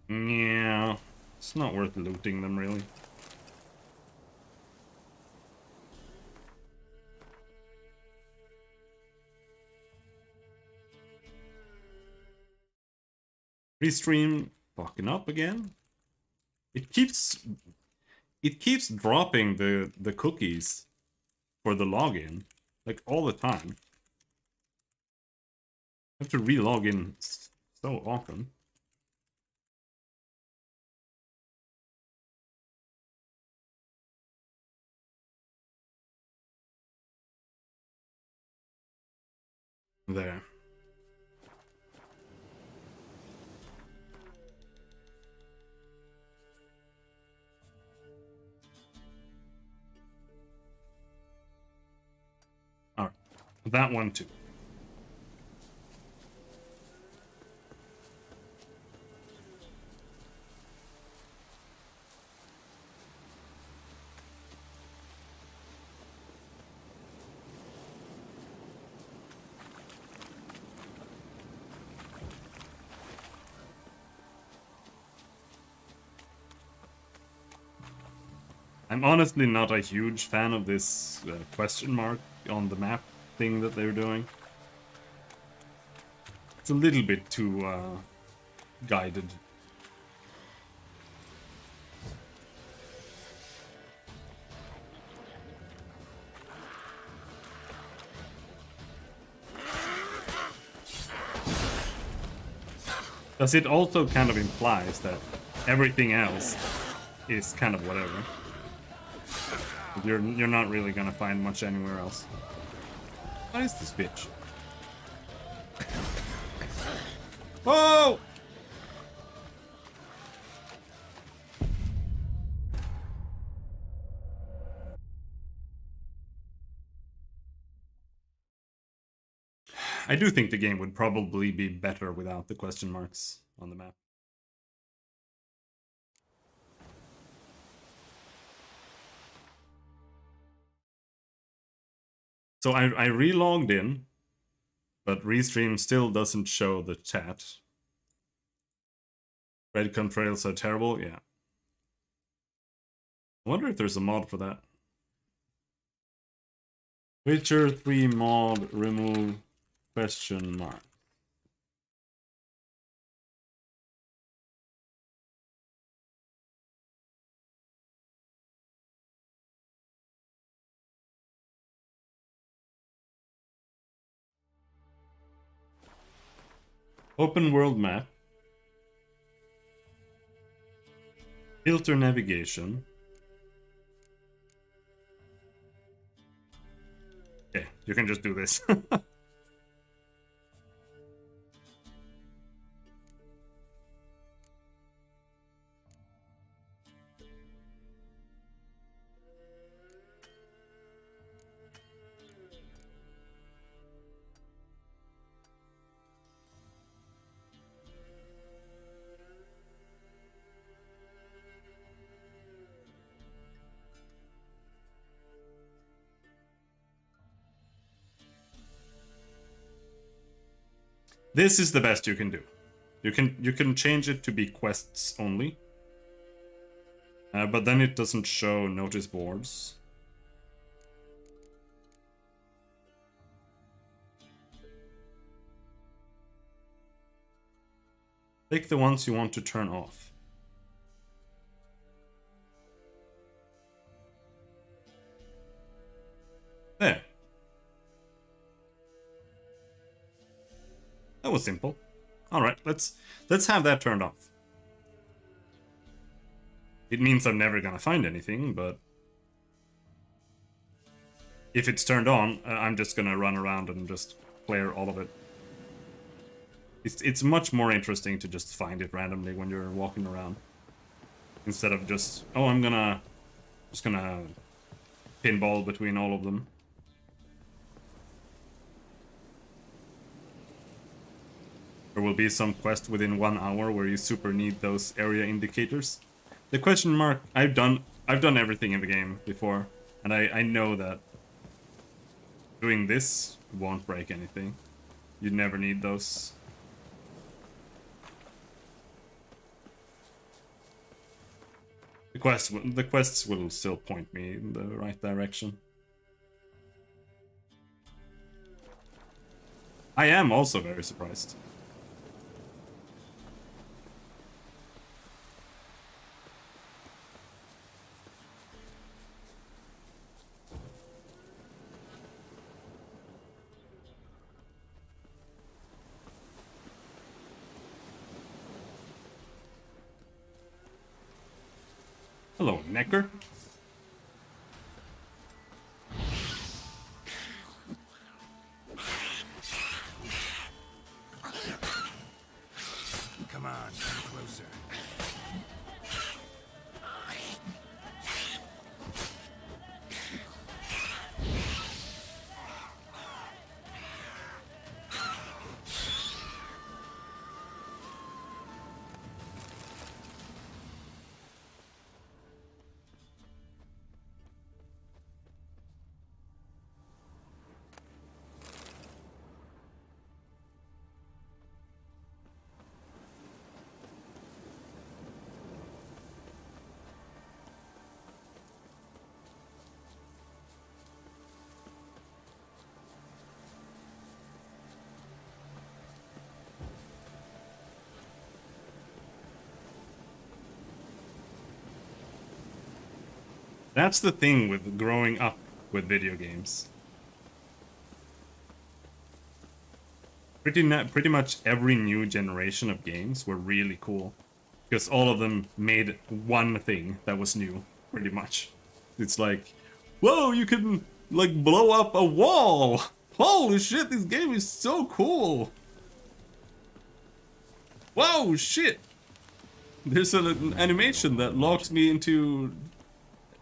Yeah, it's not worth looting them, really. Restream fucking up again. It keeps dropping the cookies for the login, like all the time. I have to re-log in so often. There. All right, that one too. I'm honestly not a huge fan of this question mark on the map thing that they're doing. It's a little bit too guided. Because it also kind of implies that everything else is kind of whatever. You're not really gonna find much anywhere else. What is this bitch? Whoa! I do think the game would probably be better without the question marks on the map. So I re-logged in, but Restream still doesn't show the chat. Red contrails are terrible, yeah. I wonder if there's a mod for that. Witcher 3 mod remove question mark. Open world map. Filter navigation. Okay, you can just do this. This is the best you can do. You can change it to be quests only. But then it doesn't show notice boards. Pick the ones you want to turn off. There. That was simple. Alright, let's have that turned off. It means I'm never gonna find anything, but if it's turned on, I'm just gonna run around and just clear all of it. It's much more interesting to just find it randomly when you're walking around. Instead of just, oh, I'm just gonna pinball between all of them. There will be some quest within 1 hour where you super need those area indicators. The question mark, I've done everything in the game before, and I know that doing this won't break anything. You never need those. The quests will still point me in the right direction. I am also very surprised. Hello, Necker. Come on, come closer. That's the thing with growing up with video games. Pretty much every new generation of games were really cool. Because all of them made one thing that was new, pretty much. It's like, whoa, you can, like, blow up a wall! Holy shit, this game is so cool! Whoa, shit! There's an animation that locks me into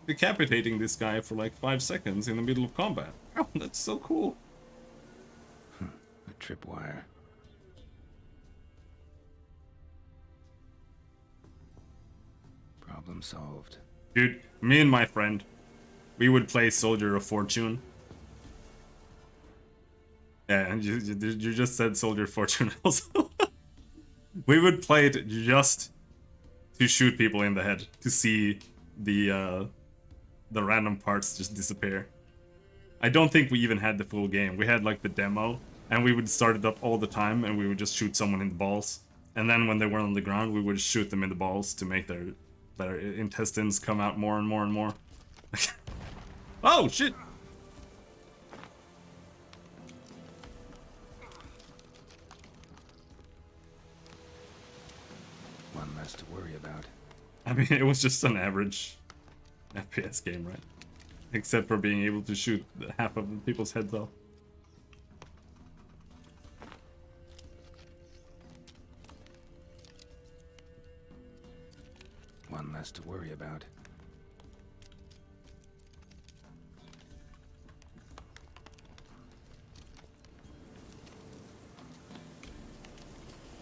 decapitating this guy for like 5 seconds in the middle of combat. Oh, that's so cool. A tripwire. Problem solved. Dude, me and my friend, we would play Soldier of Fortune. Yeah, and you just said Soldier of Fortune also. We would play it just to shoot people in the head to see the random parts just disappear. I don't think we even had the full game. We had like the demo, and we would start it up all the time, and we would just shoot someone in the balls. And then when they were on the ground, we would shoot them in the balls to make their intestines come out more and more and more. Oh shit! One less to worry about. I mean, it was just an average FPS game, right? Except for being able to shoot half of the people's heads off. One less to worry about.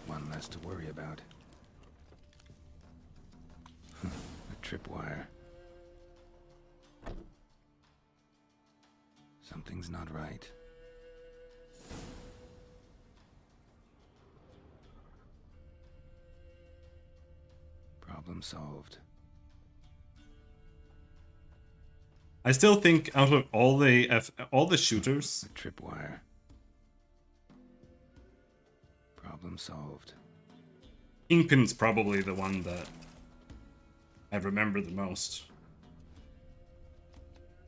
One less to worry about. A tripwire. Something's not right. Problem solved. I still think out of all the shooters, Tripwire. Problem solved. Kingpin's probably the one that I remember the most.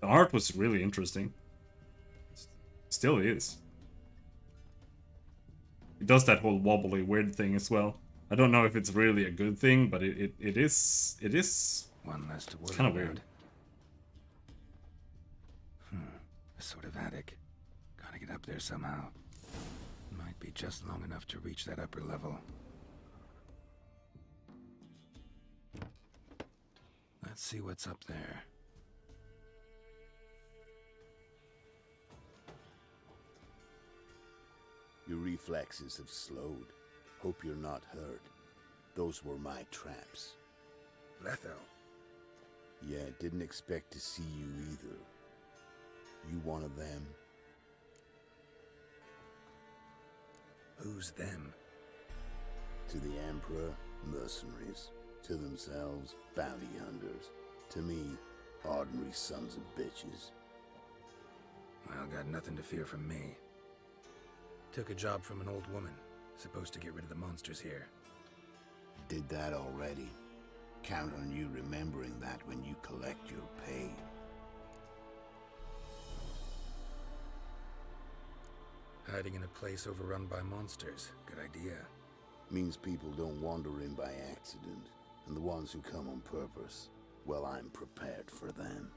The art was really interesting. Still is. It does that whole wobbly weird thing as well. I don't know if it's really a good thing, but it is one less to worry kind of about. weird. A sort of attic. Gotta get up there somehow. Might be just long enough to reach that upper level. Let's see what's up there. Your reflexes have slowed. Hope you're not hurt. Those were my traps. Letho. Yeah, didn't expect to see you either. You one of them? Who's them? To the Emperor, mercenaries. To themselves, bounty hunters. To me, ordinary sons of bitches. Well, got nothing to fear from me. Took a job from an old woman. Supposed to get rid of the monsters here. Did that already. Count on you remembering that when you collect your pay. Hiding in a place overrun by monsters. Good idea. Means people don't wander in by accident. And the ones who come on purpose, well, I'm prepared for them.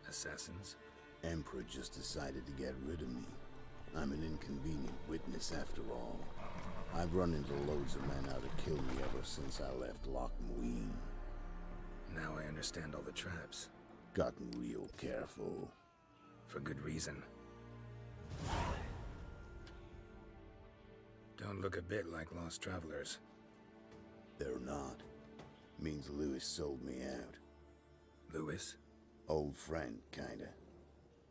Assassins? Emperor just decided to get rid of me. I'm an inconvenient witness after all. I've run into loads of men out to kill me ever since I left Loch Muin. Now I understand all the traps. Gotten real careful. For good reason. Don't look a bit like lost travelers. They're not. Means Lewis sold me out. Lewis? Old friend, kinda.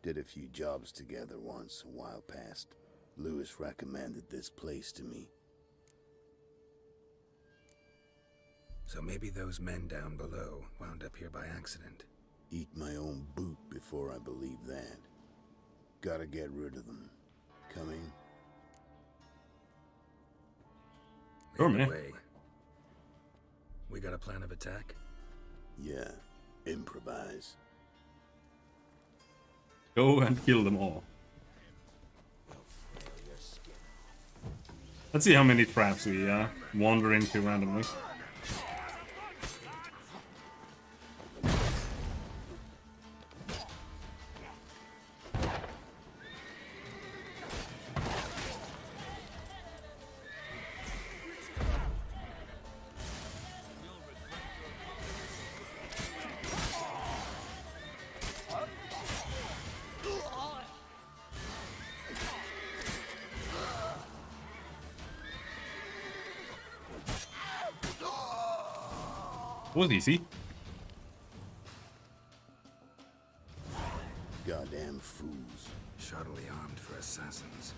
Did a few jobs together once, a while past. Lewis recommended this place to me. So maybe those men down below wound up here by accident. Eat my own boot before I believe that. Gotta get rid of them. Coming? Sure, man. Way. We got a plan of attack? Yeah. Improvise. Go and kill them all. Let's see how many traps we wander into randomly. Was easy. Goddamn fools. Shoddily armed for assassins.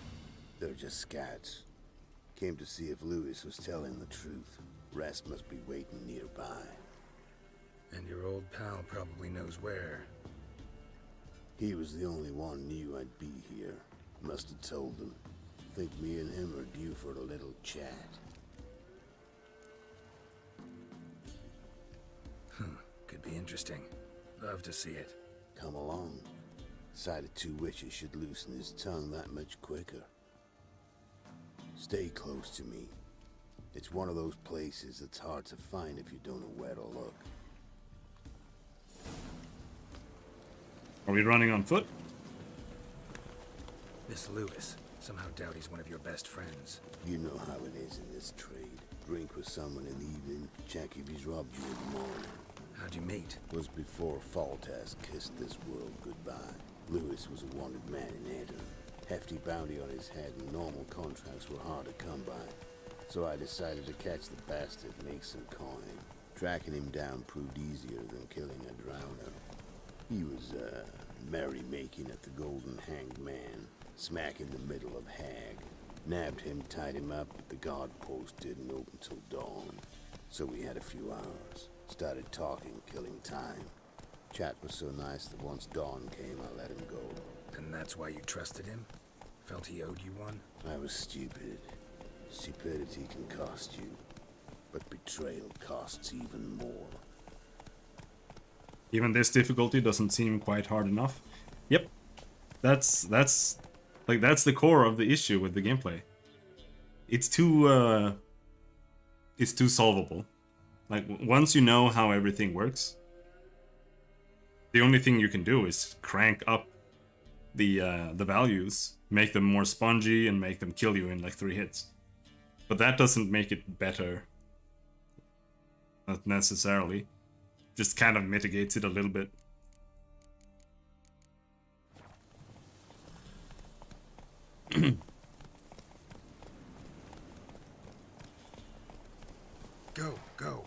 They're just scats. Came to see if Lewis was telling the truth. Rest must be waiting nearby. And your old pal probably knows where. He was the only one knew I'd be here. Must have told them. Think me and him are due for a little chat. Could be interesting. Love to see it. Come along. Sight of two witches should loosen his tongue that much quicker. Stay close to me. It's one of those places that's hard to find if you don't know where to look. Are we running on foot? This Lewis. Somehow doubt he's one of your best friends. You know how it is in this trade. Drink with someone in the evening, check if he's robbed you in the morning. How'd you meet? Was before Foltest kissed this world goodbye. Lewis was a wanted man in Aedirn. Hefty bounty on his head and normal contracts were hard to come by. So I decided to catch the bastard and make some coin. Tracking him down proved easier than killing a drowner. He was, merry-making at the Golden Hanged Man, smack in the middle of Hag. Nabbed him, tied him up, but the guard post didn't open till dawn. So we had a few hours. Started talking, killing time. Chat was so nice that once dawn came, I let him go. And that's why you trusted him? Felt he owed you one? I was stupid. Stupidity can cost you. But betrayal costs even more. Even this difficulty doesn't seem quite hard enough. Yep. That's the core of the issue with the gameplay. It's too solvable. Like, once you know how everything works, the only thing you can do is crank up the values, make them more spongy, and make them kill you in like 3 hits. But that doesn't make it better. Not necessarily. Just kind of mitigates it a little bit. Go.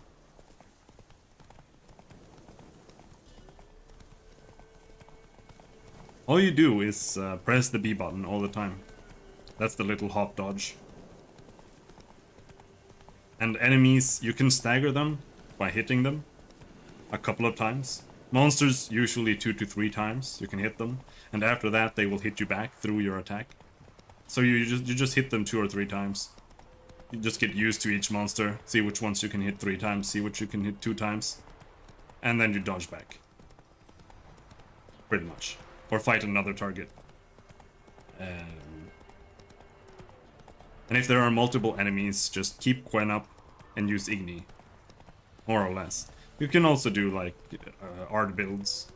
All you do is press the B button all the time. That's the little hop dodge. And enemies, you can stagger them by hitting them a couple of times. Monsters, usually 2 to 3 times you can hit them. And after that, they will hit you back through your attack. So you just hit them 2 or 3 times. You just get used to each monster, see which ones you can hit 3 times, see which you can hit 2 times. And then you dodge back. Pretty much. Or fight another target. And if there are multiple enemies, just keep Quen up and use Igni. More or less. You can also do like art builds.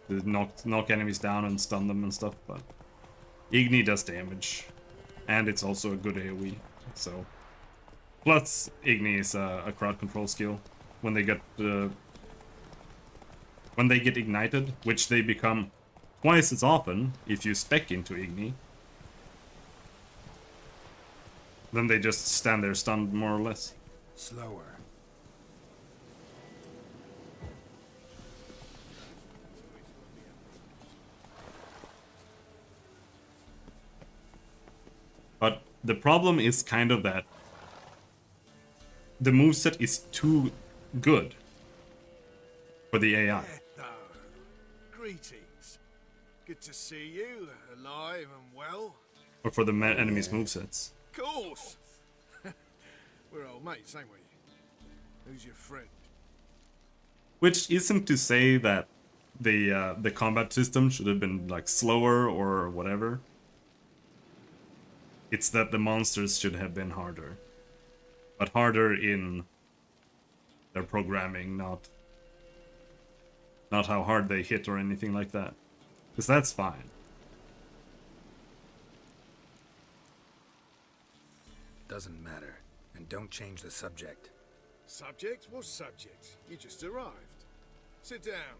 To knock enemies down and stun them and stuff, but Igni does damage. And it's also a good AoE. So plus Igni is a crowd control skill. When they get ignited, which they become twice as often if you spec into Igni, then they just stand there stunned more or less. Slower. But the problem is kind of that the moveset is too good for the AI. Greetings. Good to see you, alive and well. Or for the enemy's movesets. Of course. We're old mates, ain't we? Who's your friend? Which isn't to say that the combat system should have been like slower or whatever. It's that the monsters should have been harder. But harder in their programming, not how hard they hit or anything like that. Because that's fine. Doesn't matter. And don't change the subject. Subject? What subject? You just arrived. Sit down.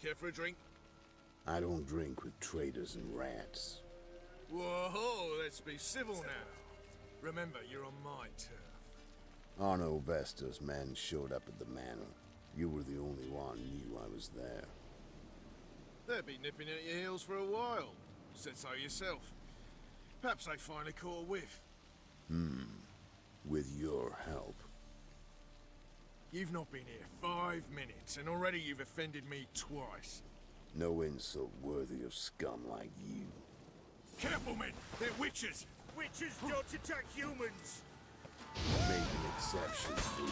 Care for a drink? I don't drink with traitors and rats. Whoa, let's be civil now. Remember, you're on my turf. Arno Vesta's men showed up at the manor. You were the only one knew I was there. They'll be nipping at your heels for a while. Said so yourself. Perhaps they finally caught a whiff. With your help. You've not been here 5 minutes, and already you've offended me twice. No insult worthy of scum like you. Careful, men! They're witches! Witches don't attack humans! Making exceptions for you.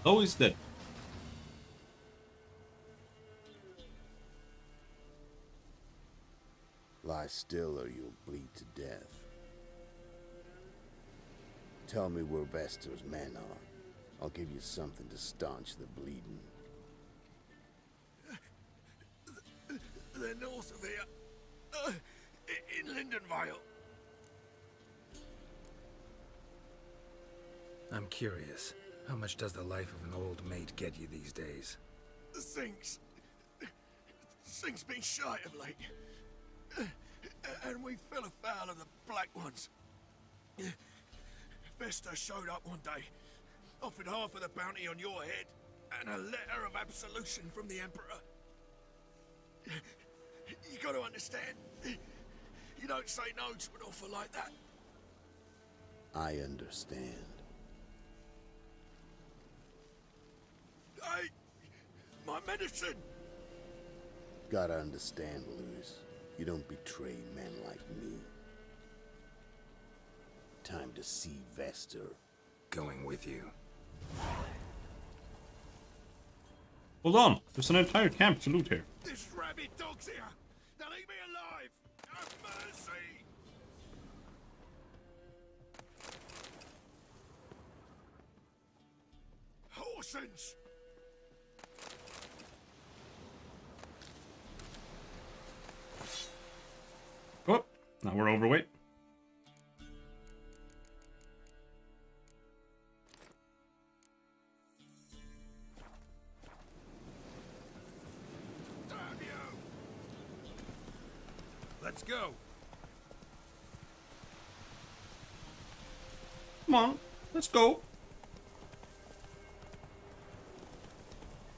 Oh, he's dead. Lie still or you'll bleed to death. Tell me where Vester's men are. I'll give you something to staunch the bleeding. They're north of here. In Lindenvale. I'm curious. How much does the life of an old mate get you these days? Sinks been shy of late. And we fell afoul of the Black Ones. Vesta showed up one day, offered half of the bounty on your head, and a letter of absolution from the Emperor. You gotta understand, you don't say no to an offer like that. I understand. Hey, my medicine! Gotta understand, Lewis. You don't betray men like me. Time to see Vester. Going with you. Hold on, there's an entire camp to loot here. This rabid dog's here! Now leave me alive! Have mercy! Horsens! Oh, now we're overweight. Damn you! Let's go. Come on, let's go.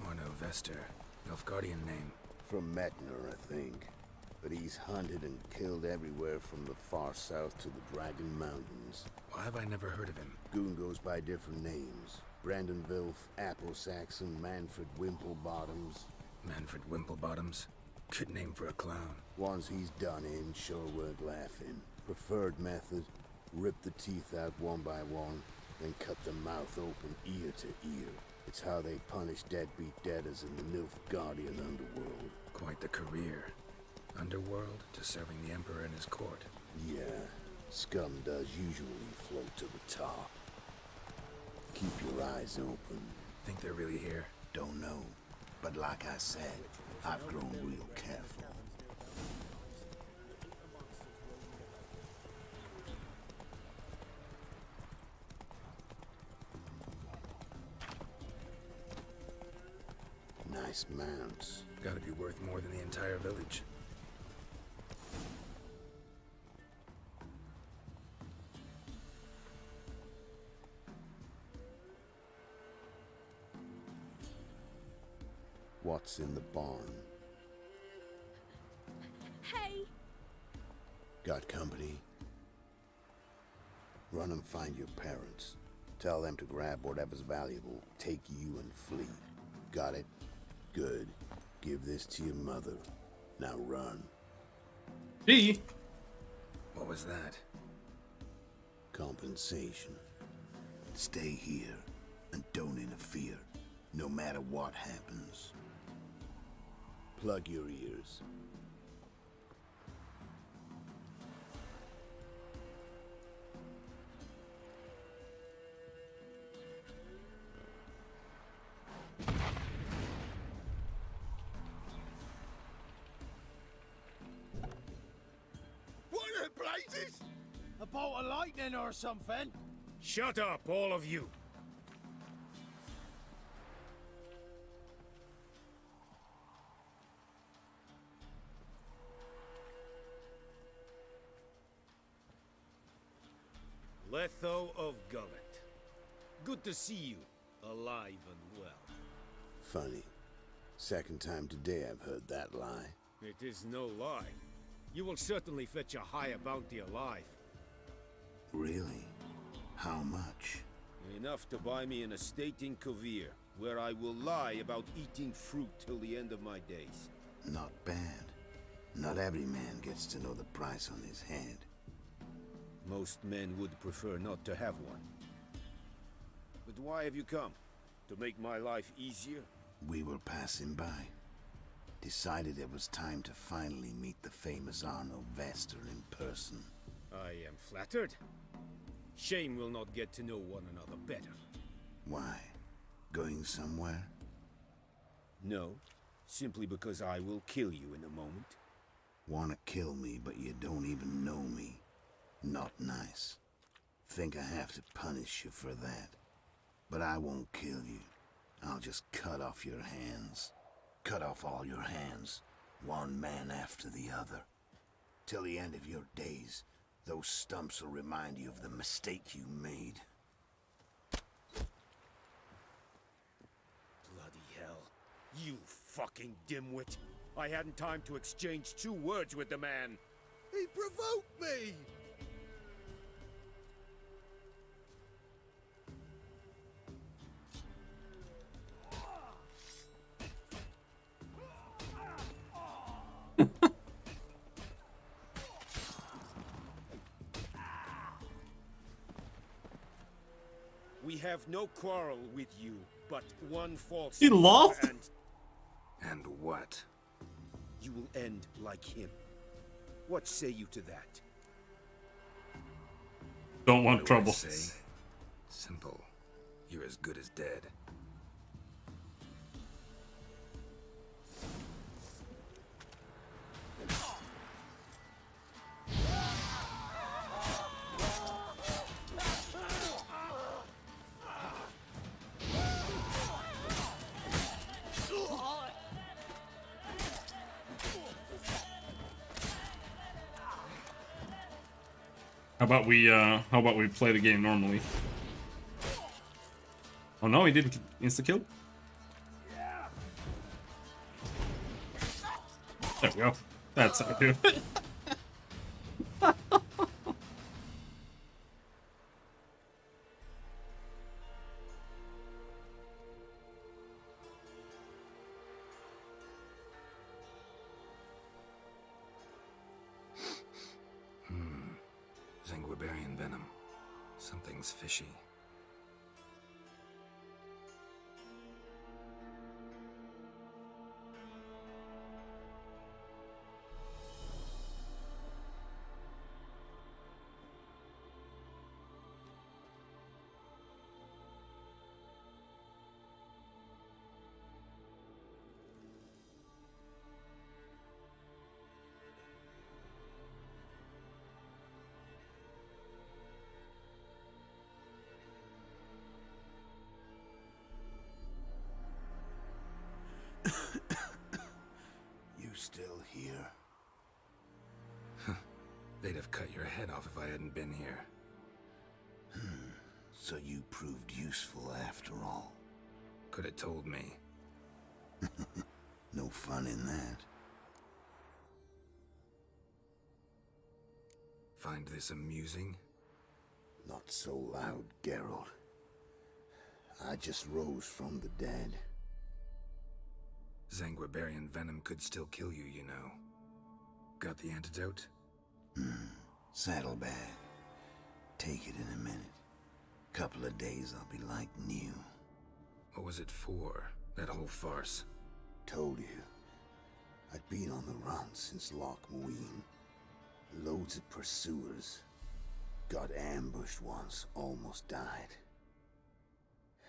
Orno Vester. Nilfgaardian name. From Metner, I think. But he's hunted and killed everywhere from the far south to the Dragon Mountains. Why have I never heard of him? Goon goes by different names. Brandon Vilf, Apple Saxon, Manfred Wimplebottoms. Manfred Wimplebottoms? Good name for a clown. Ones he's done in sure worth laughing. Preferred method, rip the teeth out one by one, then cut the mouth open ear to ear. It's how they punish deadbeat debtors in the Nilfgaardian underworld. Quite the career. Underworld to serving the Emperor in his court. Yeah, scum does usually float to the top. Keep your eyes open. Think they're really here? Don't know. But like I said, I've grown real careful. Nice mounts. Gotta be worth more than the entire village. What's in the barn? Hey! Got company? Run and find your parents. Tell them to grab whatever's valuable, take you and flee. Got it? Good. Give this to your mother. Now run. Hey! What was that? Compensation. Stay here and don't interfere, no matter what happens. Plug your ears. What the blazes? A bolt of lightning or something. Shut up, all of you. Letho of Gullet. Good to see you, alive and well. Funny. Second time today I've heard that lie. It is no lie. You will certainly fetch a higher bounty alive. Really? How much? Enough to buy me an estate in Kovir, where I will lie about eating fruit till the end of my days. Not bad. Not every man gets to know the price on his head. Most men would prefer not to have one. But why have you come? To make my life easier? We were passing by. Decided it was time to finally meet the famous Arno Vester in person. I am flattered. Shame we'll not get to know one another better. Why? Going somewhere? No, simply because I will kill you in a moment. Wanna kill me, but you don't even know me. Not nice. Think I have to punish you for that. But I won't kill you. I'll just cut off your hands. Cut off all your hands, one man after the other. Till the end of your days, those stumps will remind you of the mistake you made. Bloody hell. You fucking dimwit. I hadn't time to exchange 2 words with the man. He provoked me! We have no quarrel with you, but one false... He lost? And what? You will end like him. What say you to that? Don't want What do I trouble. say? Simple. You're as good as dead. How about we play the game normally? Oh no, he didn't insta kill. There we go. That's how I do it. Zanguibarian venom. Something's fishy. You still here? They'd have cut your head off if I hadn't been here. So you proved useful after all. Could have told me. No fun in that. Find this amusing? Not so loud, Geralt. I just rose from the dead. Zanguibarian venom could still kill you, you know. Got the antidote? Saddlebag. Take it in a minute. Couple of days I'll be like new. What was it for, that whole farce? Told you. I'd been on the run since Loch Muin. Loads of pursuers. Got ambushed once, almost died.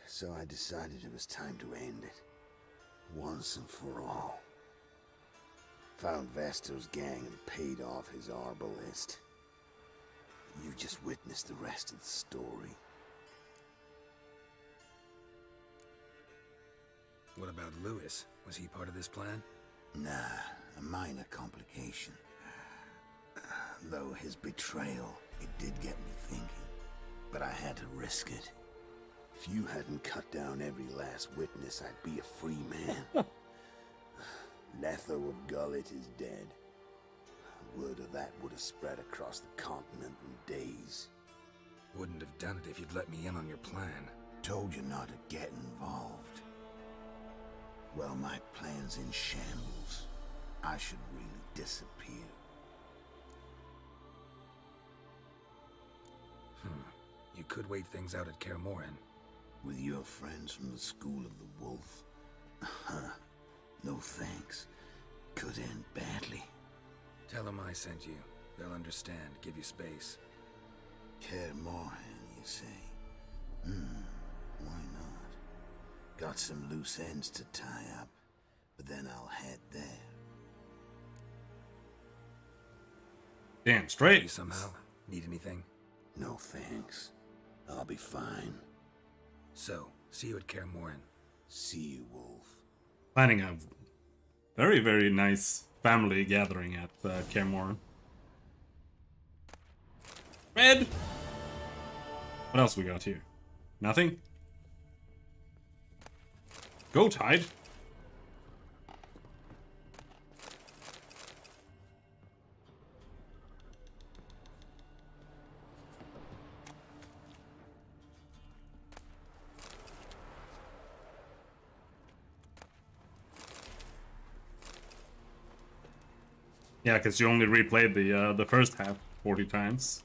So I decided it was time to end it. Once and for all. Found Vester's gang and paid off his arbalist. You just witnessed the rest of the story. What about Lewis? Was he part of this plan? Nah, a minor complication. Though his betrayal, it did get me thinking. But I had to risk it. If you hadn't cut down every last witness, I'd be a free man. Letho of Gullet is dead. Word of that would have spread across the continent in days. Wouldn't have done it if you'd let me in on your plan. Told you not to get involved. Well, my plan's in shambles. I should really disappear. You could wait things out at Kaer Morhen. With your friends from the School of the Wolf? No thanks. Could end badly. Tell them I sent you. They'll understand, give you space. Kaer Morhen, you say? Why not? Got some loose ends to tie up, but then I'll head there. Damn straight. You somehow need anything? No thanks. I'll be fine. So, see you at Kaer Morhen. See you, Wolf. Planning a very, very nice family gathering at Kaer Morhen. Red! What else we got here? Nothing? Go Tide! Yeah, because you only replayed the first half 40 times.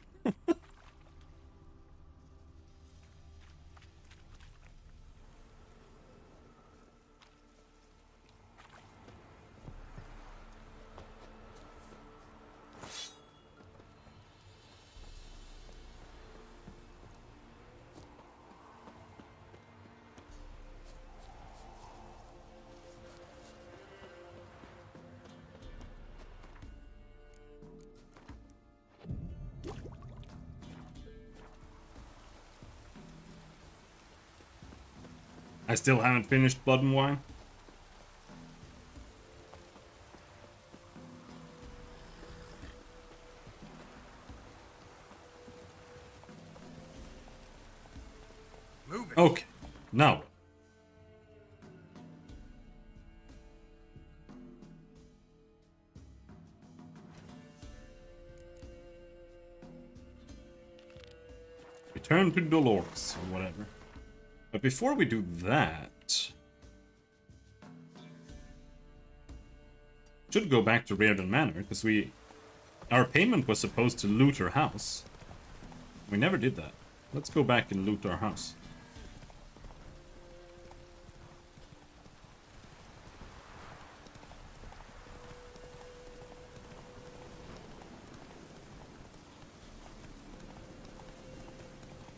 I still haven't finished Blood and Wine. Move it. Okay, now. Return to Dolores, or whatever. But before we do that... should go back to Rearden Manor, because our payment was supposed to loot her house. We never did that. Let's go back and loot our house.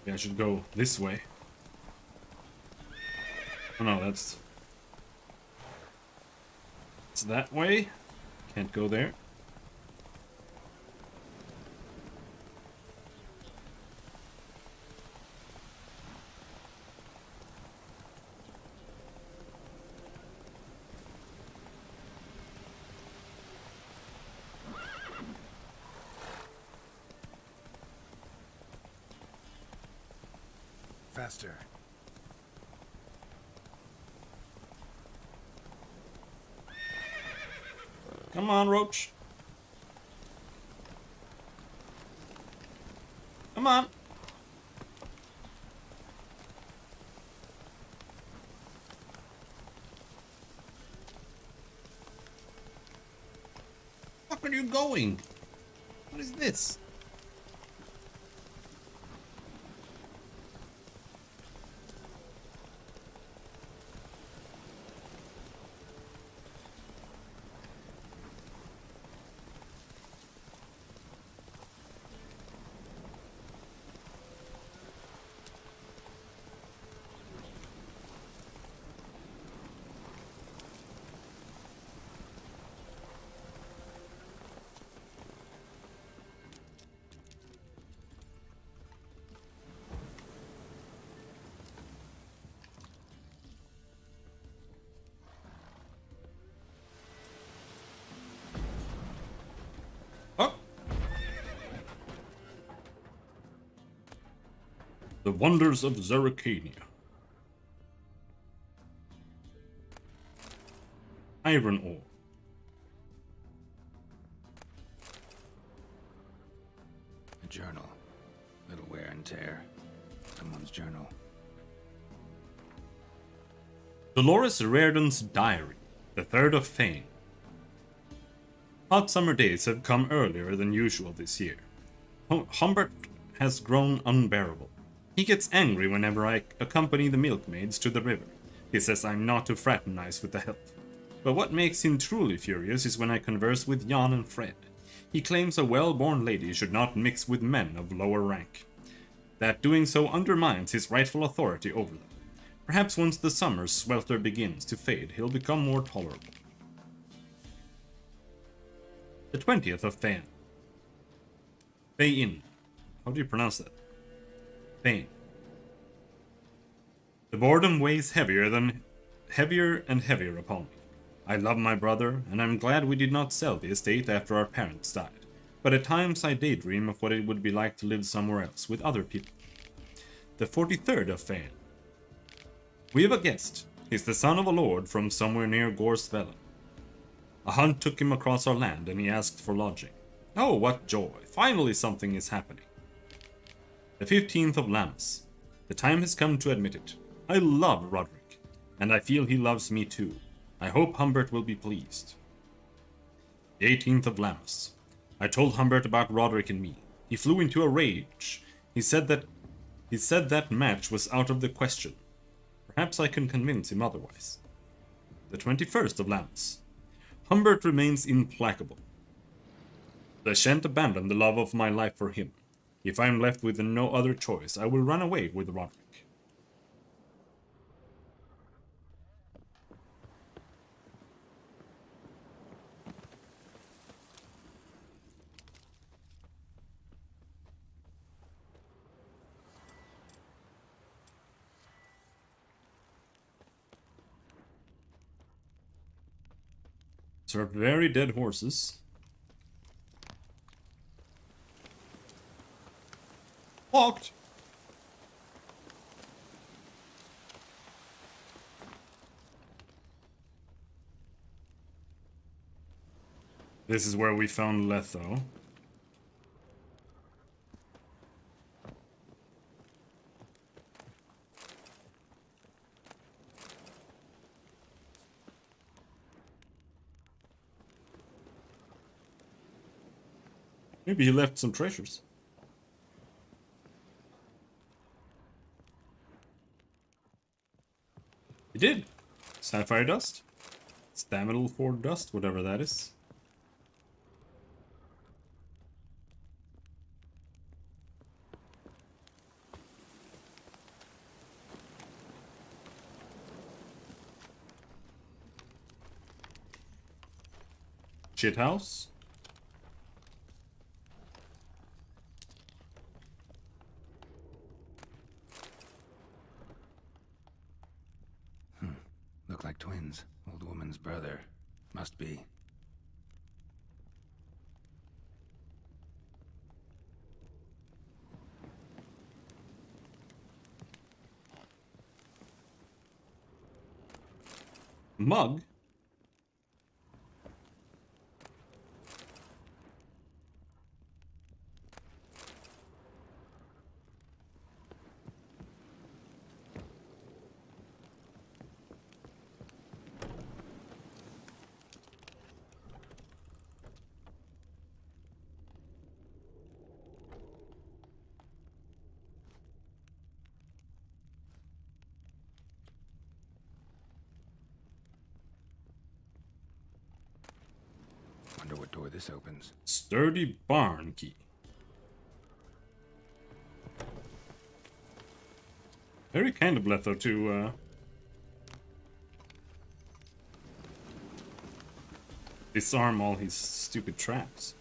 Yeah, I should go this way. Oh no, it's that way. Can't go there. Faster. Come on, Roach. Come on. Where are you going? What is this? The wonders of Zerrikania. Iron ore. A journal. Little wear and tear. Someone's journal. Dolores Reardon's diary, the 3rd of Fane. Hot summer days have come earlier than usual this year. Humbert has grown unbearable. He gets angry whenever I accompany the milkmaids to the river. He says I'm not to fraternize with the help. But what makes him truly furious is when I converse with Jan and Fred. He claims a well-born lady should not mix with men of lower rank. That doing so undermines his rightful authority over them. Perhaps once the summer's swelter begins to fade, he'll become more tolerable. The 20th of Fane. Fane. How do you pronounce that? Fane. The boredom weighs heavier and heavier upon me. I love my brother, and I'm glad we did not sell the estate after our parents died. But at times I daydream of what it would be like to live somewhere else, with other people. The 43rd of Fane. We have a guest. He's the son of a lord from somewhere near Gorsvella. A hunt took him across our land, and he asked for lodging. Oh, what joy! Finally something is happening. The 15th of Lammas. The time has come to admit it. I love Roderick, and I feel he loves me too. I hope Humbert will be pleased. The 18th of Lammas. I told Humbert about Roderick and me. He flew into a rage. He said that match was out of the question. Perhaps I can convince him otherwise. The 21st of Lammas. Humbert remains implacable. I shan't abandon the love of my life for him. If I am left with no other choice, I will run away with Roderick. These are very dead horses. Locked. This is where we found Letho. Maybe he left some treasures. He did. Sapphire dust. Staminal for dust, whatever that is. Shithouse. Look like twins. Old woman's brother. Must be. Mug? Wonder what door this opens. Sturdy barn key. Very kind of Letho to disarm all his stupid traps.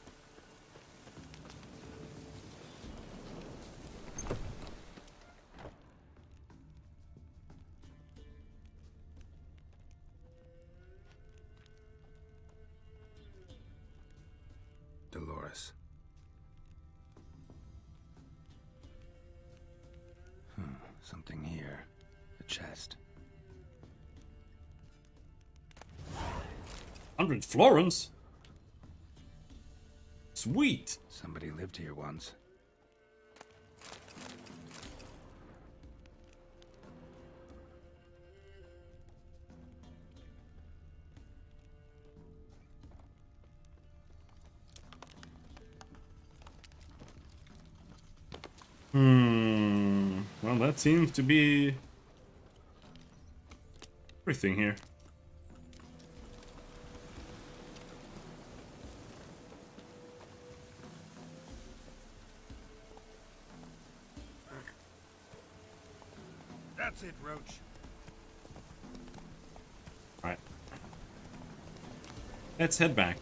Dolores. Something here. A chest. 100 florins? Sweet! Somebody lived here once. Well, that seems to be everything here. That's it, Roach. Alright. Let's head back.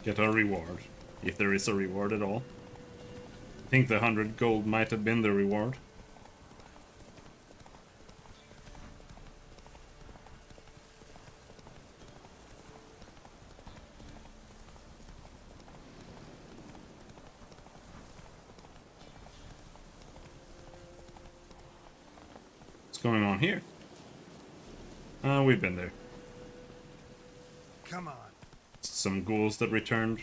Get our reward. If there is a reward at all. I think the 100 gold might have been the reward. What's going on here? We've been there. Come on. Some ghouls that returned.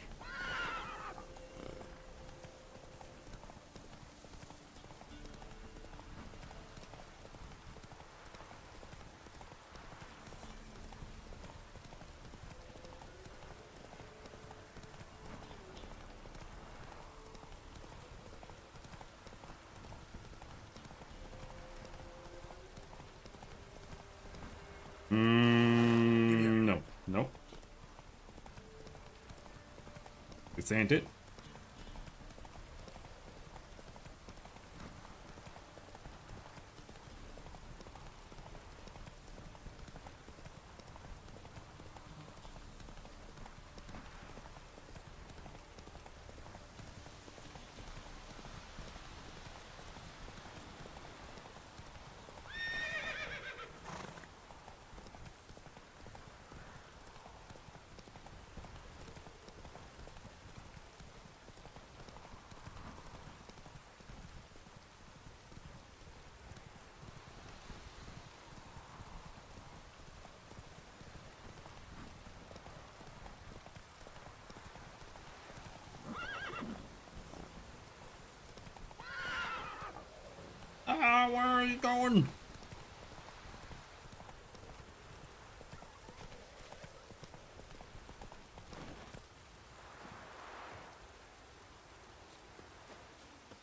No. Nope. This ain't it. Ah, where are you going?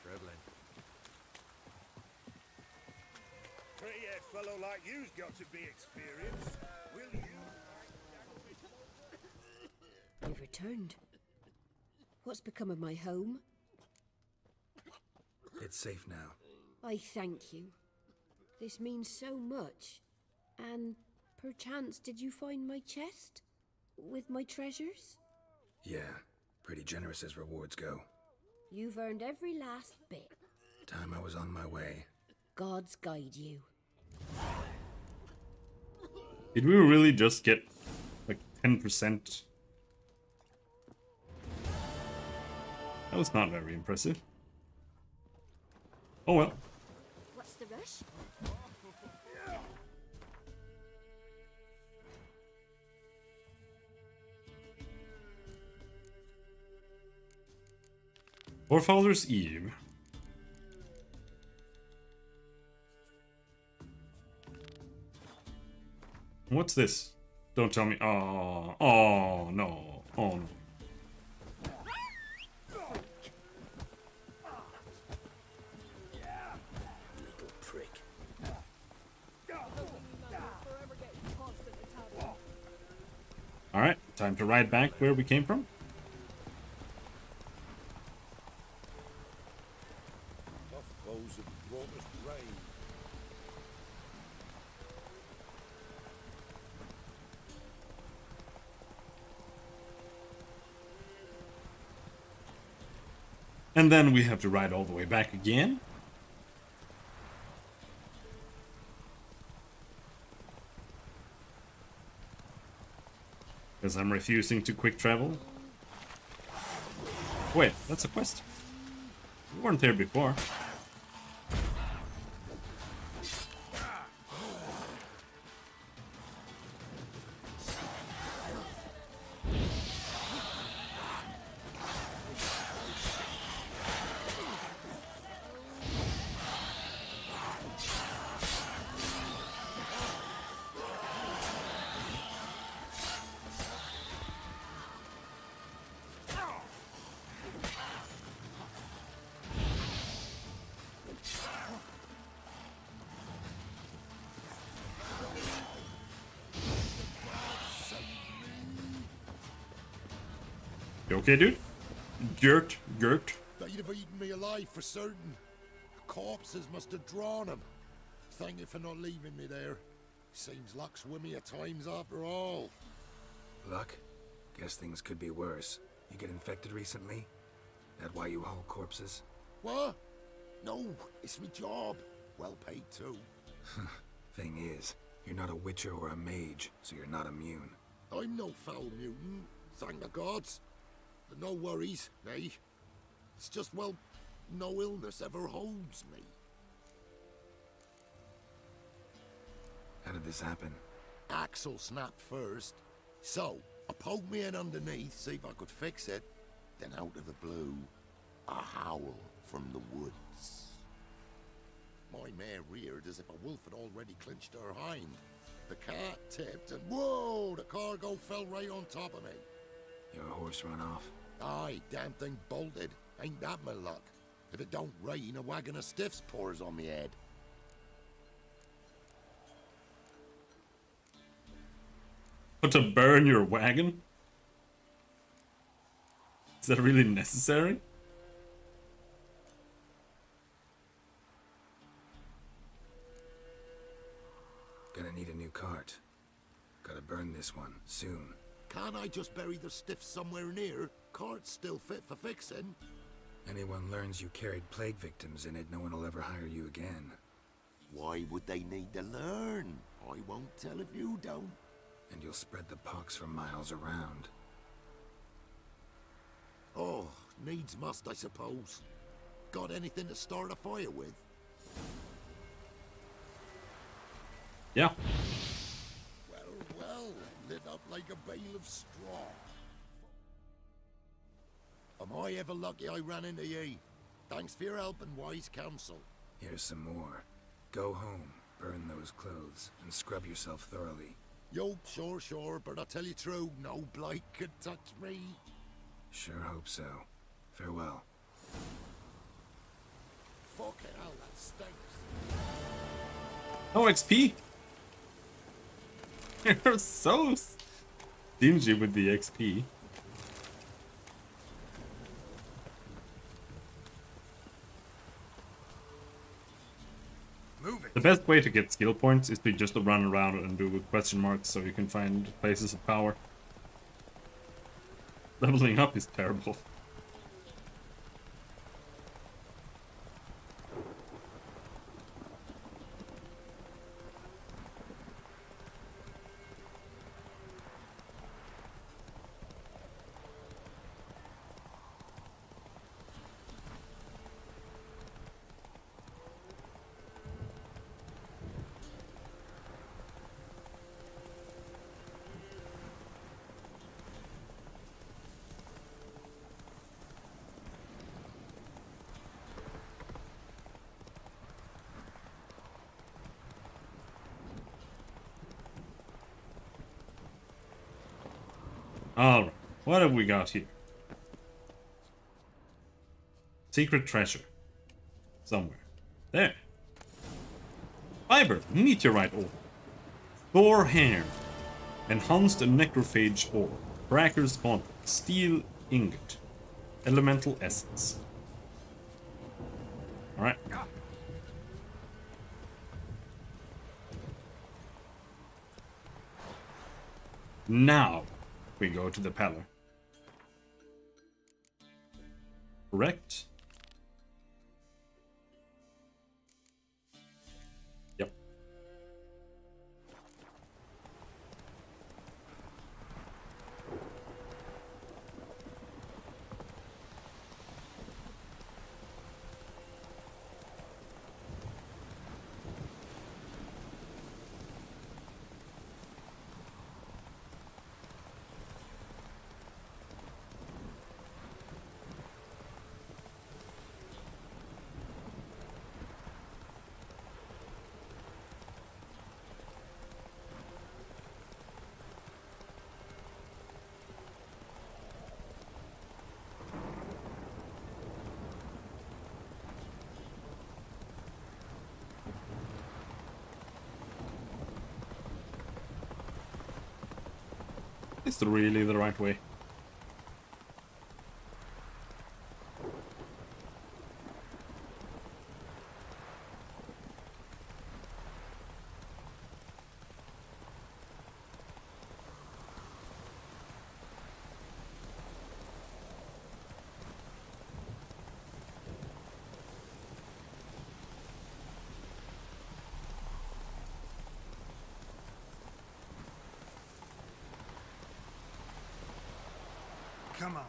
Traveling. Pretty-head fellow like you's got to be experienced. Will you? You've returned. What's become of my home? It's safe now. I thank you. This means so much. And perchance did you find my chest? With my treasures? Yeah, pretty generous as rewards go. You've earned every last bit. Time I was on my way. Gods guide you. Did we really just get like 10%? That was not very impressive. Oh well. What's the rush? Forefathers Eve. What's this? Don't tell me. Oh, oh no. Oh no. Little prick. Alright, time to ride back where we came from. Tough foes have brought us rain. And then we have to ride all the way back again. Because I'm refusing to quick travel. Wait, that's a quest. We weren't there before. You okay, dude? Gert. They'd have eaten me alive for certain. Corpses must have drawn him. Thank you for not leaving me there. Seems luck's with me at times after all. Luck? Guess things could be worse. You get infected recently? That why you haul corpses? What? No, it's my job. Well paid too. Thing is, you're not a witcher or a mage, so you're not immune. I'm no foul mutant, thank the gods. No worries, nay. It's just, well, no illness ever holds me. How did this happen? Axel snapped first. So, I poked me in underneath, see if I could fix it. Then out of the blue, a howl from the woods. My mare reared as if a wolf had already clinched her hind. The cart tipped and whoa, the cargo fell right on top of me. Your horse run off? Aye, damn thing bolted. Ain't that my luck? If it don't rain, a wagon of stiffs pours on me head. But to burn your wagon? Is that really necessary? Gonna need a new cart. Gotta burn this one, soon. Can't I just bury the stiffs somewhere near? Cart's still fit for fixing. Anyone learns you carried plague victims in it, no one will ever hire you again. Why would they need to learn? I won't tell if you don't. And you'll spread the pox for miles around. Oh, needs must, I suppose. Got anything to start a fire with? Yeah. Well, lit up like a bale of straw. Am I ever lucky I ran into ye? Thanks for your help and wise counsel. Here's some more. Go home, burn those clothes, and scrub yourself thoroughly. Yo, sure, but I'll tell you true, no blight could touch me. Sure hope so. Farewell. Fucking hell, that stinks. No XP? You're so stingy with the XP. The best way to get skill points is to just run around and do question marks so you can find places of power. Leveling up is terrible. Alright, what have we got here? Secret treasure. Somewhere. There. Fiber, meteorite ore. Thor hair. Enhanced necrophage ore. Bracker's bond. Steel ingot. Elemental essence. Alright. Now we go to the Pellar. Correct? Yep. It's really the right way. Come on.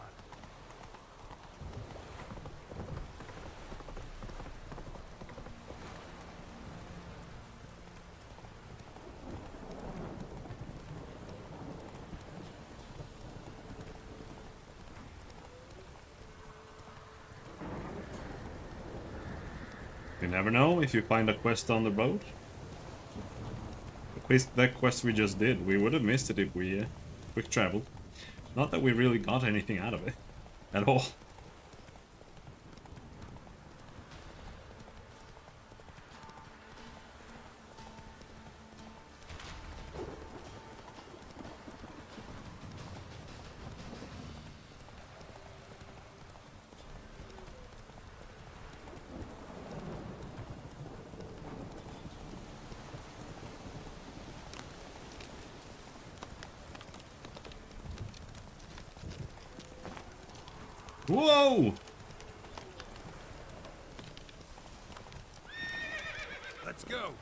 You never know if you find a quest on the road. That quest we just did, we would have missed it if we quick traveled. Not that we really got anything out of it at all. Whoa! Let's go.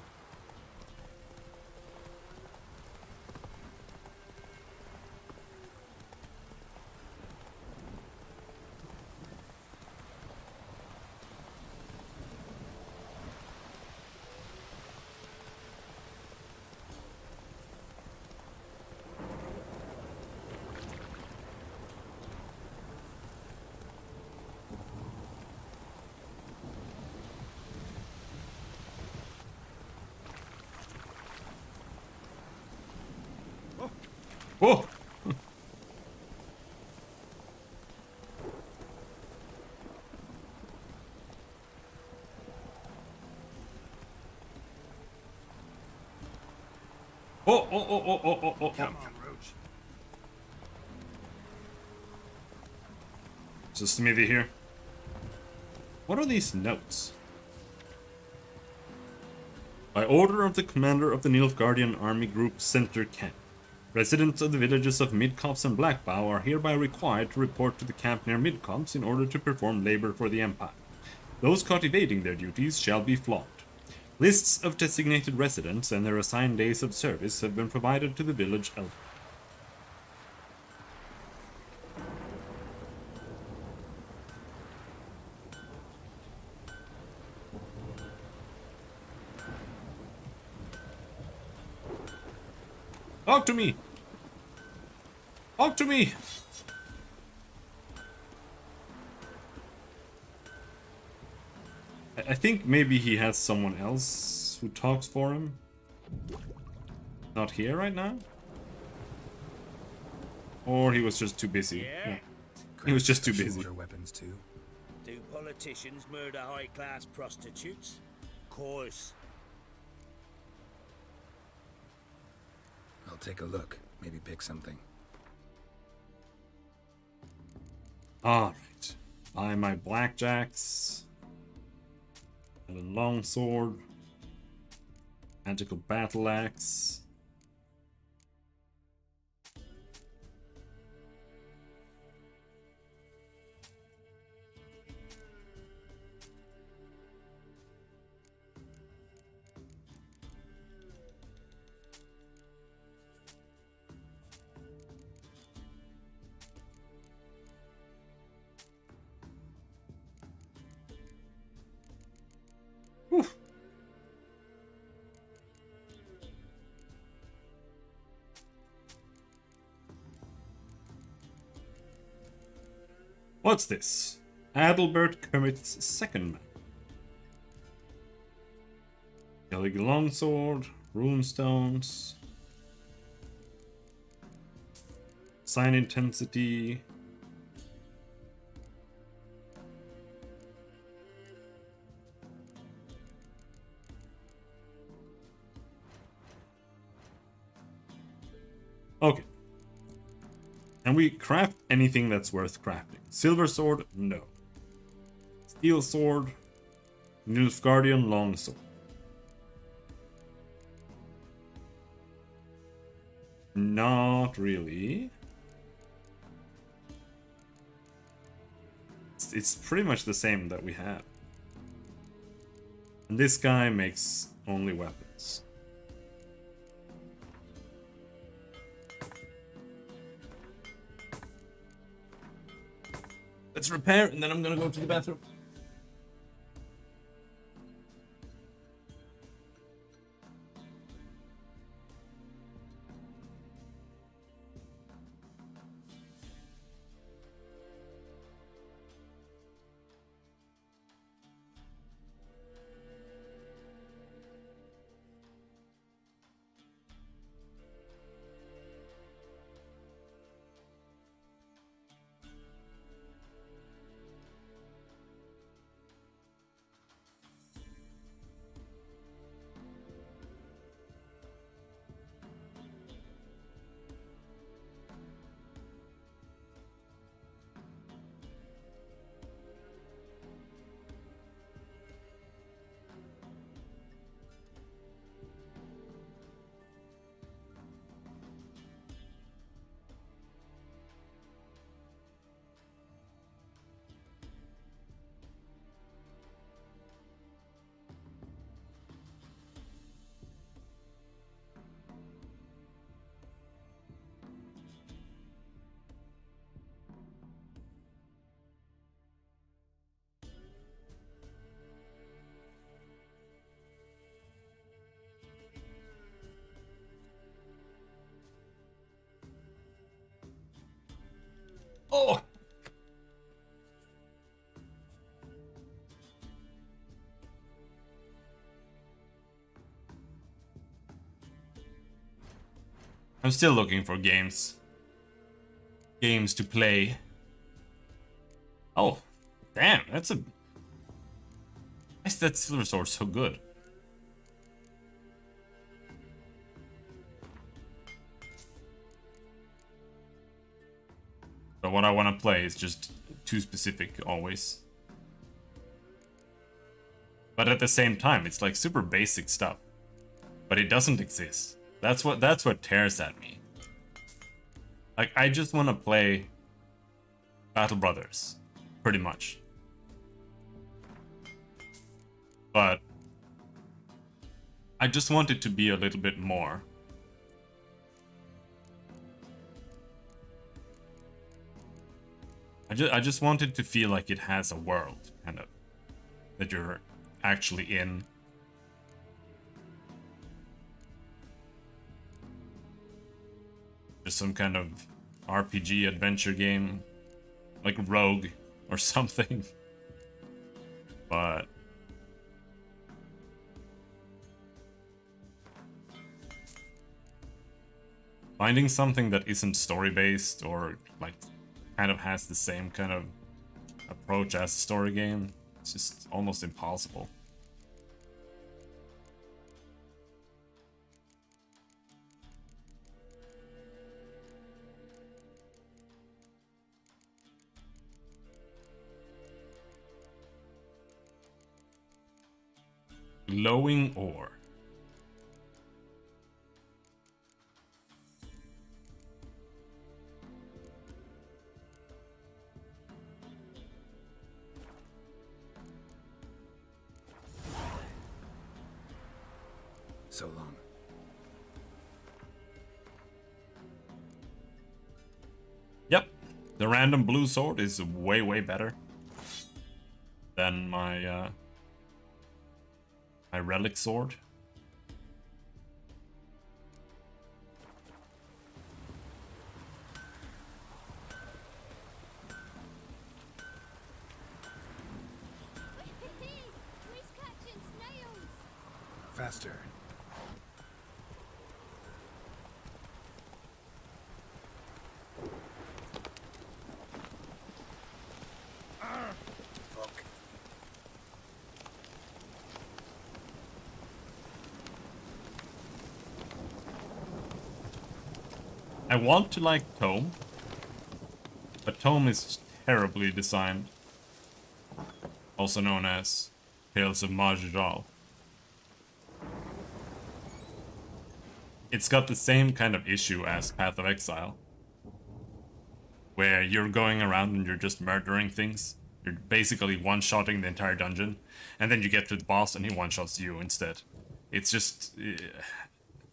Oh! Oh. Come on, Roach. There's a smithy here. What are these notes? By order of the commander of the Nilfgaardian Army Group Center Camp, residents of the villages of Midcopse and Blackbow are hereby required to report to the camp near Midcopse in order to perform labor for the Empire. Those caught evading their duties shall be flogged. Lists of designated residents and their assigned days of service have been provided to the village elder. Talk to me! Talk to me! I think maybe he has someone else who talks for him. Not here right now? Or he was just too busy. Yeah. He was just too busy. Weapons too. Do politicians murder high-class prostitutes? Course. I'll take a look. Maybe pick something. Alright. Buy my blackjacks. And a longsword. Magical battle axe. What's this? Adalbert commits second man. Skellig longsword, runestones, sign intensity. Okay. Can we craft anything that's worth crafting? Silver sword? No. Steel sword? Nilfgaardian longsword. Not really. It's pretty much the same that we have. And this guy makes only weapons. Let's repair, and then I'm gonna go to the bathroom. Oh! I'm still looking for games. Games to play. Oh, damn, that's a... Why is that silver sword so good? But what I want to play is just too specific always. But at the same time, it's like super basic stuff. But it doesn't exist. That's what tears at me. Like, I just want to play Battle Brothers, pretty much. But I just want it to be a little bit more. I just want it to feel like it has a world, kind of, that you're actually in. Just some kind of RPG adventure game, like Rogue or something. But finding something that isn't story-based or like kind of has the same kind of approach as a story game, it's just almost impossible. Glowing ore. So long. Yep, the random blue sword is way, way better than my my relic sword. Faster. Fuck. I want to like Tome, but Tome is terribly designed. Also known as Tales of Maj'Rahal. It's got the same kind of issue as Path of Exile, where you're going around and you're just murdering things. You're basically one-shotting the entire dungeon, and then you get to the boss and he one-shots you instead. It's just...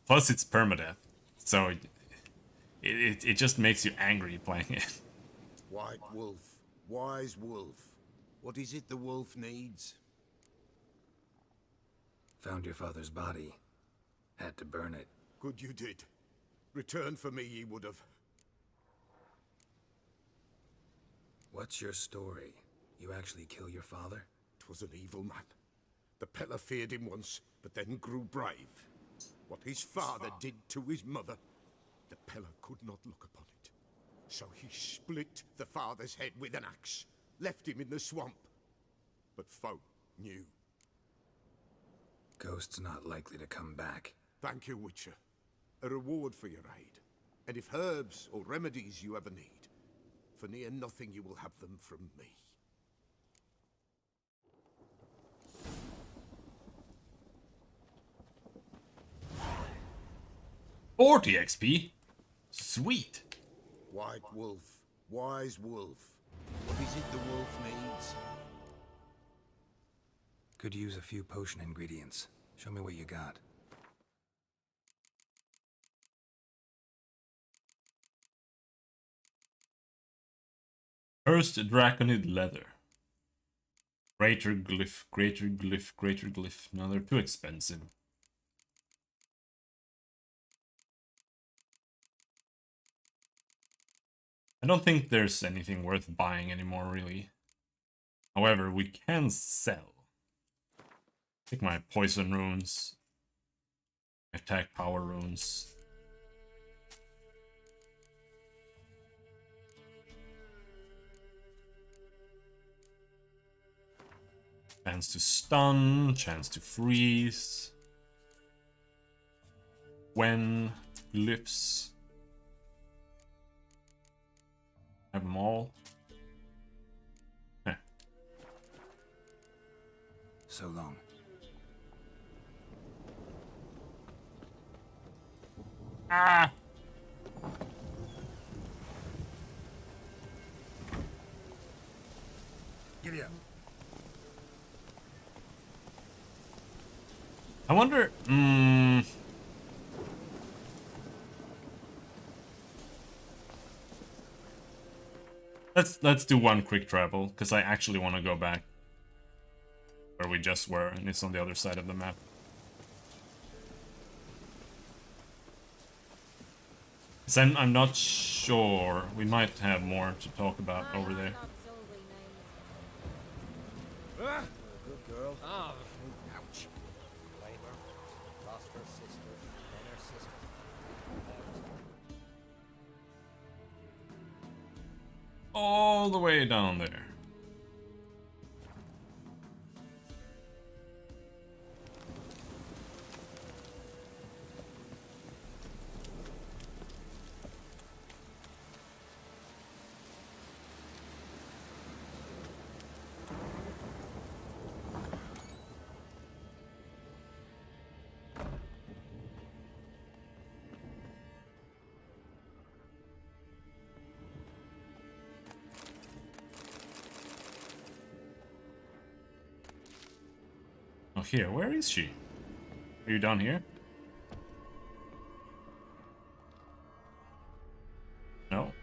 plus it's permadeath, so it just makes you angry playing it. White Wolf, Wise wolf. What is it the wolf needs? Found your father's body. Had to burn it. Good you did. Return for me ye would have. What's your story? You actually kill your father? 'Twas an evil man. The Peller feared him once, but then grew brave. What his father did to his mother, the Peller could not look upon it. So he split the father's head with an axe, left him in the swamp. But folk knew. Ghost's not likely to come back. Thank you, Witcher. A reward for your aid. And if herbs or remedies you ever need, for near nothing you will have them from me. 40 XP? Sweet. White wolf, wise wolf. What is it the wolf needs? Could use a few potion ingredients. Show me what you got. First, Draconid leather. Greater glyph, greater glyph, greater glyph. No, they're too expensive. I don't think there's anything worth buying anymore, really. However, we can sell. Take my poison runes. Attack power runes. Chance to stun, chance to freeze. When glyphs. Have them all. Heh. So long. Ah! Giddy up. I wonder. Let's do one quick travel, because I actually want to go back where we just were, and it's on the other side of the map. Because I'm not sure. We might have more to talk about over there. Good girl. Oh, ouch. Blame her. Lost her sister, then her sister. All the way down there. Oh, here. Where is she? Are you down here? No.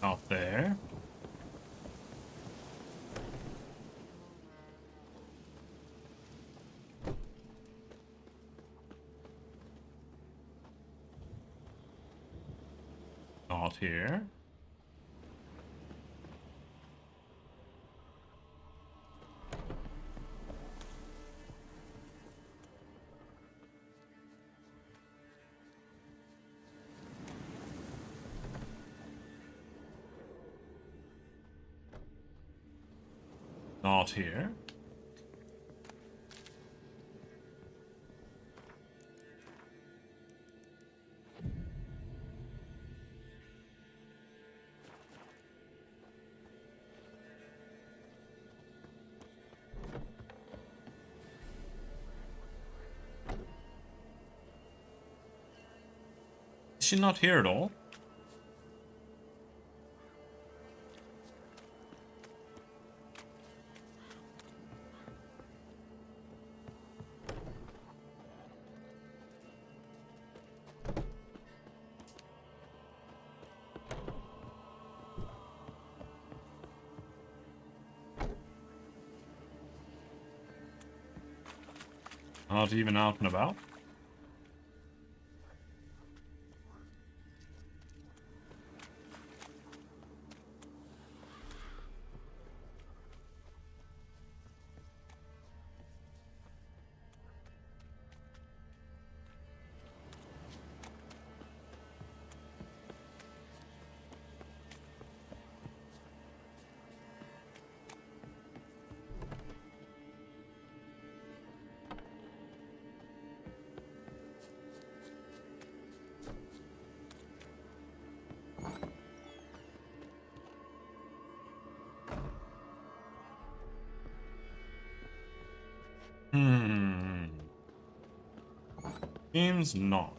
Not there. Not here. Not here. Is she not here at all? Not even out and about? Seems not.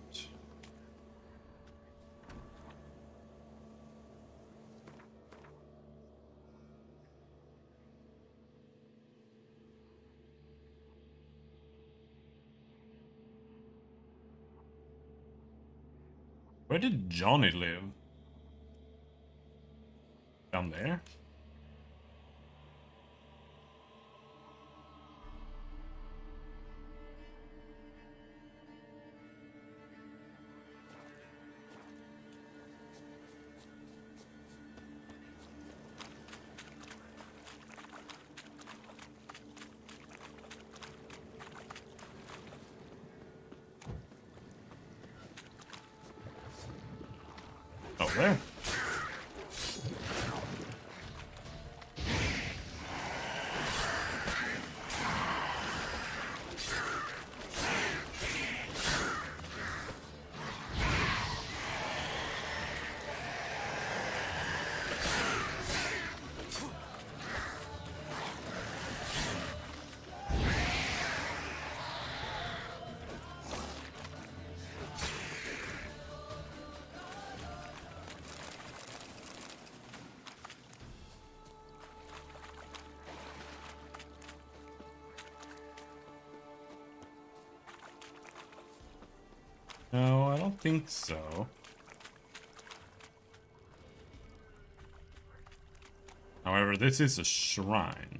Where did Johnny live? Down there? Oh, there. No, I don't think so. However, this is a shrine.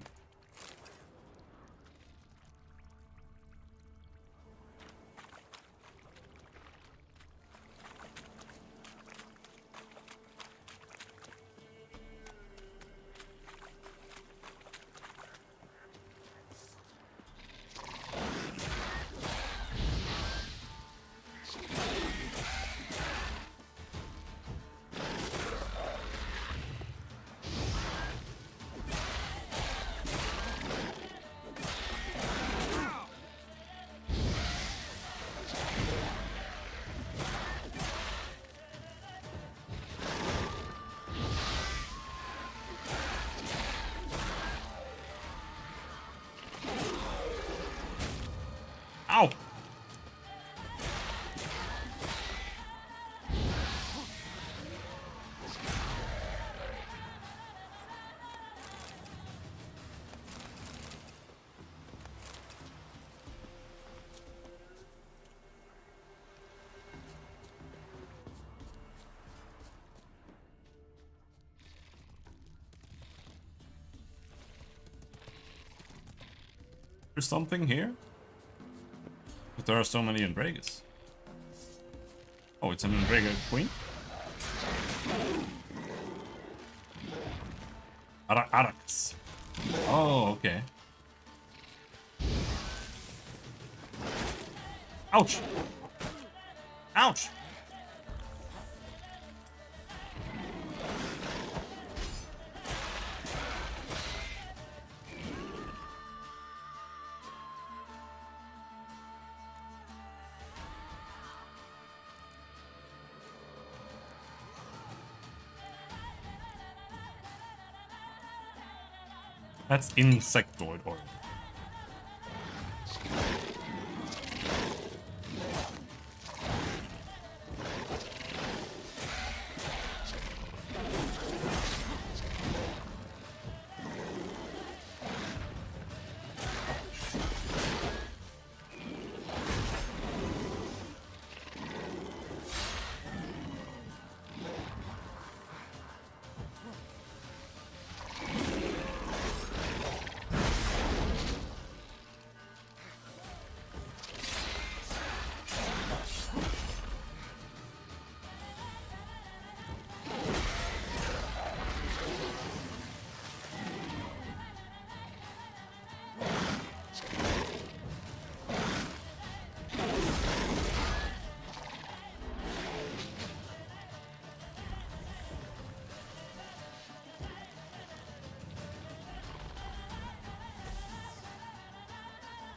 Ow! There's something here? But there are so many Endregas. Oh, it's an Endrega queen? Arax. Oh, okay. Ouch! Ouch! That's insectoid oil.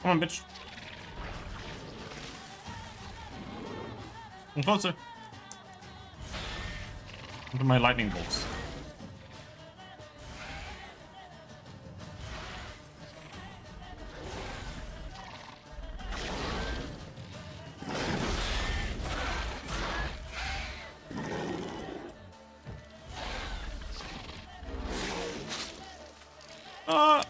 Come on, bitch. Come closer. Look at my lightning bolts. Ah!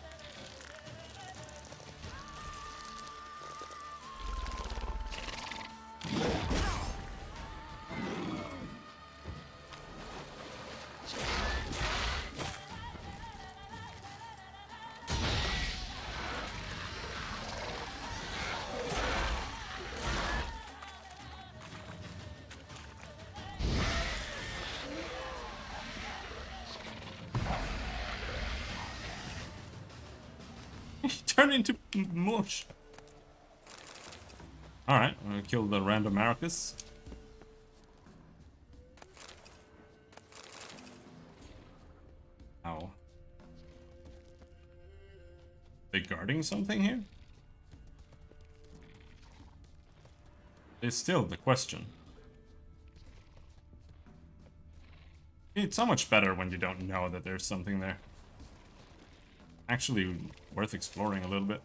Turn into mush. Alright, I'm gonna kill the random Marcus. Ow. They guarding something here? It's still the question. It's so much better when you don't know that there's something there. Actually worth exploring a little bit.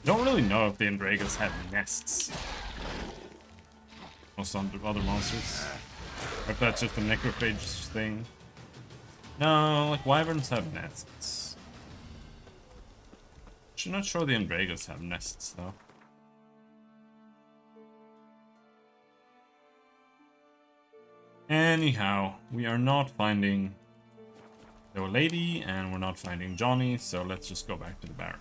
Don't really know if the Endregas have nests. Or some other monsters. Or if that's just a necrophage thing. No, like wyverns have nests. I'm not sure the Endregas have nests though. Anyhow, we are not finding the old lady and we're not finding Johnny, so let's just go back to the barracks.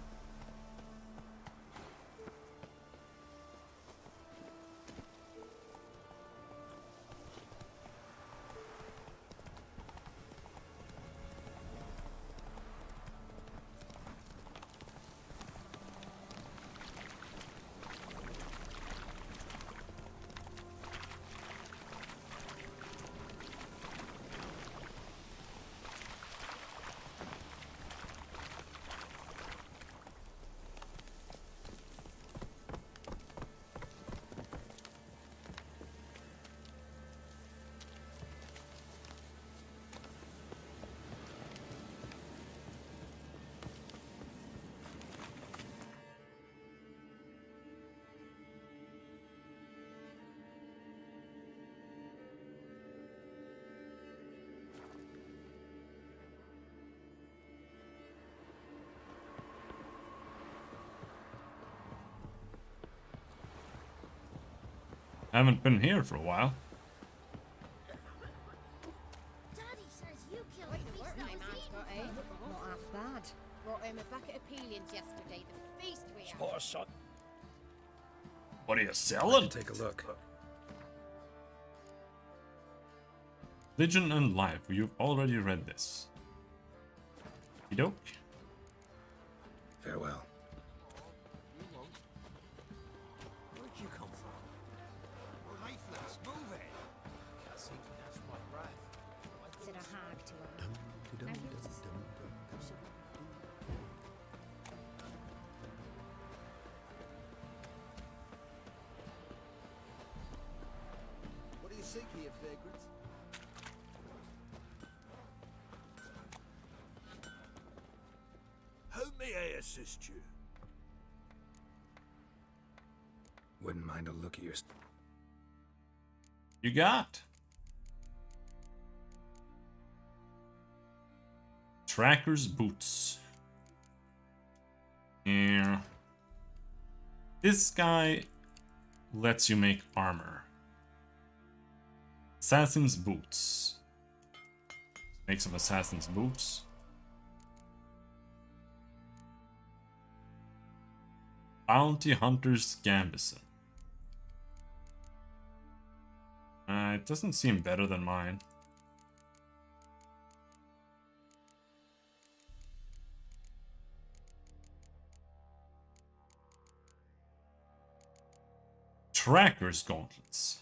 Haven't been here for a while. Daddy says you killed Quite the a beast work that my was man's eaten got, eh? before. Not half bad. Brought him a bucket of peelings yesterday. The feast we had. Spot a shot. What are you selling? Take a look. Religion and Life. You've already read this. Doke. Farewell. Where'd you come seek here, vagrants. How may I assist you? Wouldn't mind a look at your... You got Tracker's boots. Yeah. This guy lets you make armor. Assassin's boots. Make some assassin's boots. Bounty Hunter's Gambison. It doesn't seem better than mine. Tracker's Gauntlets.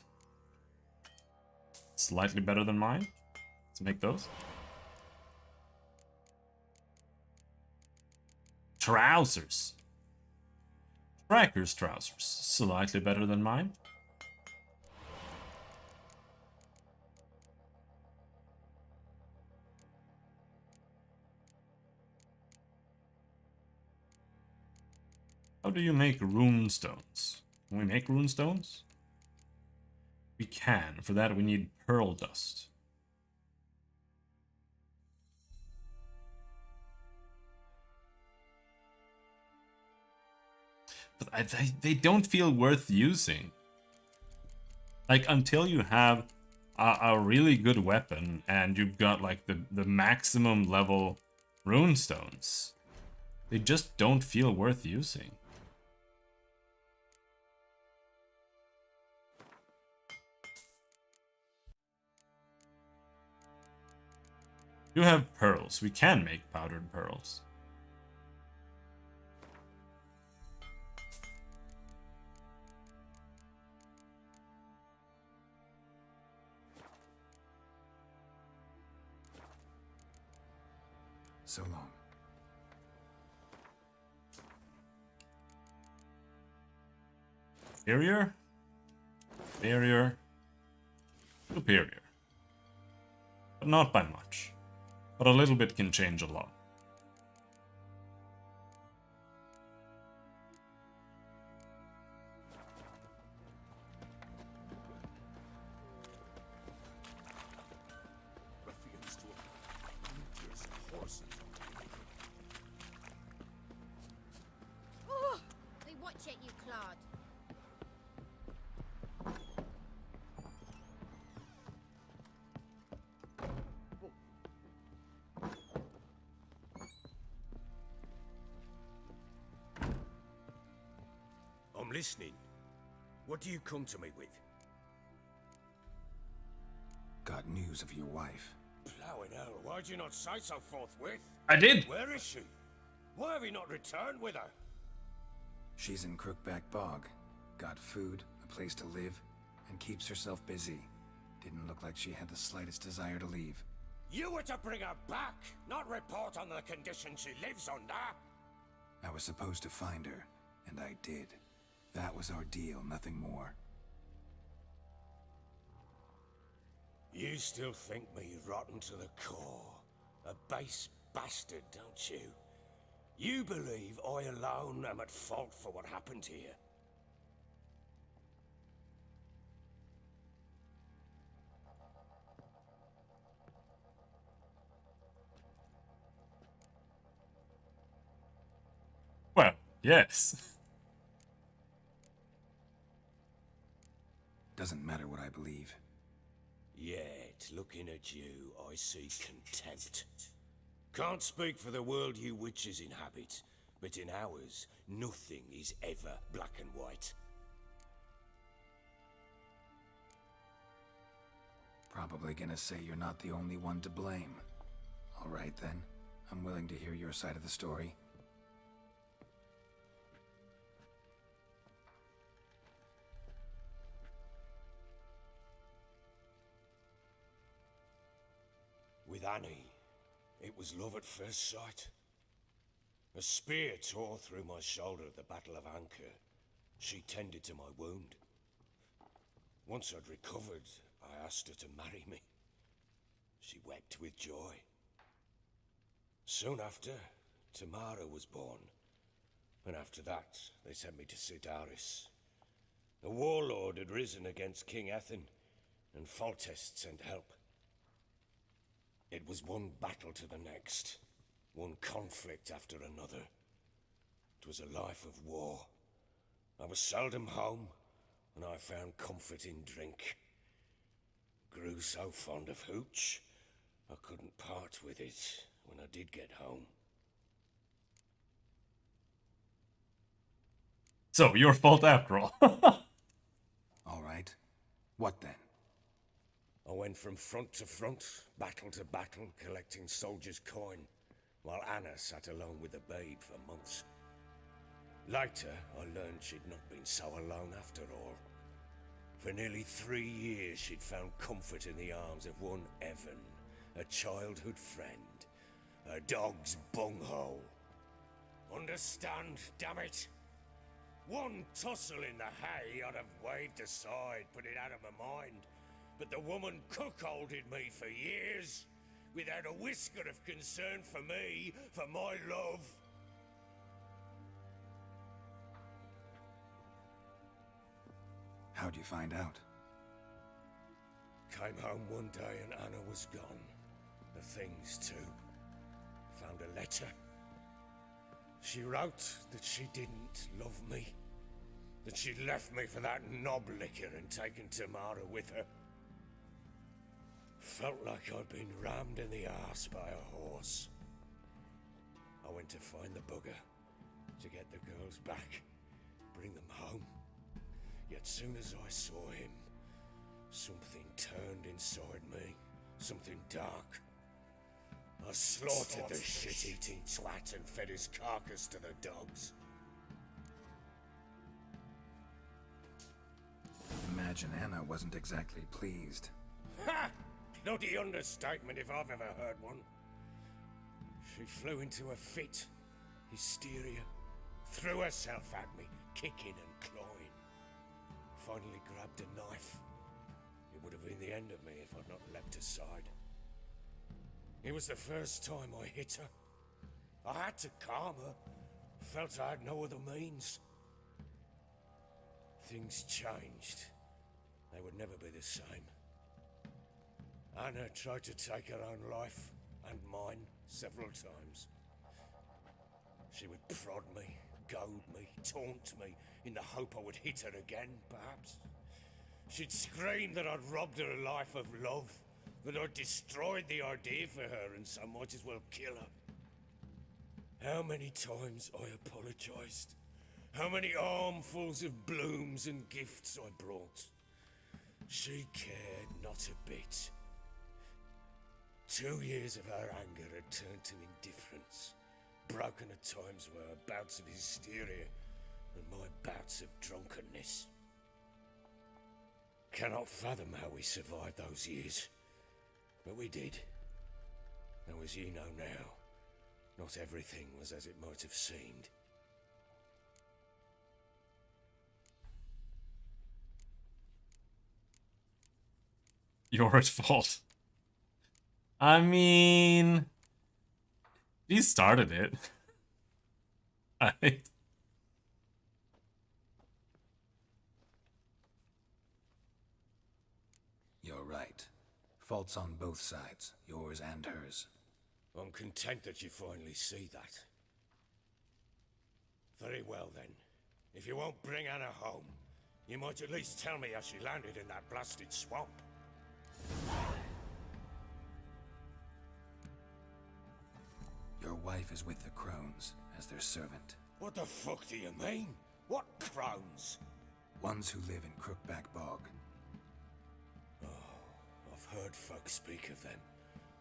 Slightly better than mine. Let's make those. Trousers. Tracker's trousers. Slightly better than mine. How do you make rune stones? Can we make rune stones? We can. For that we need pearl dust. But they don't feel worth using. Like, until you have a really good weapon and you've got like the maximum level rune stones, they just don't feel worth using. You have pearls. We can make powdered pearls. So long. Superior? Superior? Superior. But not by much. But a little bit can change a lot. Ruffians to useless horses. Oh, they watch at you, Claude. I'm listening. What do you come to me with? Got news of your wife. Plowing hell, why'd you not say so forthwith? I did! Where is she? Why have you not returned with her? She's in Crookback Bog. Got food, a place to live, and keeps herself busy. Didn't look like she had the slightest desire to leave. You were to bring her back, not report on the conditions she lives under. I was supposed to find her, and I did. That was our deal, nothing more. You still think me rotten to the core. A base bastard, don't you? You believe I alone am at fault for what happened here. Well, yes. Doesn't matter what I believe. Yet, looking at you, I see contempt. Can't speak for the world you witches inhabit, but in ours, nothing is ever black and white. Probably gonna say you're not the only one to blame. All right then, I'm willing to hear your side of the story. With Annie, it was love at first sight. A spear tore through my shoulder at the Battle of Anchor. She tended to my wound. Once I'd recovered, I asked her to marry me. She wept with joy. Soon after, Tamara was born. And after that, they sent me to Sidaris. The warlord had risen against King Ethin, and Foltest sent help. It was one battle to the next, one conflict after another. It was a life of war. I was seldom home, and I found comfort in drink. Grew so fond of hooch, I couldn't part with it when I did get home. So, your fault after all. All right. What then? I went from front to front, battle to battle, collecting soldiers' coin, while Anna sat alone with the babe for months. Later, I learned she'd not been so alone after all. For nearly 3 years, she'd found comfort in the arms of one Evan, a childhood friend, her dog's bunghole. Understand, damn it? One tussle in the hay I'd have waved aside, put it out of my mind. But the woman cuckolded me for years, without a whisker of concern for me, for my love. How'd you find out? Came home one day and Anna was gone. The things too. Found a letter. She wrote that she didn't love me. That she'd left me for that knob licker and taken Tamara with her. Felt like I'd been rammed in the arse by a horse. I went to find the bugger, to get the girls back, bring them home. Yet soon as I saw him, something turned inside me, something dark. I slaughtered the shit-eating twat and fed his carcass to the dogs. Imagine Anna wasn't exactly pleased. Ha! Bloody understatement if I've ever heard one. She flew into a fit, hysteria, threw herself at me, kicking and clawing. Finally grabbed a knife. It would have been the end of me if I'd not leapt aside. It was the first time I hit her. I had to calm her. Felt I had no other means. Things changed. They would never be the same. Anna tried to take her own life, and mine, several times. She would prod me, goad me, taunt me, in the hope I would hit her again, perhaps. She'd scream that I'd robbed her life of love, that I'd destroyed the idea for her, and so might as well kill her. How many times I apologized. How many armfuls of blooms and gifts I brought. She cared not a bit. 2 years of her anger had turned to indifference, broken at times were her bouts of hysteria and my bouts of drunkenness. Cannot fathom how we survived those years, but we did. Though as you know now, not everything was as it might have seemed. You're at fault. I mean, he started it. Right? You're right. Faults on both sides, yours and hers. I'm content that you finally see that. Very well then. If you won't bring Anna home, you might at least tell me how she landed in that blasted swamp. Your wife is with the Crones, as their servant. What the fuck do you mean? What Crones? Ones who live in Crookback Bog. Oh, I've heard folk speak of them,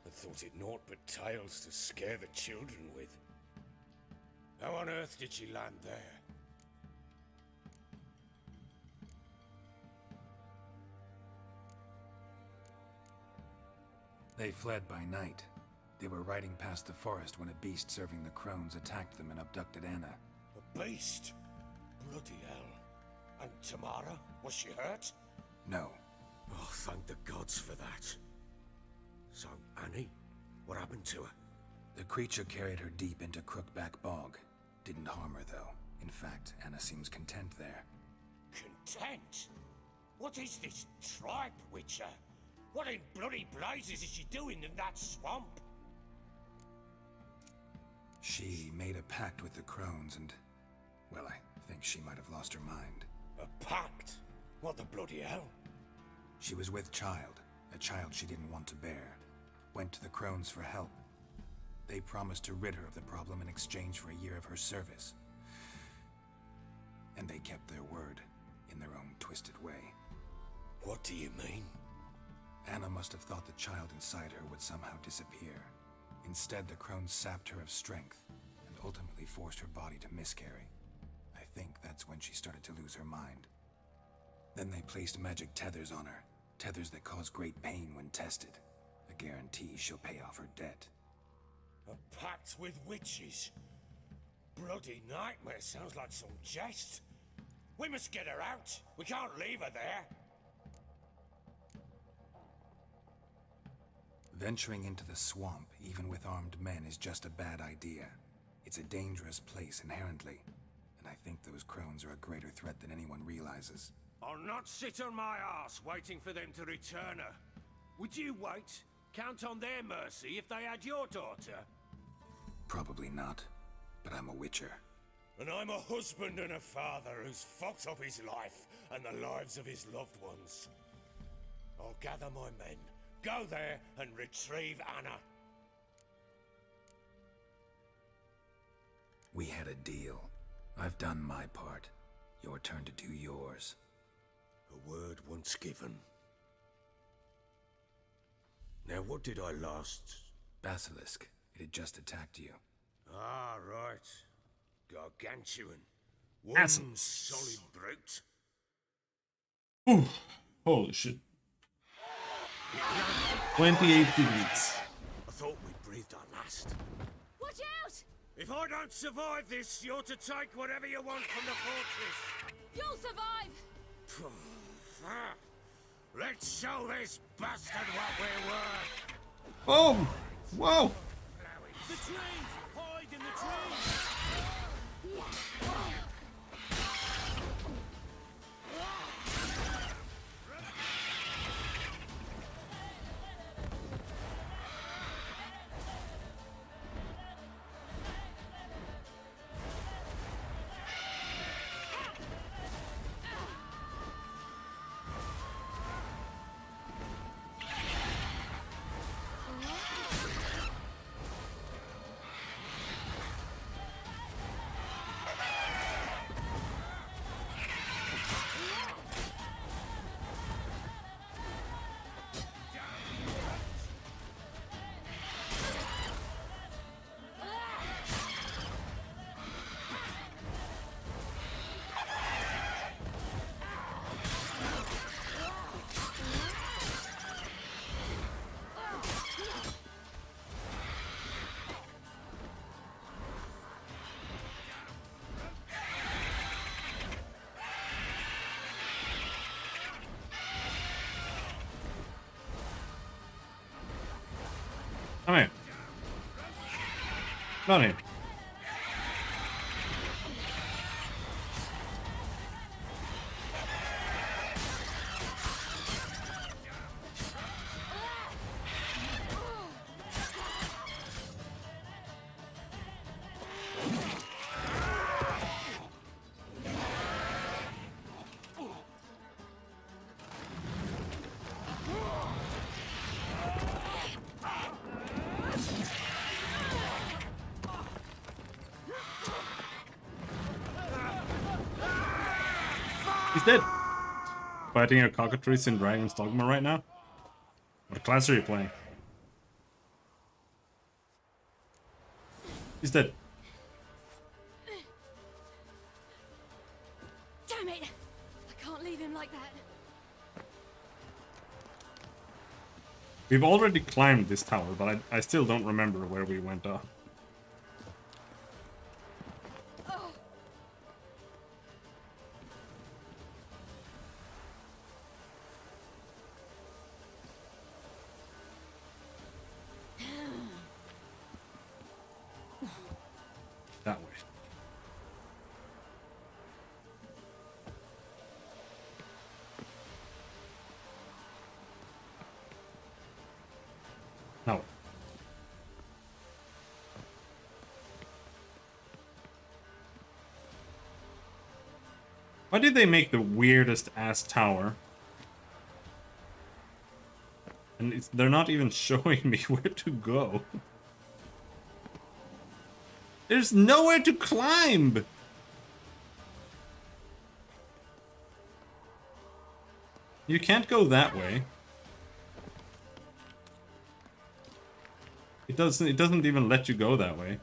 and thought it naught but tales to scare the children with. How on earth did she land there? They fled by night. They were riding past the forest when a beast serving the Crones attacked them and abducted Anna. A beast? Bloody hell. And Tamara? Was she hurt? No. Oh, thank the gods for that. So, Annie, what happened to her? The creature carried her deep into Crookback Bog. Didn't harm her, though. In fact, Anna seems content there. Content? What is this tripe, Witcher? What in bloody blazes is she doing in that swamp? She made a pact with the crones and... well, I think she might have lost her mind. A pact? What the bloody hell? She was with child, a child she didn't want to bear. Went to the crones for help. They promised to rid her of the problem in exchange for a year of her service. And they kept their word, in their own twisted way. What do you mean? Anna must have thought the child inside her would somehow disappear. Instead, the crones sapped her of strength, and ultimately forced her body to miscarry. I think that's when she started to lose her mind. Then they placed magic tethers on her, tethers that cause great pain when tested. A guarantee she'll pay off her debt. A pact with witches? Bloody nightmare, sounds like some jest. We must get her out. We can't leave her there. Venturing into the swamp, even with armed men, is just a bad idea. It's a dangerous place inherently, and I think those crones are a greater threat than anyone realizes. I'll not sit on my arse waiting for them to return her. Would you wait? Count on their mercy if they had your daughter? Probably not, but I'm a witcher. And I'm a husband and a father who's fucked up his life and the lives of his loved ones. I'll gather my men, go there and retrieve Anna. We had a deal. I've done my part. Your turn to do yours. A word once given. Now what did I last... Basilisk. It had just attacked you. Ah, right. Gargantuan. One Basilisk. solid brute. Ooh, holy shit. 28 degrees. I thought we breathed our last. Watch out! If I don't survive this, you're to take whatever you want from the fortress. You'll survive! Let's show this bastard what we're worth. Boom! Whoa! The trees! Hide in the trees! Come here. Not here. He's dead. Fighting a cockatrice in Dragon's Dogma right now? What class are you playing? He's dead. Damn it! I can't leave him like that. We've already climbed this tower, but I still don't remember where we went up. That way. No. Why did they make the weirdest ass tower? And they're not even showing me where to go. There's nowhere to climb! You can't go that way. It doesn't even let you go that way.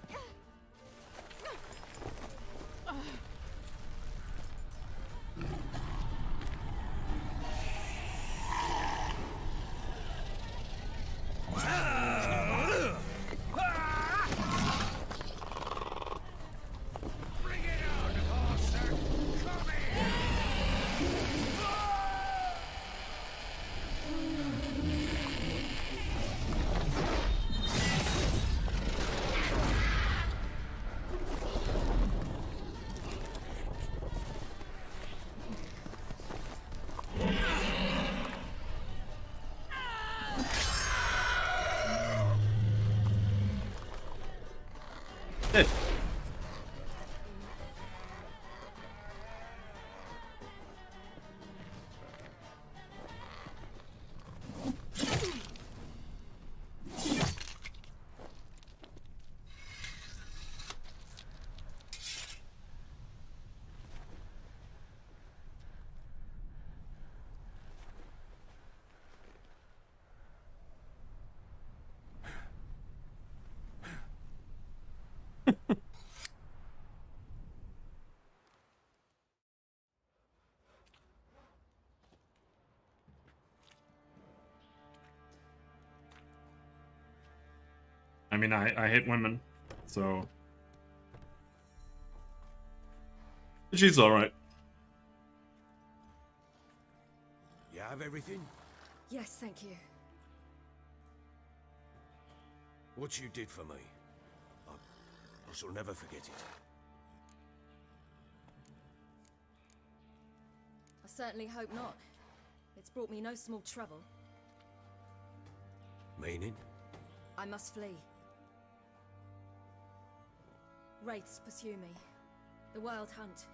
Dead. I mean, I hate women, so... She's alright. You have everything? Yes, thank you. What you did for me, I shall never forget it. I certainly hope not. It's brought me no small trouble. Meaning? I must flee. Wraiths pursue me. The Wild Hunt.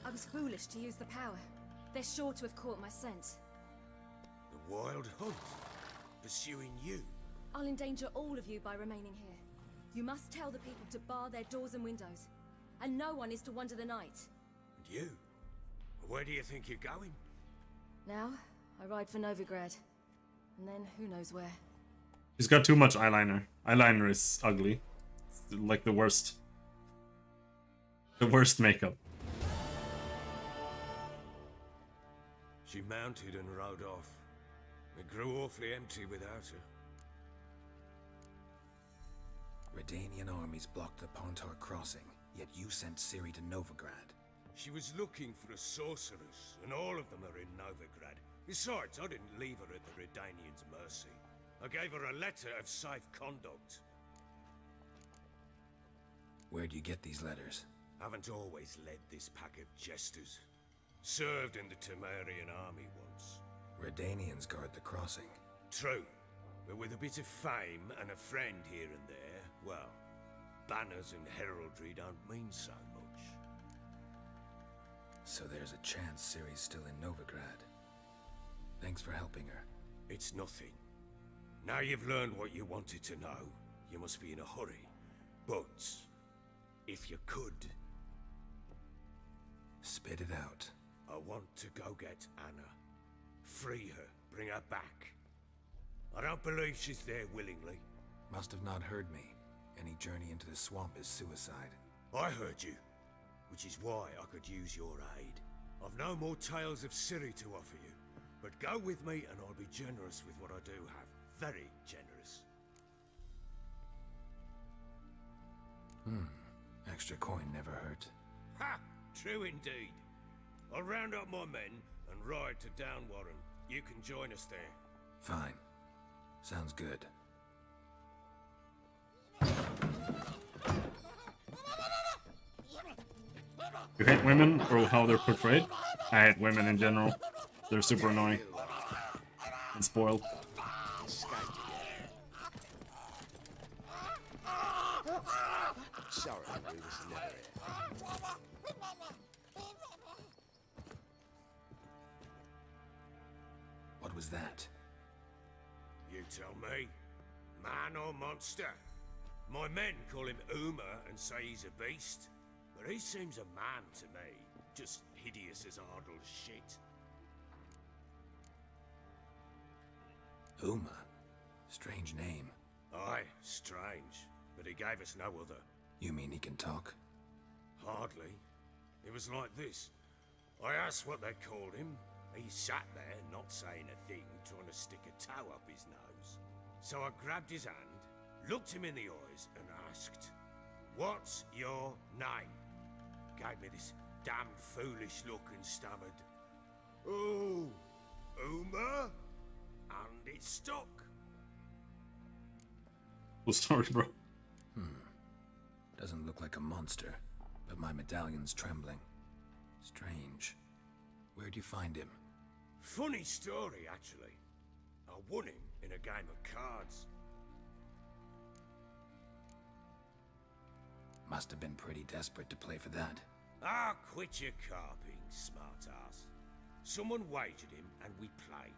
I was foolish to use the power. They're sure to have caught my scent. The Wild Hunt? Pursuing you? I'll endanger all of you by remaining here. You must tell the people to bar their doors and windows. And no one is to wander the night. And you? Where do you think you're going? Now, I ride for Novigrad. And then, who knows where. She's got too much eyeliner. Eyeliner is ugly. It's like the worst. The worst makeup. She mounted and rode off. It grew awfully empty without her. Redanian armies blocked the Pontar crossing, yet you sent Ciri to Novigrad. She was looking for a sorceress, and all of them are in Novigrad. Besides, I didn't leave her at the Redanians' mercy. I gave her a letter of safe conduct. Where'd you get these letters? Haven't always led this pack of jesters. Served in the Temerian army once. Redanians guard the crossing. True, but with a bit of fame and a friend here and there, well, banners and heraldry don't mean so much. So there's a chance Ciri's still in Novigrad. Thanks for helping her. It's nothing. Now you've learned what you wanted to know, you must be in a hurry. But, if you could... Spit it out. I want to go get Anna. Free her, bring her back. I don't believe she's there willingly. Must have not heard me. Any journey into the swamp is suicide. I heard you, which is why I could use your aid. I've no more tales of Ciri to offer you, but go with me and I'll be generous with what I do have. Very generous. Extra coin never hurt. Ha! True indeed. I'll round up my men and ride to Downwarren. You can join us there. Fine. Sounds good. You hate women or how they're portrayed? I hate women in general. They're super annoying. And spoiled. Sorry, we was never here. What was that? You tell me. Man or monster? My men call him Uma and say he's a beast. But he seems a man to me. Just hideous as Ardle's shit. Uma? Strange name. Aye, strange. But he gave us no other. You mean he can talk? Hardly. It was like this. I asked what they called him. He sat there, not saying a thing, trying to stick a toe up his nose. So I grabbed his hand, looked him in the eyes, and asked, "What's your name?" Gave me this damned foolish look and stammered, "Oh, Uma?" And it stuck. Cool story, bro. Doesn't look like a monster, but my medallion's trembling. Strange. Where'd you find him? Funny story, actually. I won him in a game of cards. Must have been pretty desperate to play for that. Ah, quit your carping, smartass. Someone wagered him, and we played.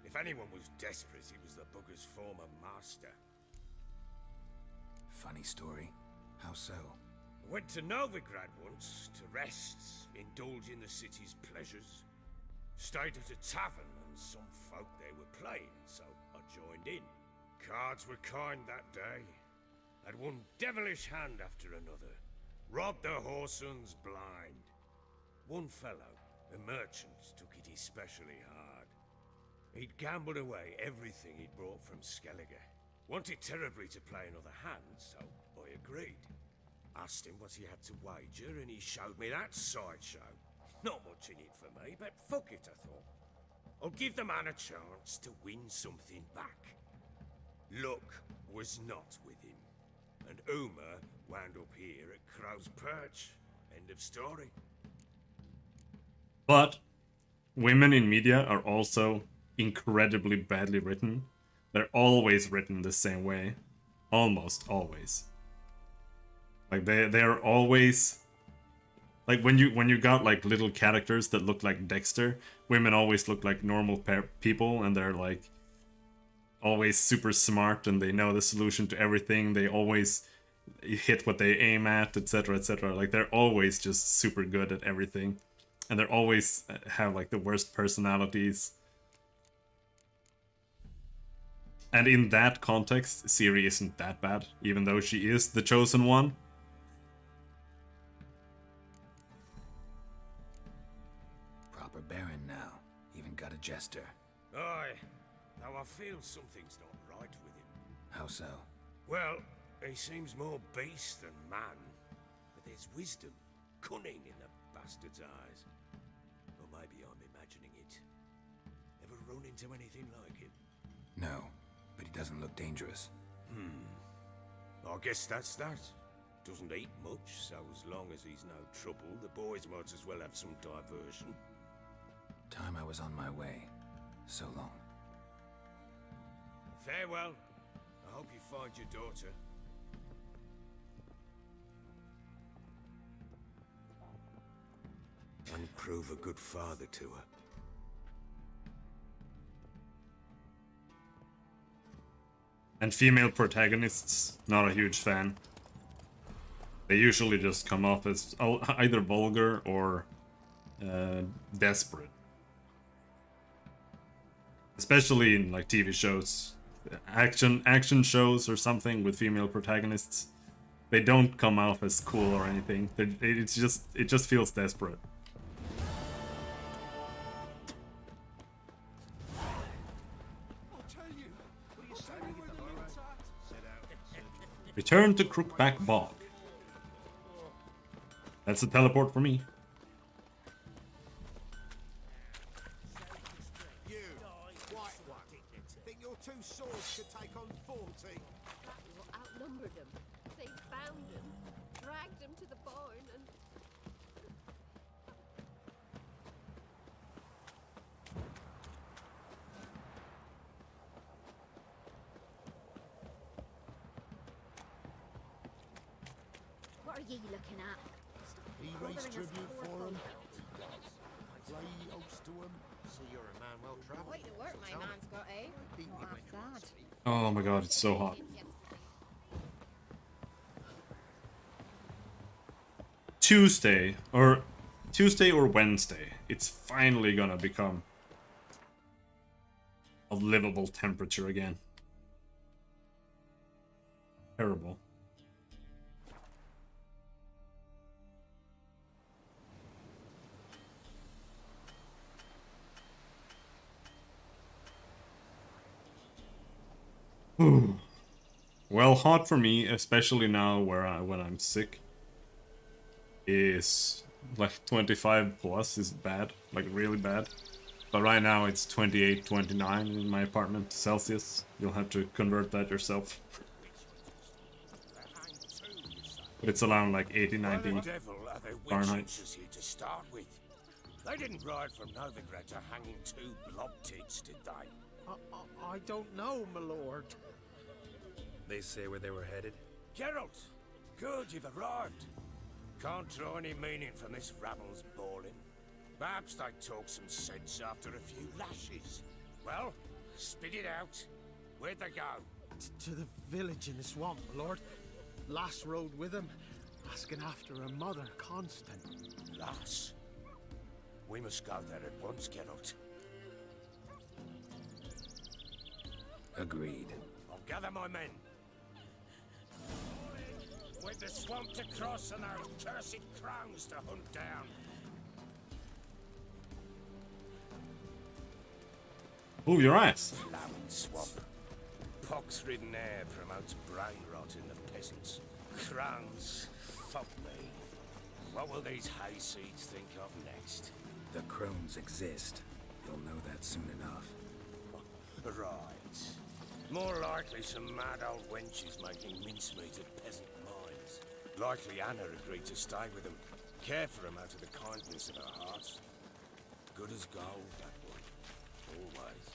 If anyone was desperate, it was the bugger's former master. Funny story. How so? Went to Novigrad once, to rest, indulge in the city's pleasures. Stayed at a tavern, and some folk there were playing, so I joined in. Cards were kind that day. Had one devilish hand after another. Robbed the whoresons blind. One fellow, a merchant, took it especially hard. He'd gambled away everything he'd brought from Skellige. Wanted terribly to play another hand, so I agreed. Asked him what he had to wager, and he showed me that sideshow. Not much in it for me, but fuck it, I thought. I'll give the man a chance to win something back. Luck was not with him, and Uma wound up here at Crow's Perch. End of story. But women in media are also incredibly badly written. They're always written the same way. Almost always. Like they're always like when you got like little characters that look like Dexter, women always look like normal people, and they're like always super smart and they know the solution to everything. They always hit what they aim at, etc., etc. Like they're always just super good at everything, and they're always have like the worst personalities. And in that context, Ciri isn't that bad, even though she is the chosen one. Proper Baron now. Even got a jester. Aye, though I feel something's not right with him. How so? Well, he seems more beast than man. But there's wisdom, cunning in the bastard's eyes. Or maybe I'm imagining it. Ever run into anything like him? No, but he doesn't look dangerous. I guess that's that. Doesn't eat much, so as long as he's no trouble, the boys might as well have some diversion. Time I was on my way. So long. Farewell. I hope you find your daughter. And prove a good father to her. And female protagonists, not a huge fan. They usually just come off as either vulgar or desperate. Especially in like TV shows, action shows or something with female protagonists. They don't come off as cool or anything. It just feels desperate. Return to Crookback Bog. That's a teleport for me. You, white one. Think your two swords could take on 40? Battle outnumbered them. They found him, dragged him to the barn, and are ye looking at? He bothering raised us tribute poor for him. folk. Play host to him. So you're a man well travelled. Quite the work my man's got, eh? Not half bad. Oh my god, it's so hot. Tuesday or Wednesday, it's finally gonna become a livable temperature again. Terrible. Well, hot for me, especially now when I'm sick, is like 25 plus is bad, like really bad. But right now it's 28, 29 in my apartment Celsius. You'll have to convert that yourself. But it's around like 80, 90 What the devil are they Fahrenheit. Winchesters here to start with? They didn't ride from Novigrad to hanging two blob tits, did they? I don't know, my lord. They say where they were headed? Geralt! Good, you've arrived. Can't draw any meaning from this rabble's bawling. Perhaps they talk some sense after a few lashes. Well, spit it out. Where'd they go? To the village in the swamp, my lord. Lass rode with him, asking after her mother, Constant. Lass? We must go there at once, Geralt. Agreed. I'll gather my men. With the swamp to cross and those cursed crowns to hunt down. Move your ass. Flowered swamp. Pox-ridden air promotes brain rot in the peasants. Crowns, fuck me. What will these hayseeds think of next? The crones exist. You'll know that soon enough. Right. More likely some mad old wenches making mincemeat of peasant minds. Likely Anna agreed to stay with them. Care for them out of the kindness of her heart. Good as gold, that one. Always.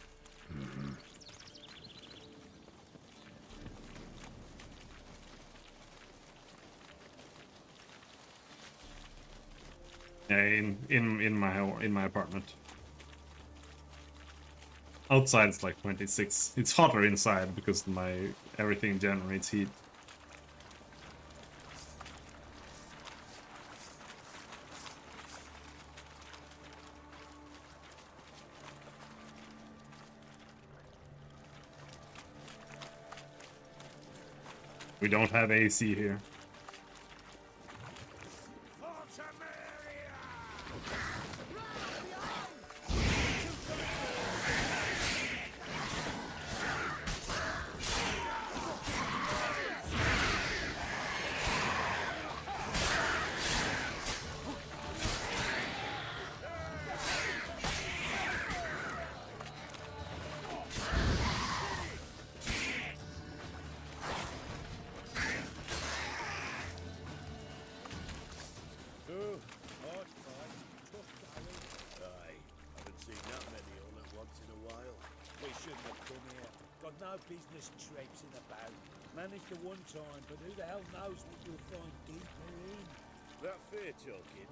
Yeah, in my apartment. Outside it's like 26. It's hotter inside because my everything generates heat. We don't have AC here. Business traipsing about. Managed at one time, but who the hell knows what you'll find deeper in? That fair talking?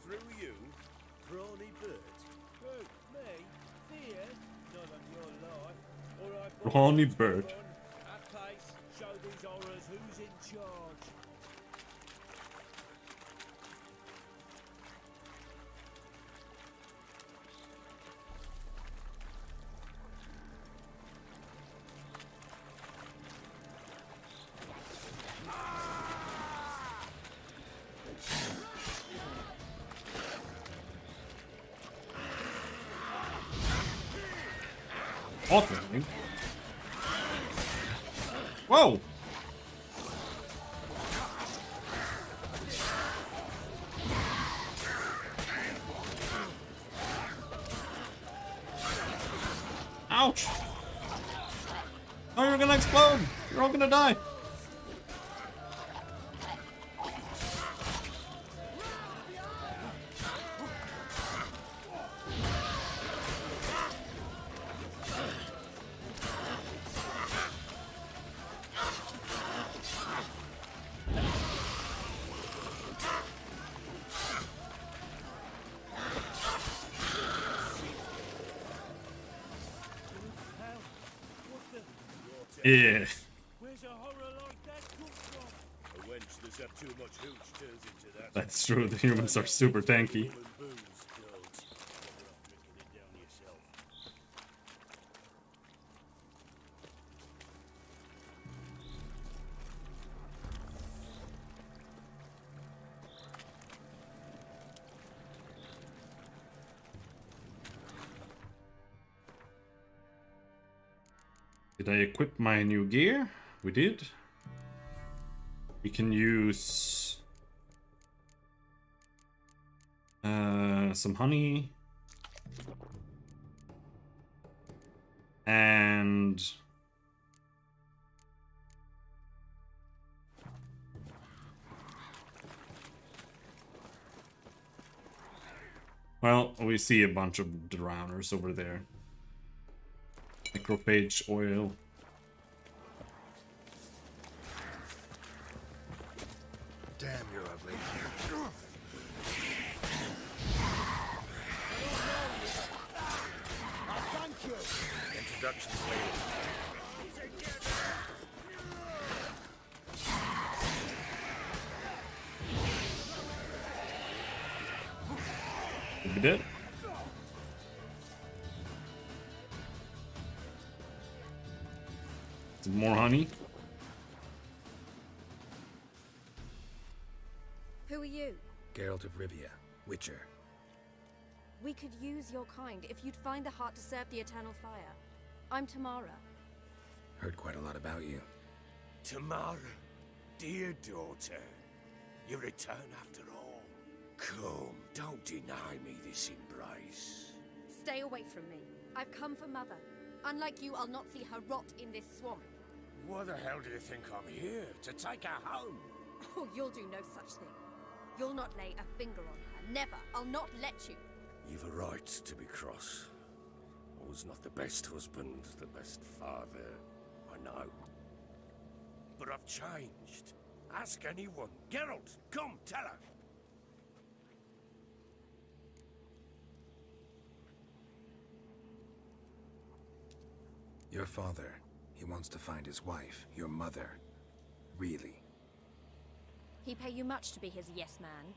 Through you? Brawny bird? Who? Me? Fear? Not on your life. Alright, boys, Brawny let's bird. move on. Our case, show these horrors who's in charge. Awesome. Whoa! Ouch! Oh, you're gonna explode! You're all gonna die! Yeah. Where's a horror like that come from? A wench that's had too much hooch turns into that. That's true, the humans are super tanky. Did I equip my new gear? We did. We can use some honey and well, we see a bunch of drowners over there. Necrophage oil. Damn, you're ugly. Thank you. Introductions later. Did we did? Some more honey. Who are you? Geralt of Rivia, Witcher. We could use your kind if you'd find the heart to serve the Eternal Fire. I'm Tamara. Heard quite a lot about you. Tamara, dear daughter, you return after all. Come, don't deny me this embrace. Stay away from me. I've come for Mother. Unlike you, I'll not see her rot in this swamp. Why the hell do you think I'm here? To take her home? Oh, you'll do no such thing. You'll not lay a finger on her. Never. I'll not let you. You've a right to be cross. I was not the best husband, the best father, I know. But I've changed. Ask anyone. Geralt, come, tell her. Your father, he wants to find his wife, your mother. Really. He pay you much to be his yes man.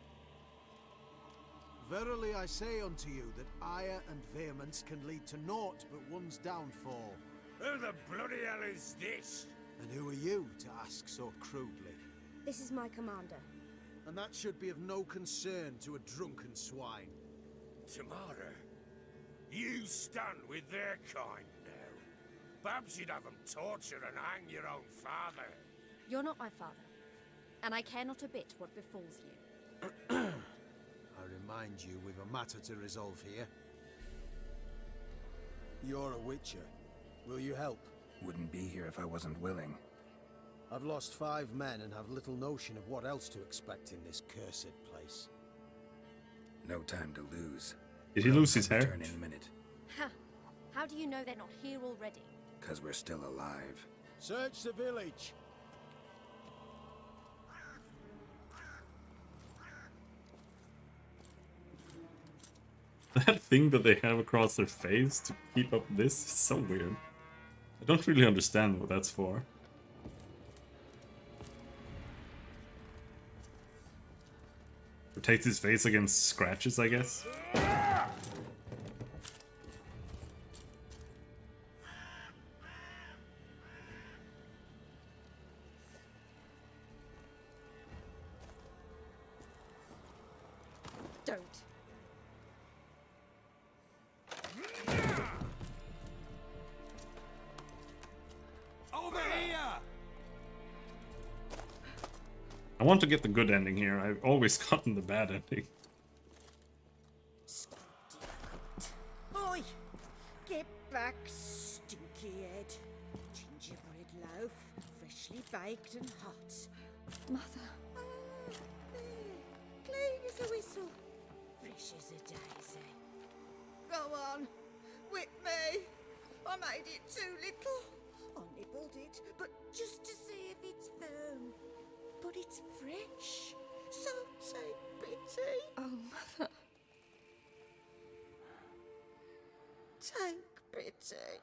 Verily I say unto you that ire and vehemence can lead to naught but one's downfall. Who the bloody hell is this? And who are you to ask so crudely? This is my commander. And that should be of no concern to a drunken swine. Tamara, you stand with their kind now. Perhaps you'd have them torture and hang your own father. You're not my father, and I care not a bit what befalls you. I remind you, we've a matter to resolve here. You're a Witcher. Will you help? Wouldn't be here if I wasn't willing. I've lost 5 men and have little notion of what else to expect in this cursed place. No time to lose. Did he lose his hair? Return any minute. Ha! How do you know they're not here already? 'Cause we're still alive. Search the village. That thing that they have across their face to keep up this is so weird. I don't really understand what that's for. Protects his face against scratches, I guess. Don't. Over here! I want to get the good ending here. I've always gotten the bad ending. Oi! Get back, stinky head. Gingerbread loaf, freshly baked and hot. Mother. Clean as a whistle, fresh as a daisy. Go on, whip me. I made it too little. I nibbled it, but just to see if it's firm. But it's fresh, so take pity. Oh, Mother. Take pity.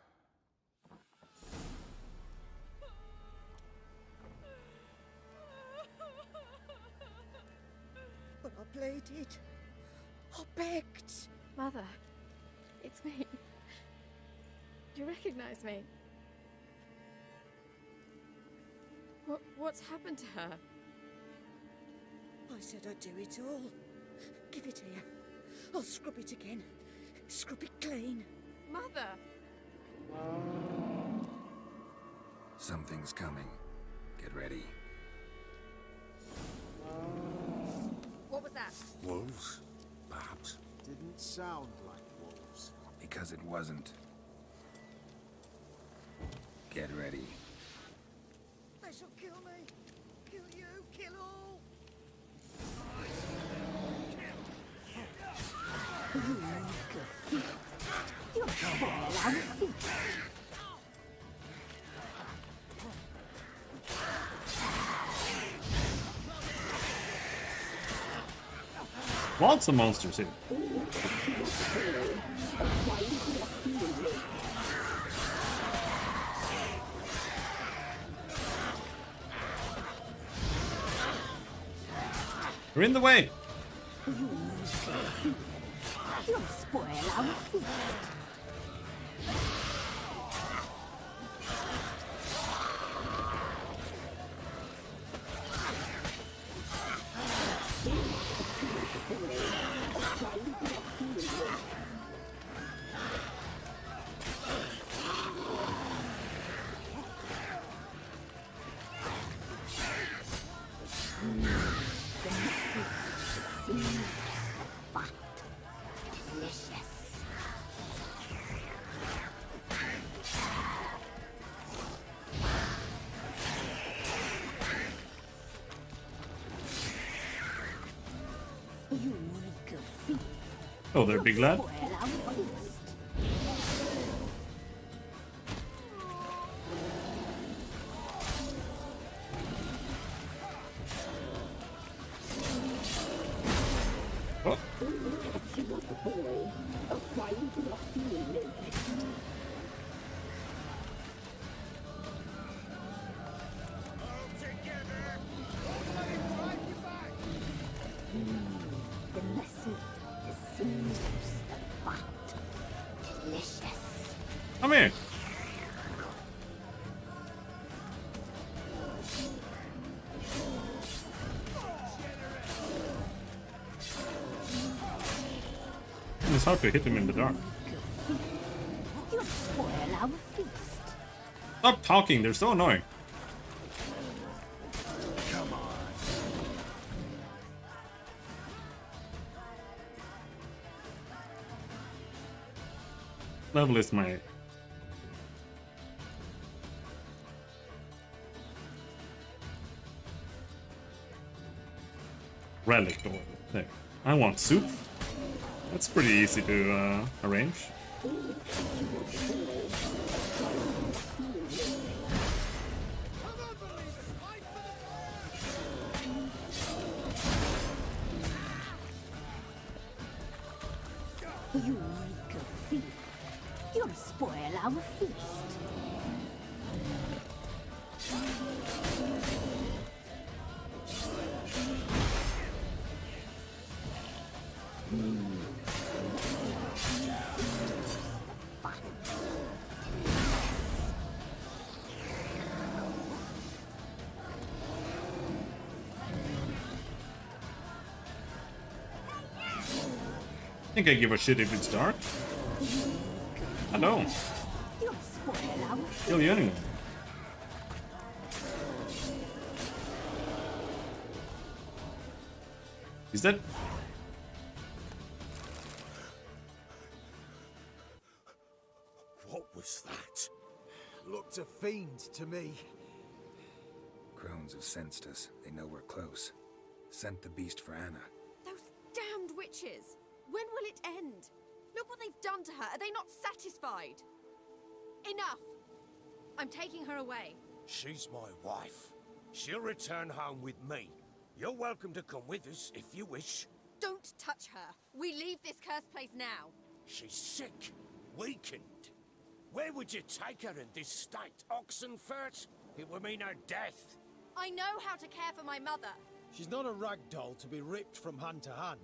I pleaded. I begged. Mother, it's me. Do you recognize me? What's happened to her? I said I'd do it all. Give it here. I'll scrub it again. Scrub it clean. Mother! Something's coming. Get ready. What was that? Wolves, perhaps. Didn't sound like wolves. Because it wasn't. Get ready. They shall kill me. Kill you. Kill all. You'll fall out of it. Lots of monsters here. You're in the way. You'll spoil our feast. Oh, there, big lad. Oh. The message seems the fat. Delicious. Come here. It's hard to hit him in the dark. You'll spoil our feast. Stop talking, they're so annoying. Come on. Level is my relic oil. There. I want soup. That's pretty easy to arrange. You make a feast. You'll spoil our feast. I think I give a shit if it's dark. I don't. You'll spoil our Kill you anyway. Is that? What was that? Looked a fiend to me. Crones have sensed us. They know we're close. Sent the beast for Anna. Those damned witches! When will it end? Look what they've done to her. Are they not satisfied? Enough! I'm taking her away. She's my wife. She'll return home with me. You're welcome to come with us if you wish. Don't touch her. We leave this cursed place now. She's sick, weakened. Where would you take her in this state? Oxenfurt? It would mean her death. I know how to care for my mother. She's not a rag doll to be ripped from hand to hand.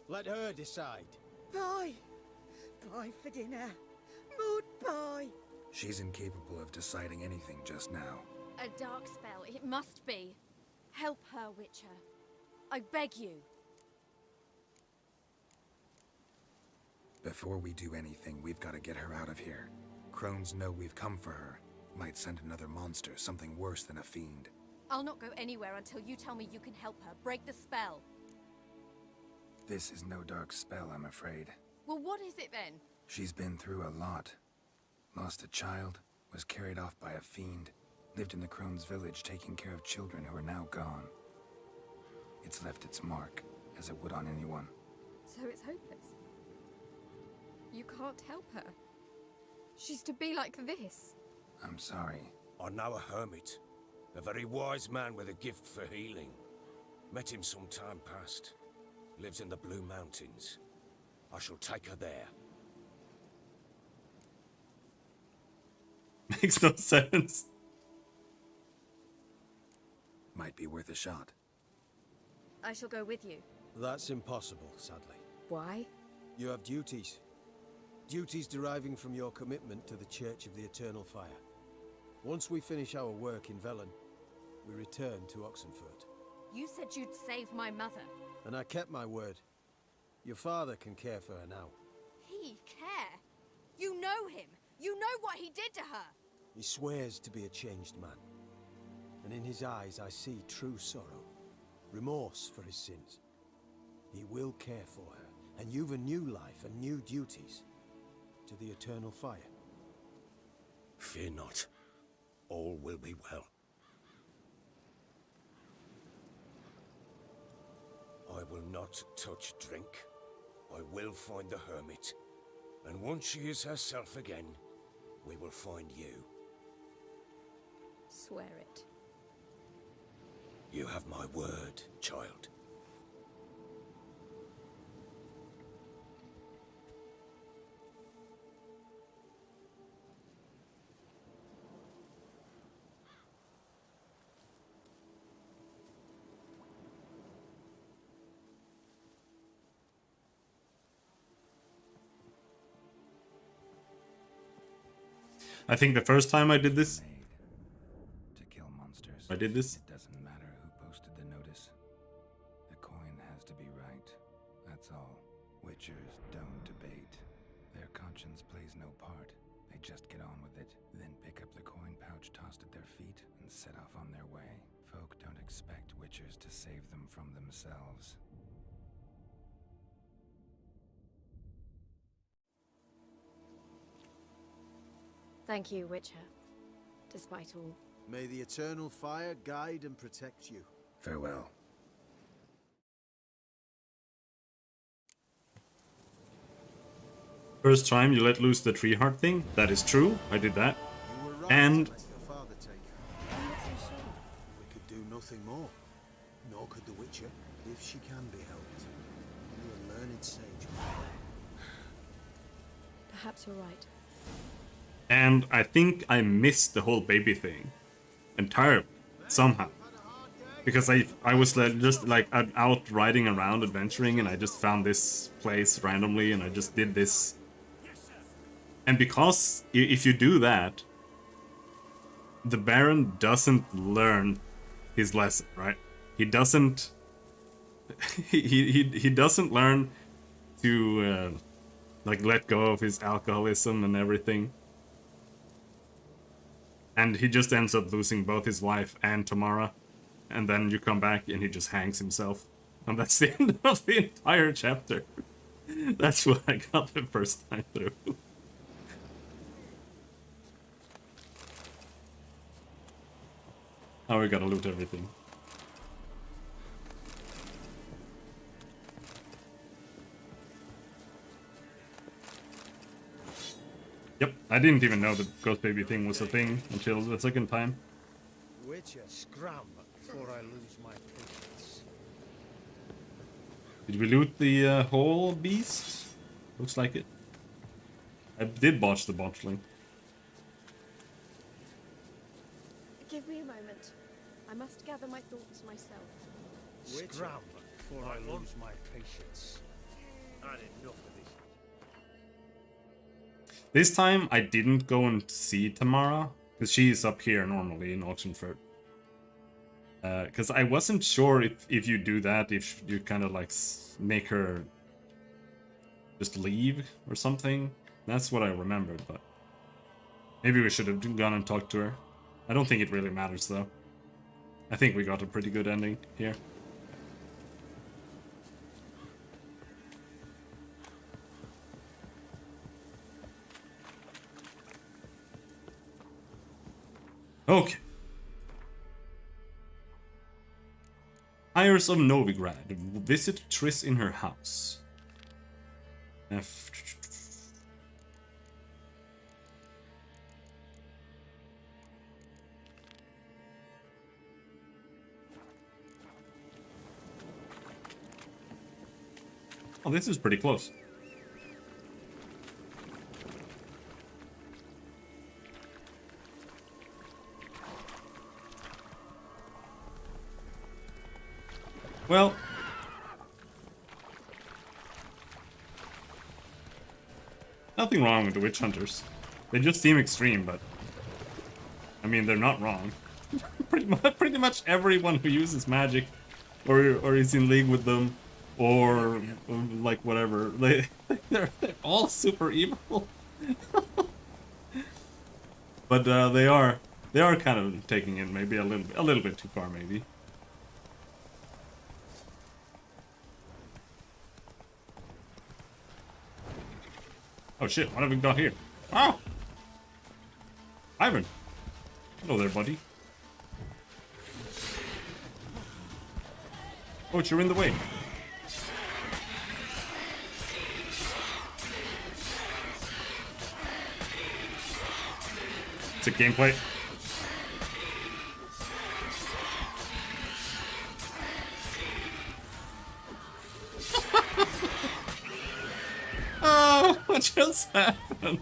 Let her decide. Pie! Pie for dinner. Mud pie! She's incapable of deciding anything just now. A dark spell, it must be. Help her, Witcher. I beg you. Before we do anything, we've got to get her out of here. Crones know we've come for her. Might send another monster, something worse than a fiend. I'll not go anywhere until you tell me you can help her. Break the spell. This is no dark spell, I'm afraid. Well, what is it then? She's been through a lot. Lost a child, was carried off by a fiend, lived in the Crones village taking care of children who are now gone. It's left its mark, as it would on anyone. So it's hopeless. You can't help her. She's to be like this. I'm sorry. I know a hermit. A very wise man with a gift for healing. Met him some time past. Lives in the Blue Mountains. I shall take her there. Makes no sense. Might be worth a shot. I shall go with you. That's impossible, sadly. Why? You have duties. Duties deriving from your commitment to the Church of the Eternal Fire. Once we finish our work in Velen, we return to Oxenfurt. You said you'd save my mother. And I kept my word. Your father can care for her now. He care? You know him. You know what he did to her. He swears to be a changed man. And in his eyes I see true sorrow. Remorse for his sins. He will care for her. And you've a new life and new duties. To the Eternal Fire. Fear not. All will be well. I will not touch drink. I will find the hermit. And once she is herself again, we will find you. Swear it. You have my word, child. I think the first time I did this, To kill monsters. I did this. It doesn't matter who posted the notice. The coin has to be right. That's all. Witchers don't debate. Their conscience plays no part. They just get on with it, then pick up the coin pouch tossed at their feet and set off on their way. Folk don't expect witchers to save them from themselves. Thank you, Witcher. Despite all. May the Eternal Fire guide and protect you. Farewell. First time you let loose the tree heart thing. That is true. I did that. You were right And to let your father take her. We could do nothing more. Nor could the Witcher, if she can be helped. Only a learned sage. Perhaps you're right. And I think I missed the whole baby thing entirely somehow, because I was just like out riding around adventuring, and I just found this place randomly, and I just did this. And because if you do that, the Baron doesn't learn his lesson, right? He doesn't. he doesn't learn to like let go of his alcoholism and everything. And he just ends up losing both his wife and Tamara. And then you come back and he just hangs himself. And that's the end of the entire chapter. That's what I got the first time through. Now we gotta loot everything. Yep, I didn't even know the ghost baby thing was a thing until the second time. Witcher, scram before I lose my patience. Did we loot the whole beast? Looks like it. I did botch the botchling. Give me a moment. I must gather my thoughts myself. Scram before I lose my patience. Had enough of this. This time I didn't go and see Tamara, because she's up here normally in Oxenford. Because I wasn't sure if you do that, if you kind of like make her just leave or something. That's what I remembered, but maybe we should have gone and talked to her. I don't think it really matters though. I think we got a pretty good ending here. Okay. Iris of Novigrad. Visit Triss in her house. Oh, this is pretty close. Well, nothing wrong with the witch hunters. They just seem extreme, but I mean, they're not wrong. pretty much everyone who uses magic or is in league with them or like whatever, they're all super evil. But they are kind of taking it maybe a little bit too far, maybe. Oh shit, what have we got here? Oh! Ivan! Hello there, buddy. Oh, you're in the way. It's a gameplay. Oh, what just happened?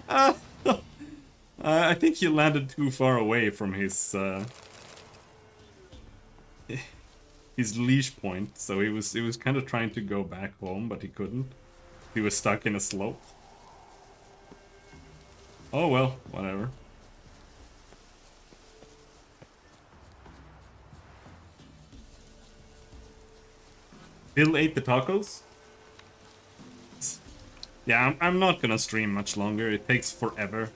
I think he landed too far away from his leash point, so he was kind of trying to go back home, but he couldn't. He was stuck in a slope. Oh well, whatever. Bill ate the tacos? Yeah, I'm not gonna stream much longer. It takes forever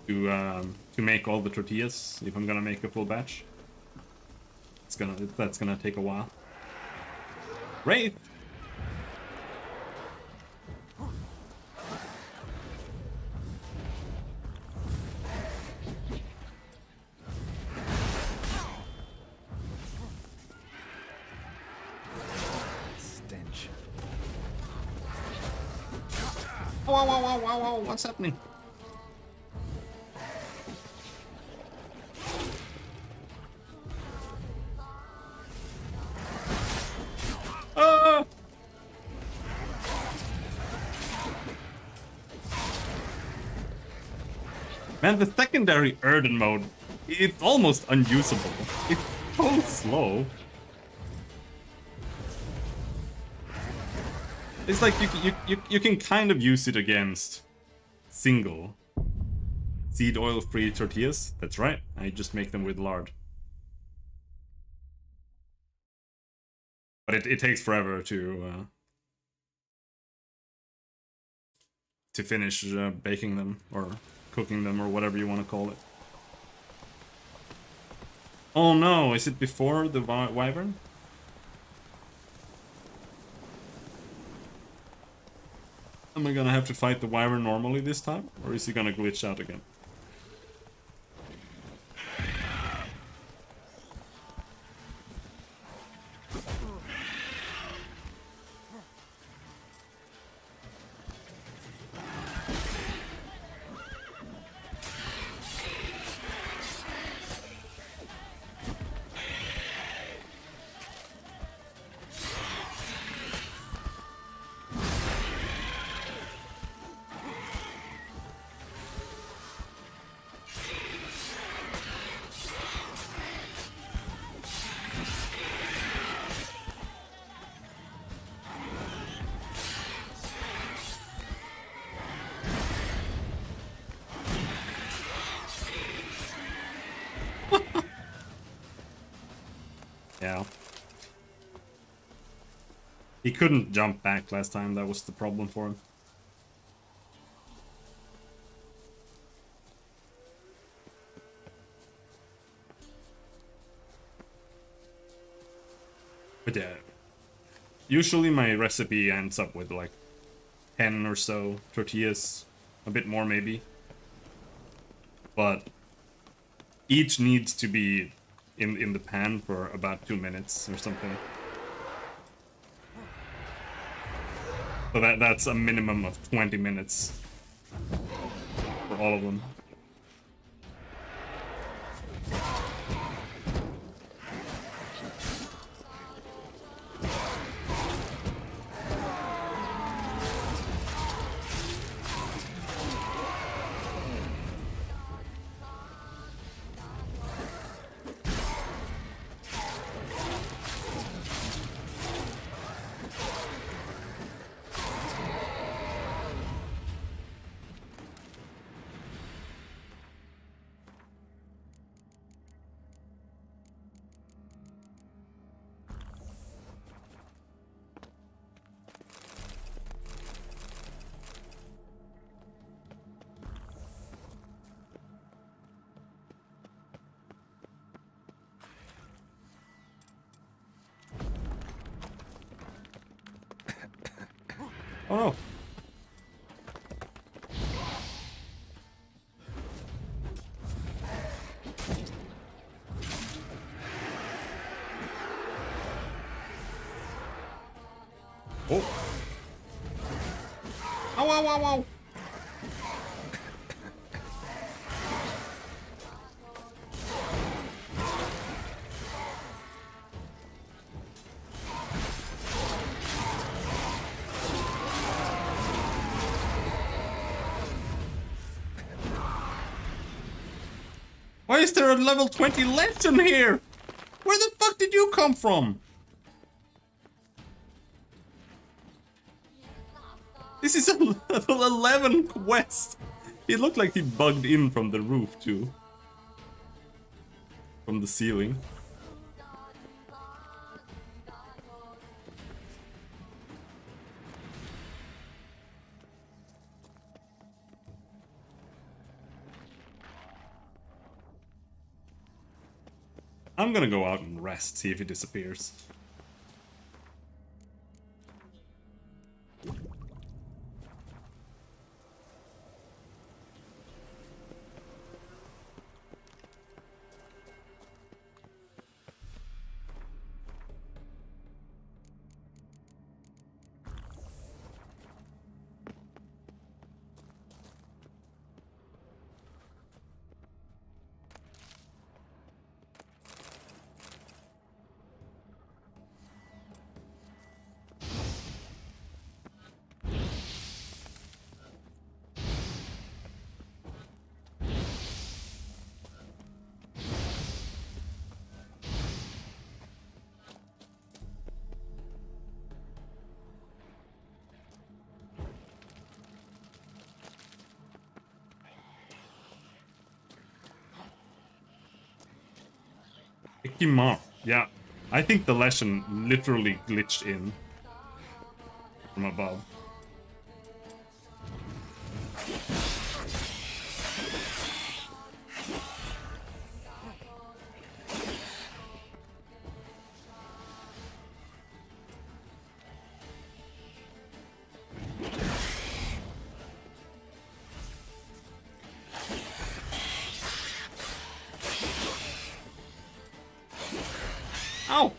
to make all the tortillas if I'm gonna make a full batch. That's gonna take a while. Wraith! Stench. Whoa, what's happening? Ah! Man, the secondary Erden mode, it's almost unusable. It's so slow. It's like you can kind of use it against single seed oil free tortillas. That's right. I just make them with lard. But it takes forever to finish baking them or cooking them or whatever you want to call it. Oh no, is it before the wyvern? Am I gonna have to fight the wyvern normally this time? Or is he gonna glitch out again? Yeah. He couldn't jump back last time, that was the problem for him. But yeah, usually my recipe ends up with like 10 or so tortillas, a bit more maybe. But each needs to be in the pan for about 2 minutes or something. So that's a minimum of 20 minutes for all of them. Oh no. Oh. Ow, ow, ow, ow. Why is there a level 20 legend here? Where the fuck did you come from? This is a level 11 quest. It looked like he bugged in from the roof too. From the ceiling. I'm gonna go out and rest, see if it disappears. Ikimar. Yeah, I think the lesson literally glitched in from above. Ow!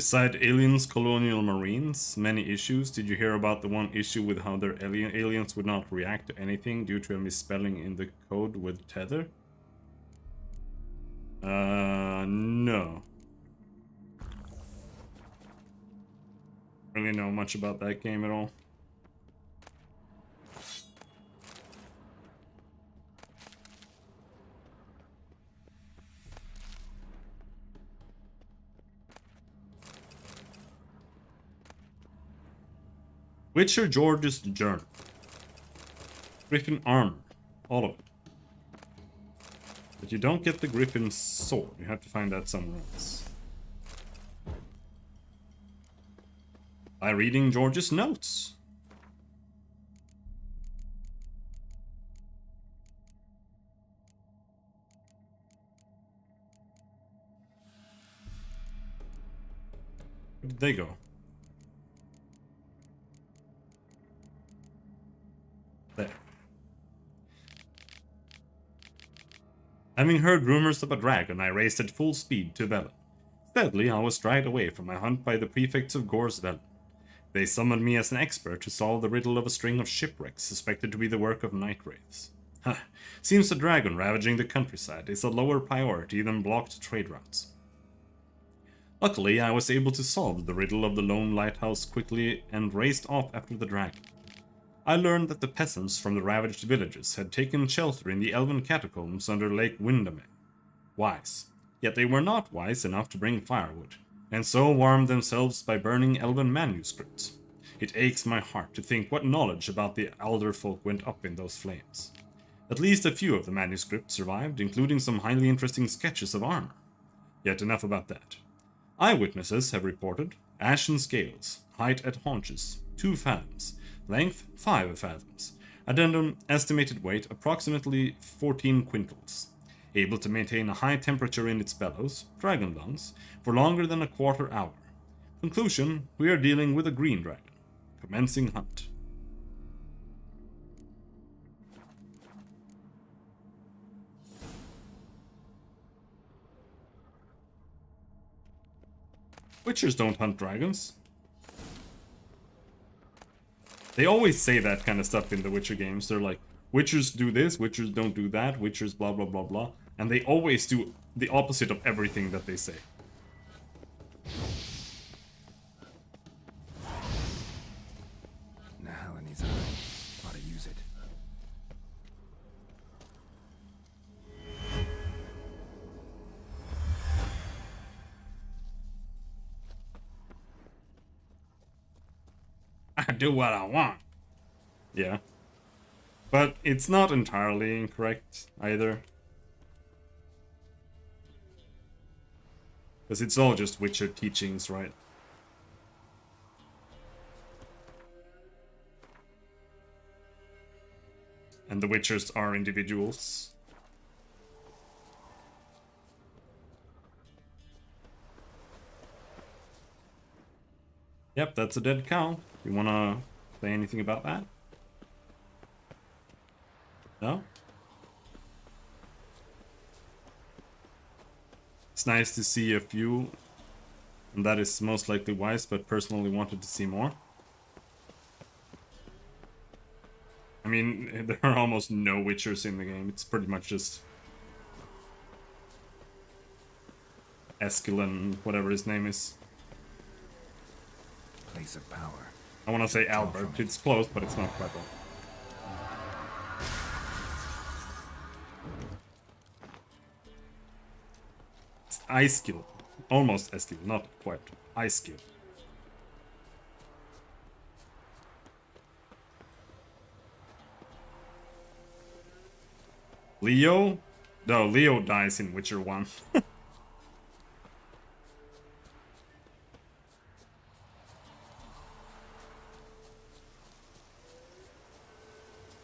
Beside aliens, colonial marines, many issues. Did you hear about the one issue with how their aliens would not react to anything due to a misspelling in the code with tether? No. Really know much about that game at all. Witcher George's Journal. Griffin armor. All of it. But you don't get the Griffin sword. You have to find that somewhere else. By reading George's notes. Where did they go? There. Having heard rumors of a dragon, I raced at full speed to Velen. Steadily, I was dragged away from my hunt by the prefects of Gor's Velen. They summoned me as an expert to solve the riddle of a string of shipwrecks suspected to be the work of night wraiths. Seems the dragon ravaging the countryside is a lower priority than blocked trade routes. Luckily, I was able to solve the riddle of the lone lighthouse quickly and raced off after the dragon. I learned that the peasants from the ravaged villages had taken shelter in the elven catacombs under Lake Windermere. Wise. Yet they were not wise enough to bring firewood, and so warmed themselves by burning elven manuscripts. It aches my heart to think what knowledge about the elder folk went up in those flames. At least a few of the manuscripts survived, including some highly interesting sketches of armor. Yet enough about that. Eyewitnesses have reported ashen scales, height at haunches, 2 fathoms, length 5 fathoms. Addendum estimated weight approximately 14 quintals. Able to maintain a high temperature in its bellows, dragon lungs, for longer than a quarter hour. Conclusion, we are dealing with a green dragon. Commencing hunt. Witchers don't hunt dragons. They always say that kind of stuff in the Witcher games. They're like, Witchers do this, Witchers don't do that, Witchers blah blah blah blah. And they always do the opposite of everything that they say. Nahal in his eye. Ought to use it. I do what I want. Yeah. But it's not entirely incorrect either. Because it's all just Witcher teachings, right? And the Witchers are individuals. Yep, that's a dead cow. You wanna say anything about that? No? It's nice to see a few, and that is most likely wise, but personally wanted to see more. I mean, there are almost no Witchers in the game. It's pretty much just Eskelin, whatever his name is. Place of power. I want to say Albert. It's close, but it's not quite right. It's Iceskill. Almost Eskill, not quite. Iceskill. Leo? No, Leo dies in Witcher 1.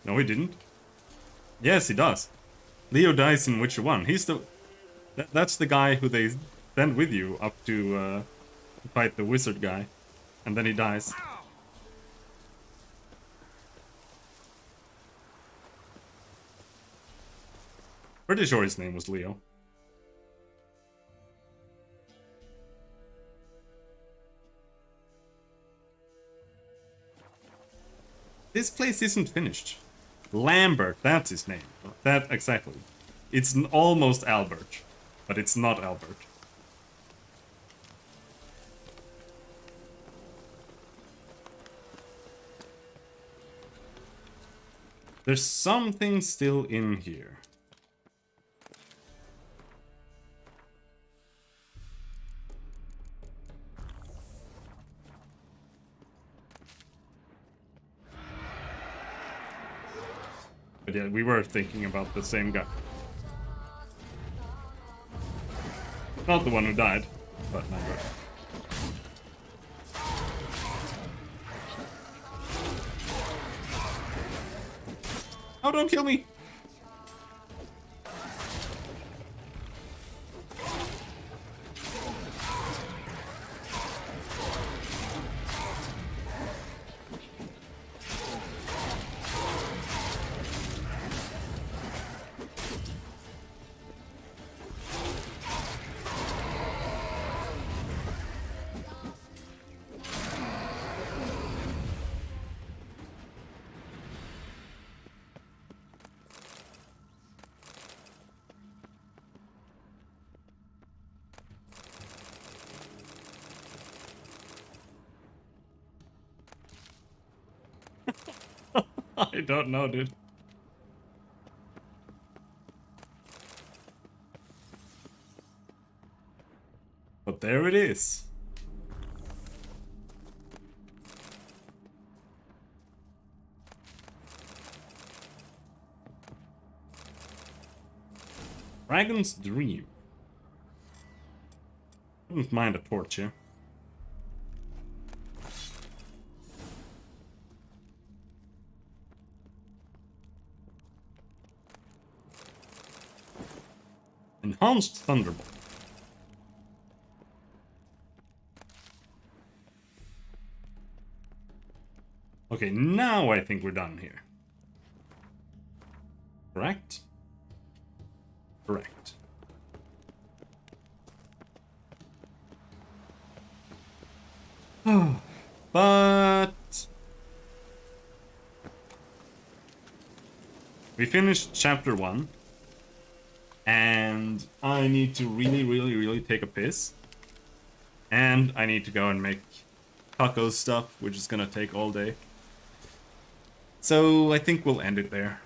No, he didn't. Yes, he does. Leo dies in Witcher 1. He's the... That's the guy who they send with you up to fight the wizard guy. And then he dies. Pretty sure his name was Leo. this place isn't finished. Lambert, that's his name. That, exactly. It's almost Albert, but it's not Albert. There's something still in here. But yeah, we were thinking about the same guy. Not the one who died, but neither. Oh, don't kill me! I don't know, dude. But there it is. Dragon's Dream. Wouldn't mind a torch here. Enhanced Thunderbolt. Okay, now I think we're done here. Correct? Correct. But we finished chapter 1. And I need to really take a piss. And I need to go and make tacos stuff, which is gonna take all day. So I think we'll end it there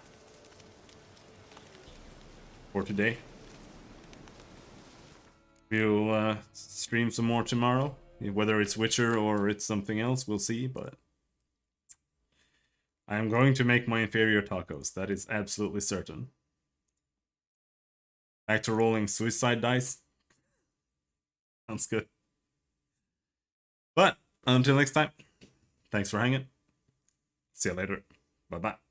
for today. We'll stream some more tomorrow. Whether it's Witcher or it's something else, we'll see, but I'm going to make my inferior tacos. That is absolutely certain. Back to rolling suicide dice. Sounds good. But until next time, thanks for hanging. See you later. Bye-bye.